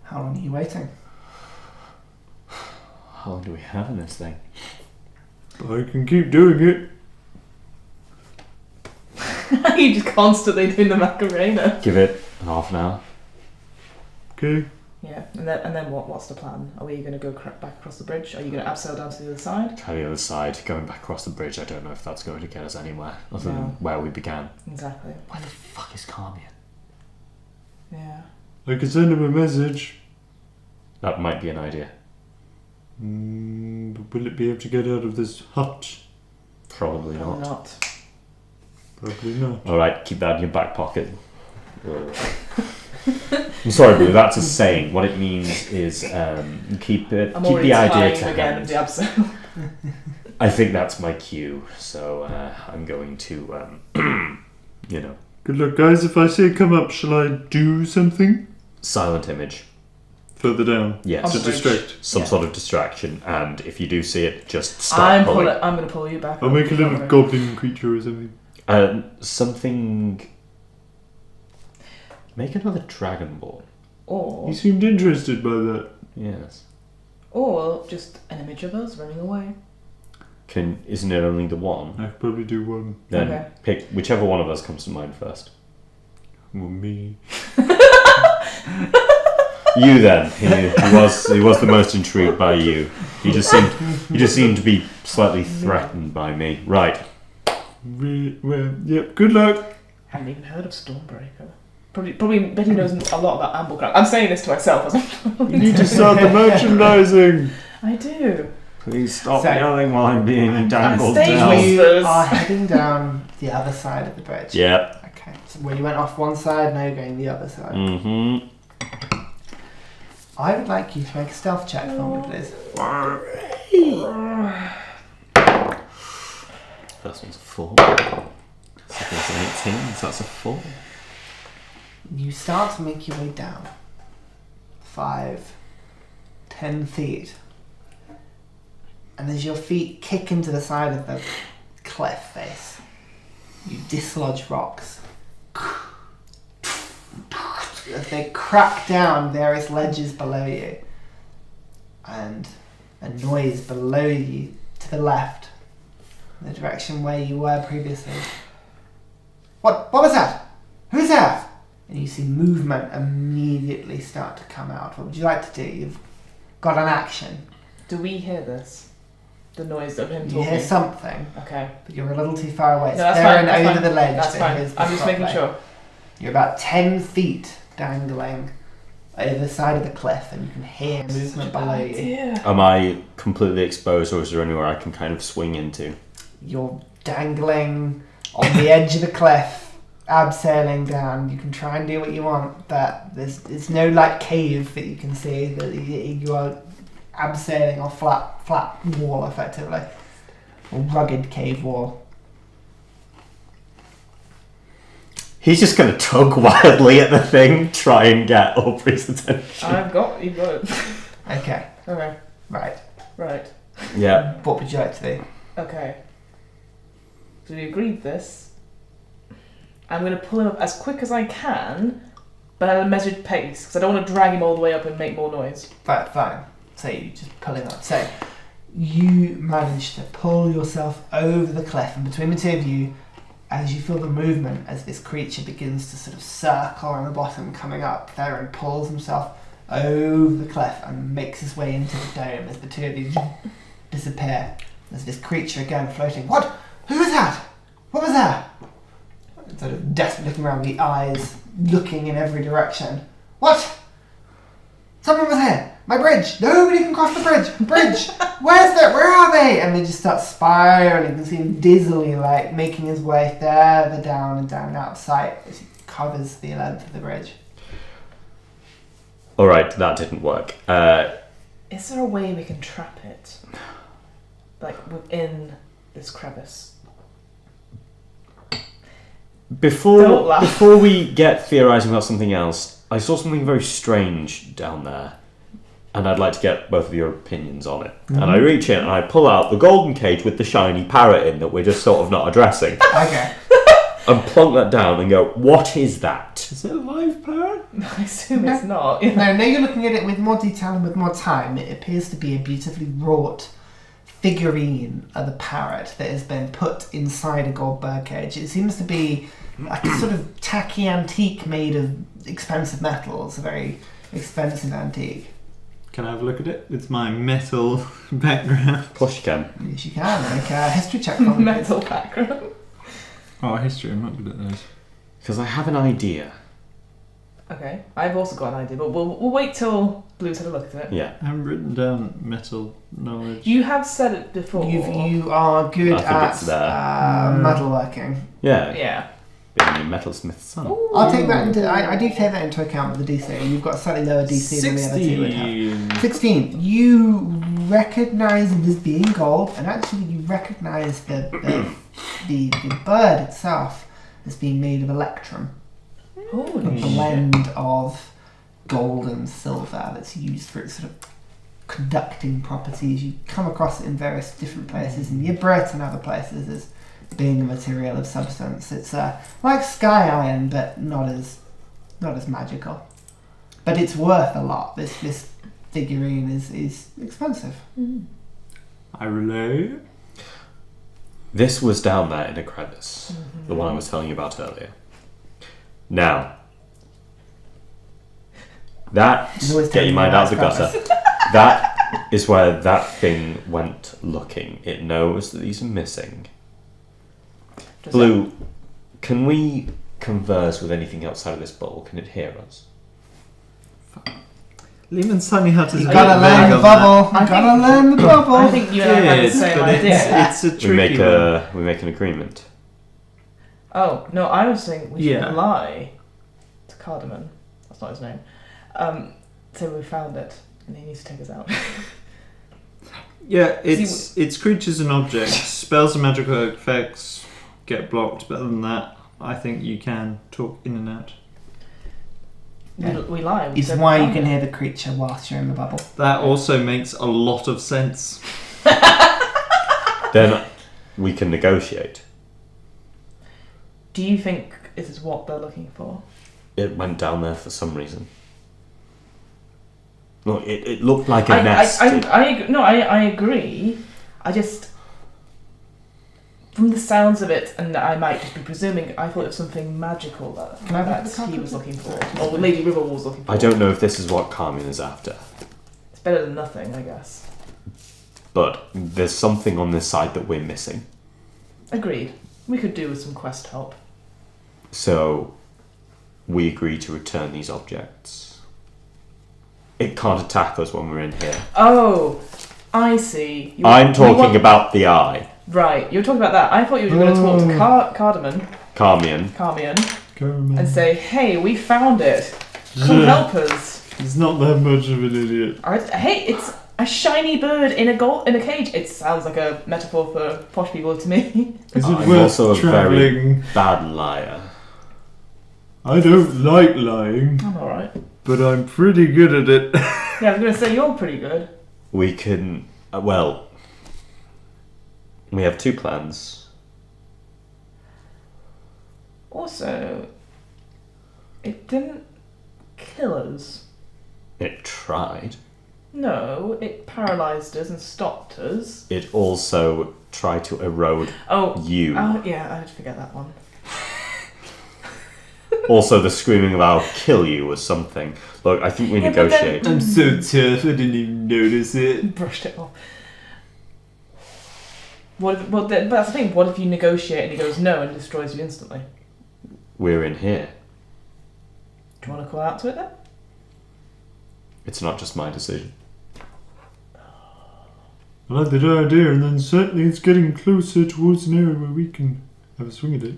How long are you waiting? How long do we have in this thing? I can keep doing it. You just constantly doing the Macarena. Give it half an hour. Okay. Yeah, and then what? What's the plan? Are we going to go back across the bridge? Are you going to abseil down to the other side? Try the other side. Going back across the bridge, I don't know if that's going to get us anywhere other No. than where we began. Exactly. Where the fuck is Carmian? Yeah. I can send him a message. That might be an idea. But will it be able to get out of this hut? Probably Or not. not. Probably not. Alright, keep that in your back pocket. I'm sorry, Blue, that's a saying. What it means is keep I'm the already idea tying to again hand. the abseil. I think that's my cue, so I'm going to, you know, Good luck, guys. If I say come up, shall I do something? silent image. Further down. Yes. To On the bridge. distract. Some Yeah. sort of distraction, and if you do see it, just stop I'm pulling. going to pull you back. I'll up. make a little Don't worry. goblin creature or something. Something. Make another Dragon Ball. Or You seemed interested by that. Yes. or just an image of us running away. Isn't it only the one? I could probably do one. Then Okay. pick whichever one of us comes to mind first. Well, me. You then. He was the most intrigued by you. He just seemed to be slightly threatened by me. Right. Well, yep. Good luck. Haven't even heard of Stormbreaker. Probably Betty knows a lot about Amblecrown. I'm saying this to myself as I'm You need to start the merchandising. I do. Please stop So- yelling while I'm being dangled stage down. was- You are heading down the other side of the bridge. Yep. Okay. So where you went off one side, now you're going the other side. Mm-hmm. I would like you to make a stealth check for me, please. First one's a 4. Second one's an 18, so that's a 4. You start to make your way down 5, 10 feet. And as your feet kick into the side of the cliff face, you dislodge rocks. As they crack down various ledges below you. And a noise below you to the left, in the direction where you were previously. What was that? Who's there? And you see movement immediately start to come out. What would you like to do? You've got an action. Do we hear this? The noise of him You talking? hear something, Okay. but you're a little too far away. No, that's Staring fine, that's over fine. the ledge. That's that fine. hears the I'm just making spotlight. sure. You're about 10 feet dangling over the side of the cliff, and you can hear movement below you. Idea. Am I completely exposed, or is there anywhere I can kind of swing into? You're dangling on the edge of the cliff, abseiling down. You can try and do what you want, but there's no like cave that you can see. That you are abseiling on flat wall effectively, a rugged cave wall. He's just going to tug wildly at the thing, try and get Aubrey's attention. You've got it. Okay, Okay. right. Right. Yeah. What would you like to do? Okay. So we agreed this. I'm going to pull him up as quick as I can, but at a measured pace, because I don't want to drag him all the way up and make more noise. Right, fine. So you just pull him up. So you manage to pull yourself over the cliff, and between the two of you, as you feel the movement as this creature begins to sort of circle on the bottom coming up, Theren pulls himself over the cliff and makes his way into the dome as the two of you disappear. There's this creature again floating. What? Who was that? What was that? Sort of desperately looking around, the eyes looking in every direction. What? Someone was here. My bridge. Nobody can cross the bridge. Bridge. Where are they? And they just start spiraling. You can see him dizzily, like, making his way further down and down out of sight as he covers the length of the bridge. Alright, that didn't work. Is there a way we can trap it? Like, within this crevice? Don't Before laugh. we get theorising about something else, I saw something very strange down there. And I'd like to get both of your opinions on it. Mm-hmm. And I reach in and I pull out the golden cage with the shiny parrot in that we're just sort of not addressing. Okay. And plonk that down and go, what is that? Is it a live parrot? I assume it's not. Now you're looking at it with more detail and with more time. It appears to be a beautifully wrought figurine of the parrot that has been put inside a gold birdcage. It seems to be like a sort of tacky antique made of expensive metals, a very expensive antique. Can I have a look at it? It's my metal background. Of course you can. Yes, you can. Make a history check for me, please. Metal background. Oh, history. I'm not good at those. Because I have an idea. Okay, I've also got an idea, but we'll wait till Blue's had a look at it. Yeah. I haven't written down metal knowledge. You have said it before. You are good I think it's there. at metalworking. Yeah. Yeah. Being a metalsmith's son. I'll take that into. I do take that into account with the DC. You've got a slightly lower DC than the other two would have. 16. You recognise it as being gold, and actually you recognise the bird itself as being made of electrum, a Holy shit. blend of gold and silver that's used for its sort of conducting properties. You come across it in various different places, in Yibrit and other places as being a material of substance. It's like sky iron, but not as magical. But it's worth a lot. This figurine is expensive. I relay. This was down there in a crevice, the one I was telling you about earlier. Now, He's always get your taking mind the out of the last gutter. That is where that thing went looking. It knows that these are missing. Blue, can we converse with anything outside of this bowl? Can it hear us? Lehman's telling me how to. You gotta learn the bubble. You gotta learn the bubble. I think you and I have the same idea. It's a We tricky make we make an agreement. Oh, no, I was saying we should Yeah. lie to Cardamom. That's not his name. So we found it, and he needs to take us out. Yeah, it's creatures and objects. Spells and magical effects get blocked, but other than that, I think you can talk in and out. We lie. We It's said why we you found can it. hear the creature whilst you're in the bubble. That also makes a lot of sense. Then we can negotiate. Do you think this is what they're looking for? It went down there for some reason. Look, it looked like a nest. I agree. I just, from the sounds of it, and I might just be presuming, I thought it was something magical Can I have that the card, he was please? looking for, or Lady River was looking for. I don't know if this is what Carmen is after, It's better than nothing, I guess. but there's something on this side that we're missing. Agreed. We could do with some quest help. So we agree to return these objects. It can't attack us when we're in here. Oh, I see. I'm talking about the eye. Right, you were talking about that. I thought you were going to talk to Cardamom, Carmen. and say, "Hey, we found it. Come help us." He's not that much of an idiot. Hey, it's a shiny bird in a cage. It sounds like a metaphor for posh people to me. Is it I'm worth also a very travelling? bad liar. I don't like lying, I'm alright. but I'm pretty good at it. Yeah, I was going to say you're pretty good. We can... we have two plans. Also, it didn't kill us. It tried. No, it paralysed us and stopped us. It also tried to erode you. Yeah, I had to forget that one. Also, the screaming of "I'll kill you" was something. Look, I think we Yeah, but then- negotiate. I'm so tough, I didn't even notice it. Brushed it off. But that's the thing. What if you negotiate and he goes no and destroys you instantly? We're in here. Do you want to call out to it then? It's not just my decision. I like that idea, and then certainly it's getting closer towards an area where we can have a swing at it.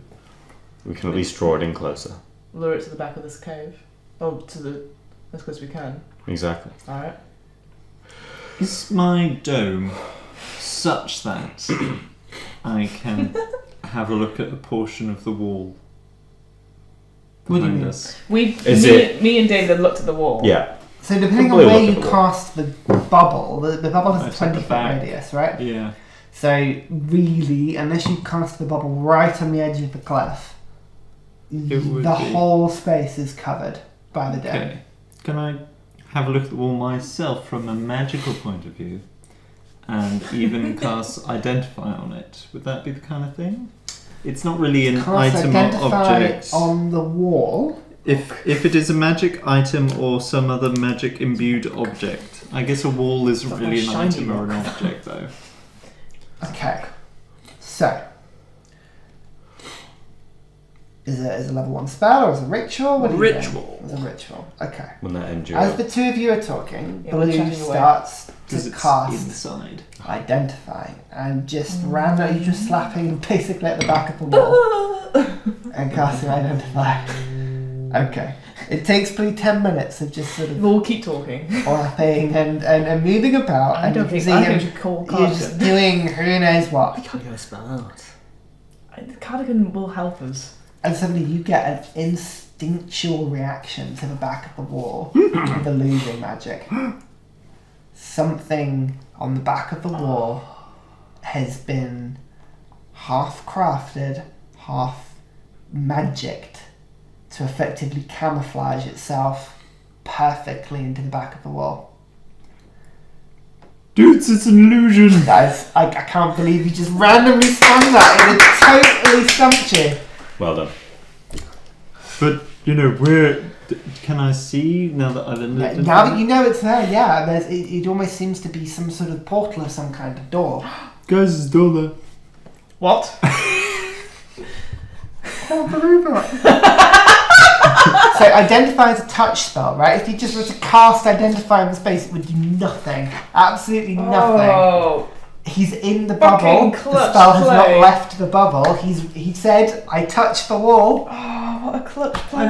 We can at least draw it in closer. Lure it to the back of this cave. Oh, as close as we can. Exactly. Alright. Is my dome such that I can have a look at a portion of the wall What do you behind mean? us? Me and David looked at the wall. Yeah. So depending on Completely where you lookable. cast the bubble, the bubble has a It's at the 20-foot back. radius, right? Yeah. So really, unless you cast the bubble right on the edge of the cliff, It would the be. whole space is covered by the dome. Okay. Can I have a look at the wall myself from a magical point of view? And even cast Identify on it? Would that be the kind of thing? It's not really an Cast item or identify object. on the wall. If it is a magic item or some other magic imbued object, I guess a wall isn't Not really a an shiny item or an rock. object though. Okay. So. Is it a level 1 spell or is it a ritual? What are you doing? Ritual. It's a ritual. Okay. When that endure. As the two of you are talking, Yeah, we're Blue chatting away. starts Because to it's cast inside. Identify and just randomly just slapping basically at the back of the wall and casting Identify. Okay. It takes probably 10 minutes of just sort of We'll keep talking. flapping and moving about, I and don't you can think see I him. think we should call You're just Cardigan. doing who knows what. Can't get a spell out. Cardigan will help us. And suddenly you get an instinctual reaction to the back of the wall with illusion magic. Something on the back of the wall has been half crafted, half magicked to effectively camouflage itself perfectly into the back of the wall. Dudes, it's an illusion. Guys, I can't believe you just randomly spun that. It totally stumped you. Well done. But, you know, where... Can I see now that I've ended? Now that you know it's there, yeah, it almost seems to be some sort of portal of some kind of door. Guys, it's door there. What? Can't believe it. So identify is a touch spell, right? If you just were to cast identify in the space, it would do nothing. Absolutely nothing. Oh. He's in the Fucking bubble. The clutch spell has not play. left the bubble. He said, I touched the wall. Oh, what a clutch play.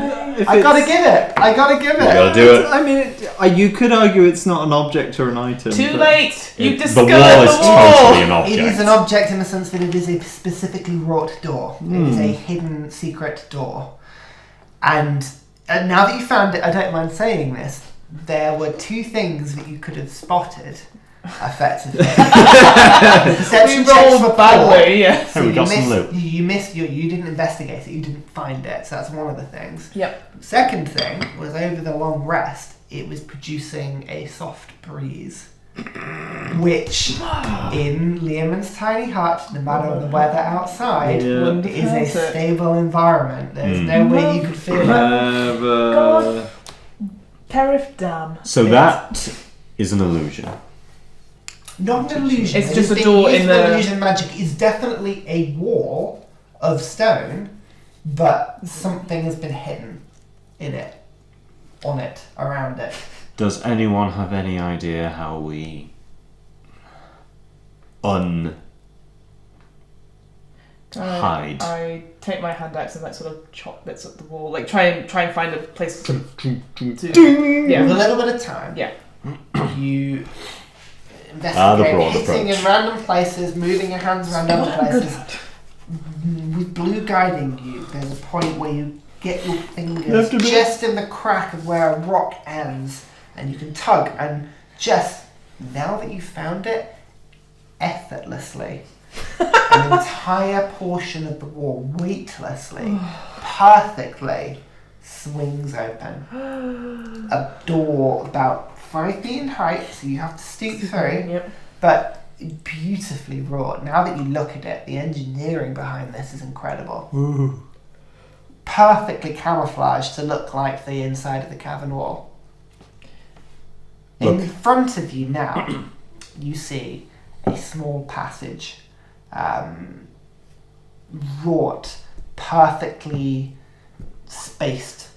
I gotta give it. I gotta give You it. gotta do it. I mean, you could argue it's not an object or an item. Too but- late. You The discovered wall is the wall. totally an object. It is an object in the sense that it is a specifically wrought door. It is a hidden secret door. And now that you found it, I don't mind saying this, there were two things that you could have spotted effectively. Perception We checks rolled were poor. badly, yeah. So Hey, we you got some missed, loot. you didn't investigate it, you didn't find it. So that's one of the things. Yep. Second thing was over the long rest, it was producing a soft breeze. Which, in Liamon's tiny hut, no matter the weather outside, Yeah. is a stable environment. There's no way you could feel it. Never. Perif Dam. So that is an illusion. Not an illusion. It's just a door in the- illusion magic is definitely a wall of stone, but something has been hidden in it, on it, around it. Does anyone have any idea how we hide? I take my hand axe and like sort of chop bits at the wall, like try and find a place to With a yeah. little bit of time, Yeah. you the investigate, broad hitting approach. in random places, moving your hands around other What I'm good places. at. With blue guiding you, there's a point where you get your fingers Left a bit. just in the crack of where a rock ends, and you can tug, and just now that you've found it, effortlessly, an entire portion of the wall, weightlessly, perfectly, swings open. A door about 5 feet in height, so you have to stoop through, Yep. but beautifully wrought. Now that you look at it, the engineering behind this is incredible. Ooh. Perfectly camouflaged to look like the inside of the cavern wall. In Look. front of you now, you see a small passage, wrought, perfectly spaced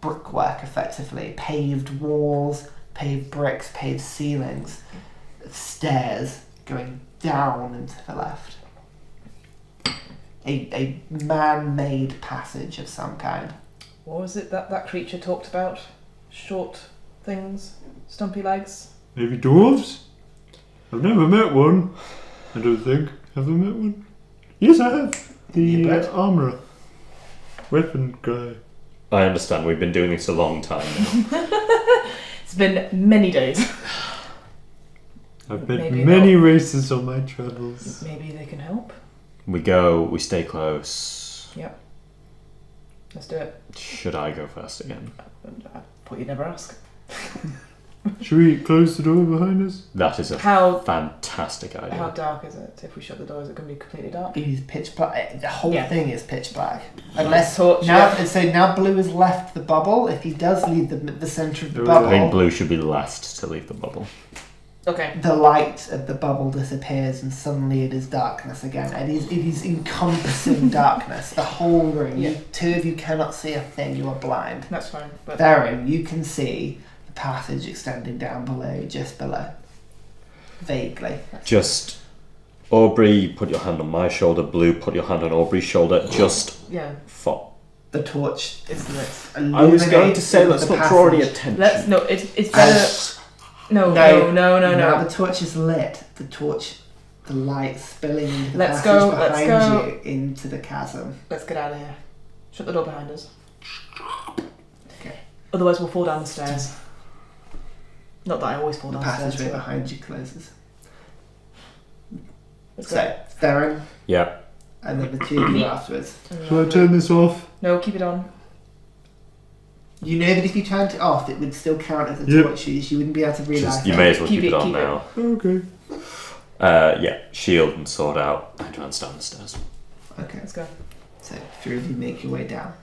brickwork, effectively. Paved walls, paved bricks, paved ceilings, stairs going down and to the left. A man-made passage of some kind. What was it that creature talked about? Short things, stumpy legs. Maybe dwarves? I've never met one. I don't think. Have I met one? Yes, I have. You The bet. armourer. Weapon guy. I understand. We've been doing this a long time now. It's been many days. I've been Maybe many they'll- races on my travels. Maybe they can help. We go. We stay close. Let's do it. Should I go first again? I thought you'd never ask. Should we close the door behind us? That is a How fantastic idea. dark is it? If we shut the door, is it going to be completely dark? It is pitch black. The whole Yeah. thing is pitch black. Unless Torch, now, yeah. so now blue has left the bubble. If he does leave the centre of the Oh, bubble, I think blue should be last to leave the bubble. Okay. the light of the bubble disappears and suddenly it is darkness again. It is encompassing darkness. The whole room. Yeah. Two of you cannot see a thing. You are blind. That's fine. But Theren, you can see the passage extending down below, just below. Vaguely. Just Aubrey, put your hand on my shoulder. Blue, put your hand on Aubrey's shoulder. Just yeah, for. The torch it's lit. I was going to say, let's the not draw any passage. attention. It's better. No. Now the torch is lit. The light spilling into the Let's passage go, behind let's go. you into the chasm. Let's get out of here. Shut the door behind us. Okay. Otherwise, we'll fall down the stairs. Not that I always fall The down the stairs. passageway but behind you closes. let's go. So, Theren, Yeah. and then the two of you afterwards. Shall I turn this off? No, keep it on. You know that if you turned it off, it would still count as a Yep. torch use. You wouldn't be able to realise You it. may as well Keep keep it it, on keep it. now. Okay. Yeah, shield and sword out. And runs down the stairs. Okay. Let's go. So, three of you make your way down.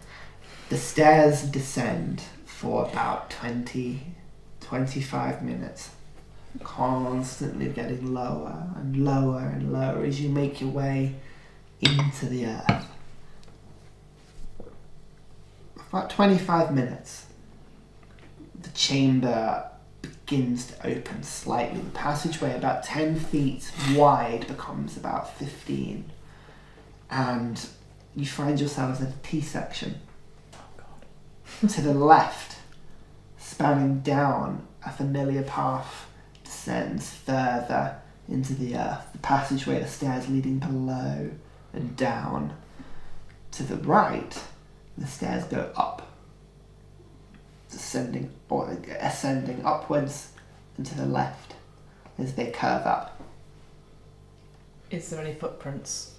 The stairs descend for about 25 minutes. Constantly getting lower and lower and lower as you make your way into the earth. About 25 minutes, the chamber begins to open slightly. The passageway, about 10 feet wide, becomes about 15. And you find yourselves at a T-section. To the left, spanning down, a familiar path descends further into the earth. The passageway, the stairs leading below and down. To the right, the stairs go up, descending or ascending upwards, and to the left as they curve up. Is there any footprints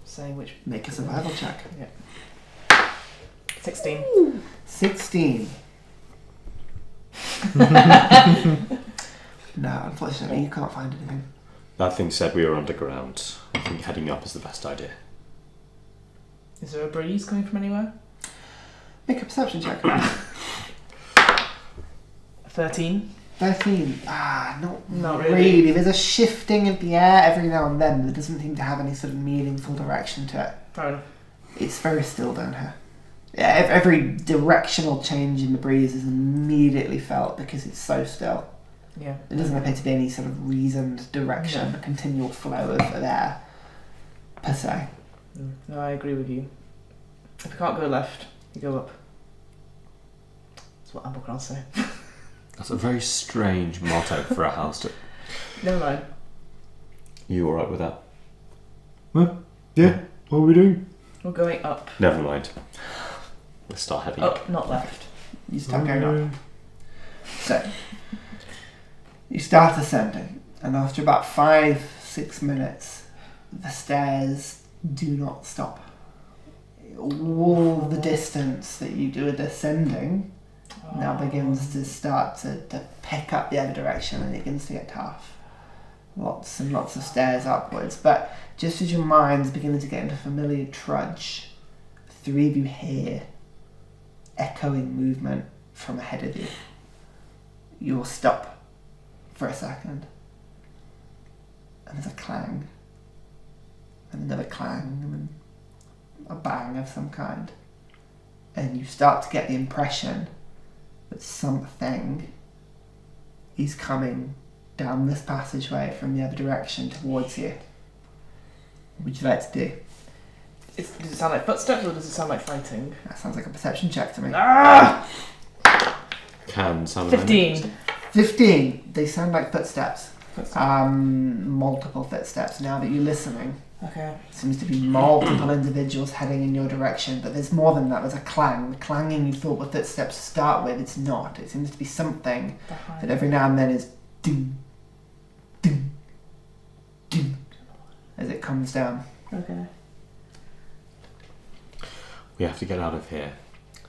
saying which? Make a survival check. 16. 16. No, unfortunately, you can't find anything. That thing said we were underground. I think heading up is the best idea. Is there a breeze coming from anywhere? Make a perception check. 13. 13. Not really. really. There's a shifting of the air every now and then that doesn't seem to have any sort of meaningful direction to it. Fair enough. It's very still down here. Yeah, every directional change in the breeze is immediately felt because it's so still. Yeah. It doesn't appear to be any sort of reasoned direction, No. a continual flow of air, per se. No, I agree with you. If you can't go left, you go up. That's what Amber say. That's a very strange motto for a house to... Never mind. You alright with that? Yeah. What are we doing? We're going up. Never mind. Let's start heading up. Up, not left. You start going up. So, you start ascending, and after about 5-6 minutes, the stairs do not stop. All the distance that you do with ascending now begins to start to pick up the other direction, and it begins to get tough. Lots and lots of stairs upwards, but just as your mind's beginning to get into familiar trudge, three of you hear echoing movement from ahead of you. You'll stop for a second, and there's a clang, and another clang, and then a bang of some kind, and you start to get the impression that something is coming down this passageway from the other direction towards you. What would you like to do? Does it sound like footsteps or does it sound like fighting? That sounds like a perception check to me. Ah! Can sound 15. 15. They sound like footsteps. Multiple footsteps. Now that you're listening, Okay. seems to be multiple individuals heading in your direction, but there's more than that. There's a clang. The clanging you thought were footsteps to start with, it's not. It seems to be something that Behind. every now and then is doom, doom, doom, as it comes down. Okay. We have to get out of here.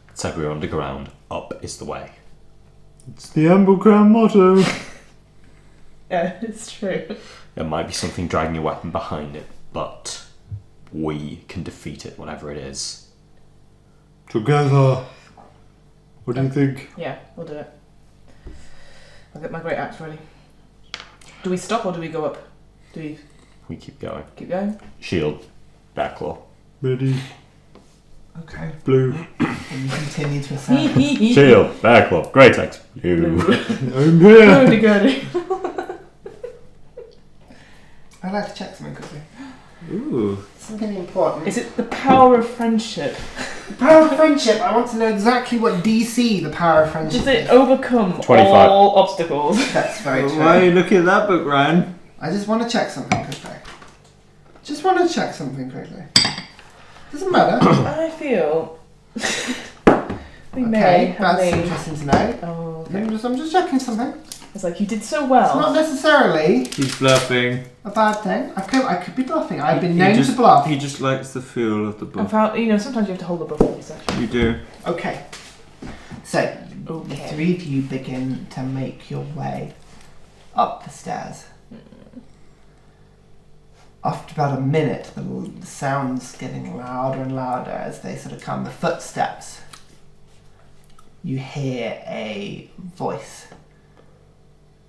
It said we were underground. Up is the way. It's the Amblecrown motto. Yeah, it's true. There might be something dragging a weapon behind it, but we can defeat it, whatever it is. Together. What do you think? Yeah, we'll do it. I'll get my great axe ready. Do we stop or do we go up? Do we We keep going. keep going? Shield, backlaw. Ready? Okay. Blue. And you continue to ascend. Shield, backlaw, great axe. Blue. I'm here. Goody goody. I'd like to check something quickly. Ooh. Something important. Is it the power of friendship? The power of friendship. I want to know exactly what DC the power of friendship Does it is. overcome 25. all obstacles? That's very true. Why are you looking at that book, Ryan? I just want to check something quickly. Just want to check something quickly. Doesn't matter. I feel we may Okay, have that's made. interesting to know. Oh, okay. I'm just checking something. It's like you did so It's well. not necessarily He's bluffing. a bad thing. I could be bluffing. I've been He known just- to bluff. He just likes the feel of the I book. found, sometimes you have to hold the book in section. You do. Okay. So, the Okay. three of you begin to make your way up the stairs. After about a minute, the sound's getting louder and louder as they sort of come. The footsteps. You hear a voice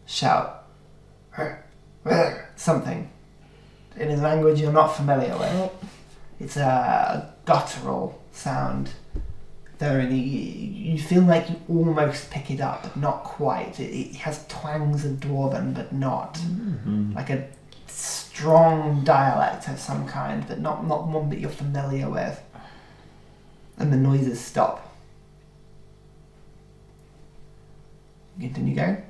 shout something in a language you're not familiar with. It's a guttural sound. You feel like you almost pick it up, but not quite. It has twangs of Dwarven, but not. Like a strong dialect of some kind, but not one that you're familiar with. And the noises stop. Continue going.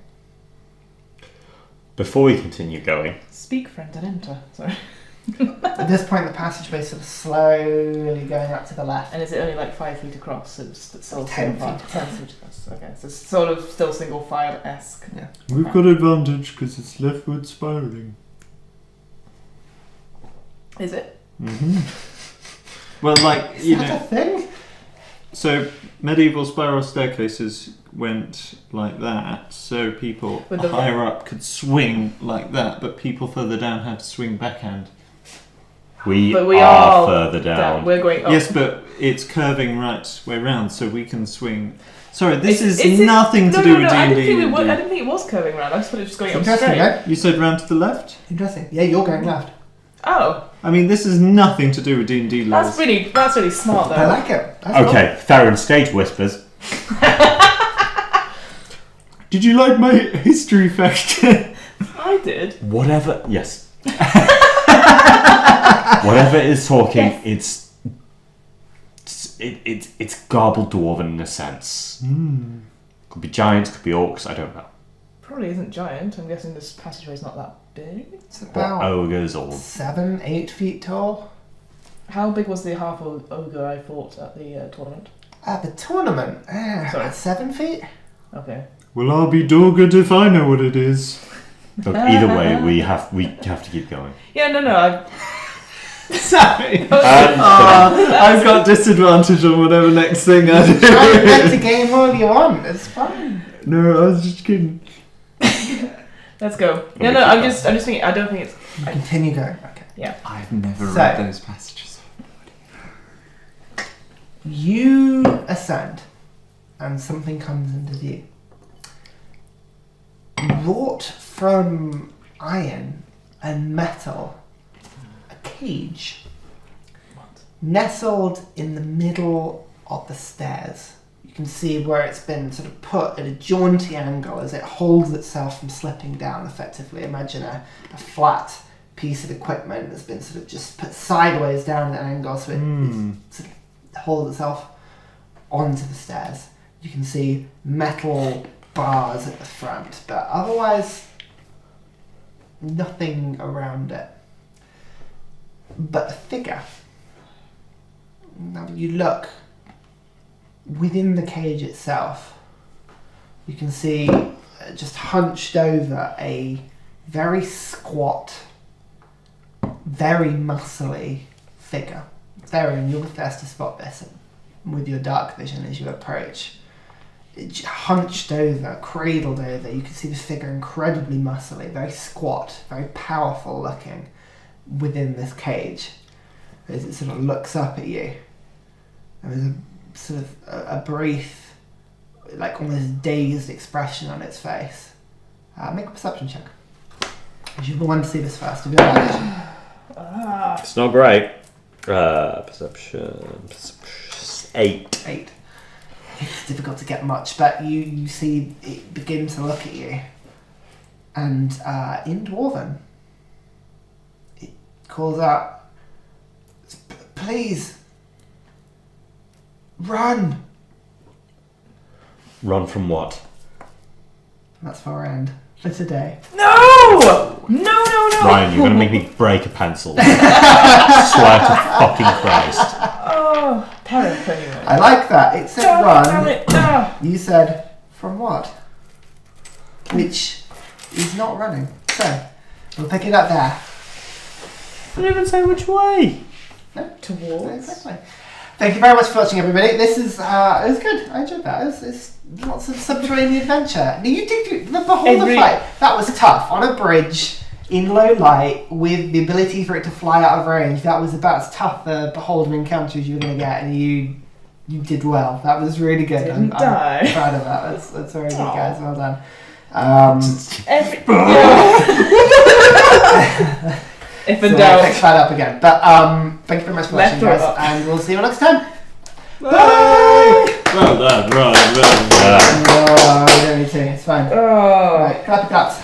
Before we continue going, Speak, friend, and enter. Sorry. At this point, the passageway sort of slowly going up to the left. And is it only like 5 feet across? So it's still 10 single feet file. 10 feet across. Okay, so it's sort of still single file-esque. Yeah. We've got advantage because it's leftward spiraling. Is it? Well, like, Is you that know, a thing? so medieval spiral staircases went like that, so people With the- higher up could swing like that, but people further down had to swing backhand. we But we are are further down. We're going up. Yes, but it's curving right way round, so we can swing. Sorry, this Is is it- nothing to no, do no, with I D&D. didn't think it was curving around. I just thought it was just going up Interesting, straight. right? You said round to the left? Interesting. Yeah, you're going left. Oh, I mean, this is nothing to do with D&D laws. that's really smart though. I like it. That's Okay, Theren stage whispers. Did you like my history fact? I did. Whatever. Yes. Whatever is talking, it's garbled dwarven in a sense. Could be giants, could be orcs. I don't know. Probably isn't giant. I'm guessing this passageway's not that big. It's Or about ogres or 7-8 feet tall. How big was the half ogre I fought at the tournament? At the tournament, Sorry. 7 feet? Okay. Well, I'll be dogged if I know what it is. look. Either way, we have to keep going. Yeah, no. Sorry. Um, I've got disadvantage on whatever next thing I do. Try and get the game all you want. It's fine. No, I was just kidding. Let's go. Okay, Yeah, no. keep I'm going. just thinking. I don't think it's. You continue going. Okay. I've never So- read those passages. You ascend, and something comes into view. Wrought from iron and metal, a cage nestled in the middle of the stairs. You can see where it's been sort of put at a jaunty angle as it holds itself from slipping down effectively. Imagine a flat piece of equipment that's been sort of just put sideways down at an angle so it sort of holds itself onto the stairs. You can see metal bars at the front, but otherwise nothing around it. But the figure. Now you look within the cage itself, you can see just hunched over a very squat, very muscly figure. Theren, you're the first to spot this with your dark vision as you approach. It's hunched over, cradled over, you can see the figure incredibly muscly, very squat, very powerful looking within this cage. As it sort of looks up at you. And there's a sort of a brief, like almost dazed expression on its face. Make a perception check. You're the one to see this first. Have you got that? It's not great. Perception 8. 8. It's difficult to get much, but you see it begin to look at you. And in Dwarven, it calls out, "Please, run!" Run from what? And that's our end for today. No! Ryan, you're gonna make me break a pencil. Swear to fucking Christ. Oh, Theren, anyway. I like that. It said Damn run. it! No. You said from what? Which is not running. So, we'll pick it up there. I didn't even say which way. No? Towards. Exactly. Thank you very much for watching, everybody. This is it was good. I enjoyed that. It's lots of subterranean adventure. You did do the beholder fight. That was tough on a bridge in low light with the ability for it to fly out of range. That was about as tough a beholder encounter as you were going to get, and you did well. That was really good. I'm proud of that. That's very good, guys. Well done. If in so doubt, pick that up again. But thank you very much for watching, guys, and we'll see you next time. Bye! Well done, right, well done. Oh, we don't need to. It's fine. Oh. Right, clap.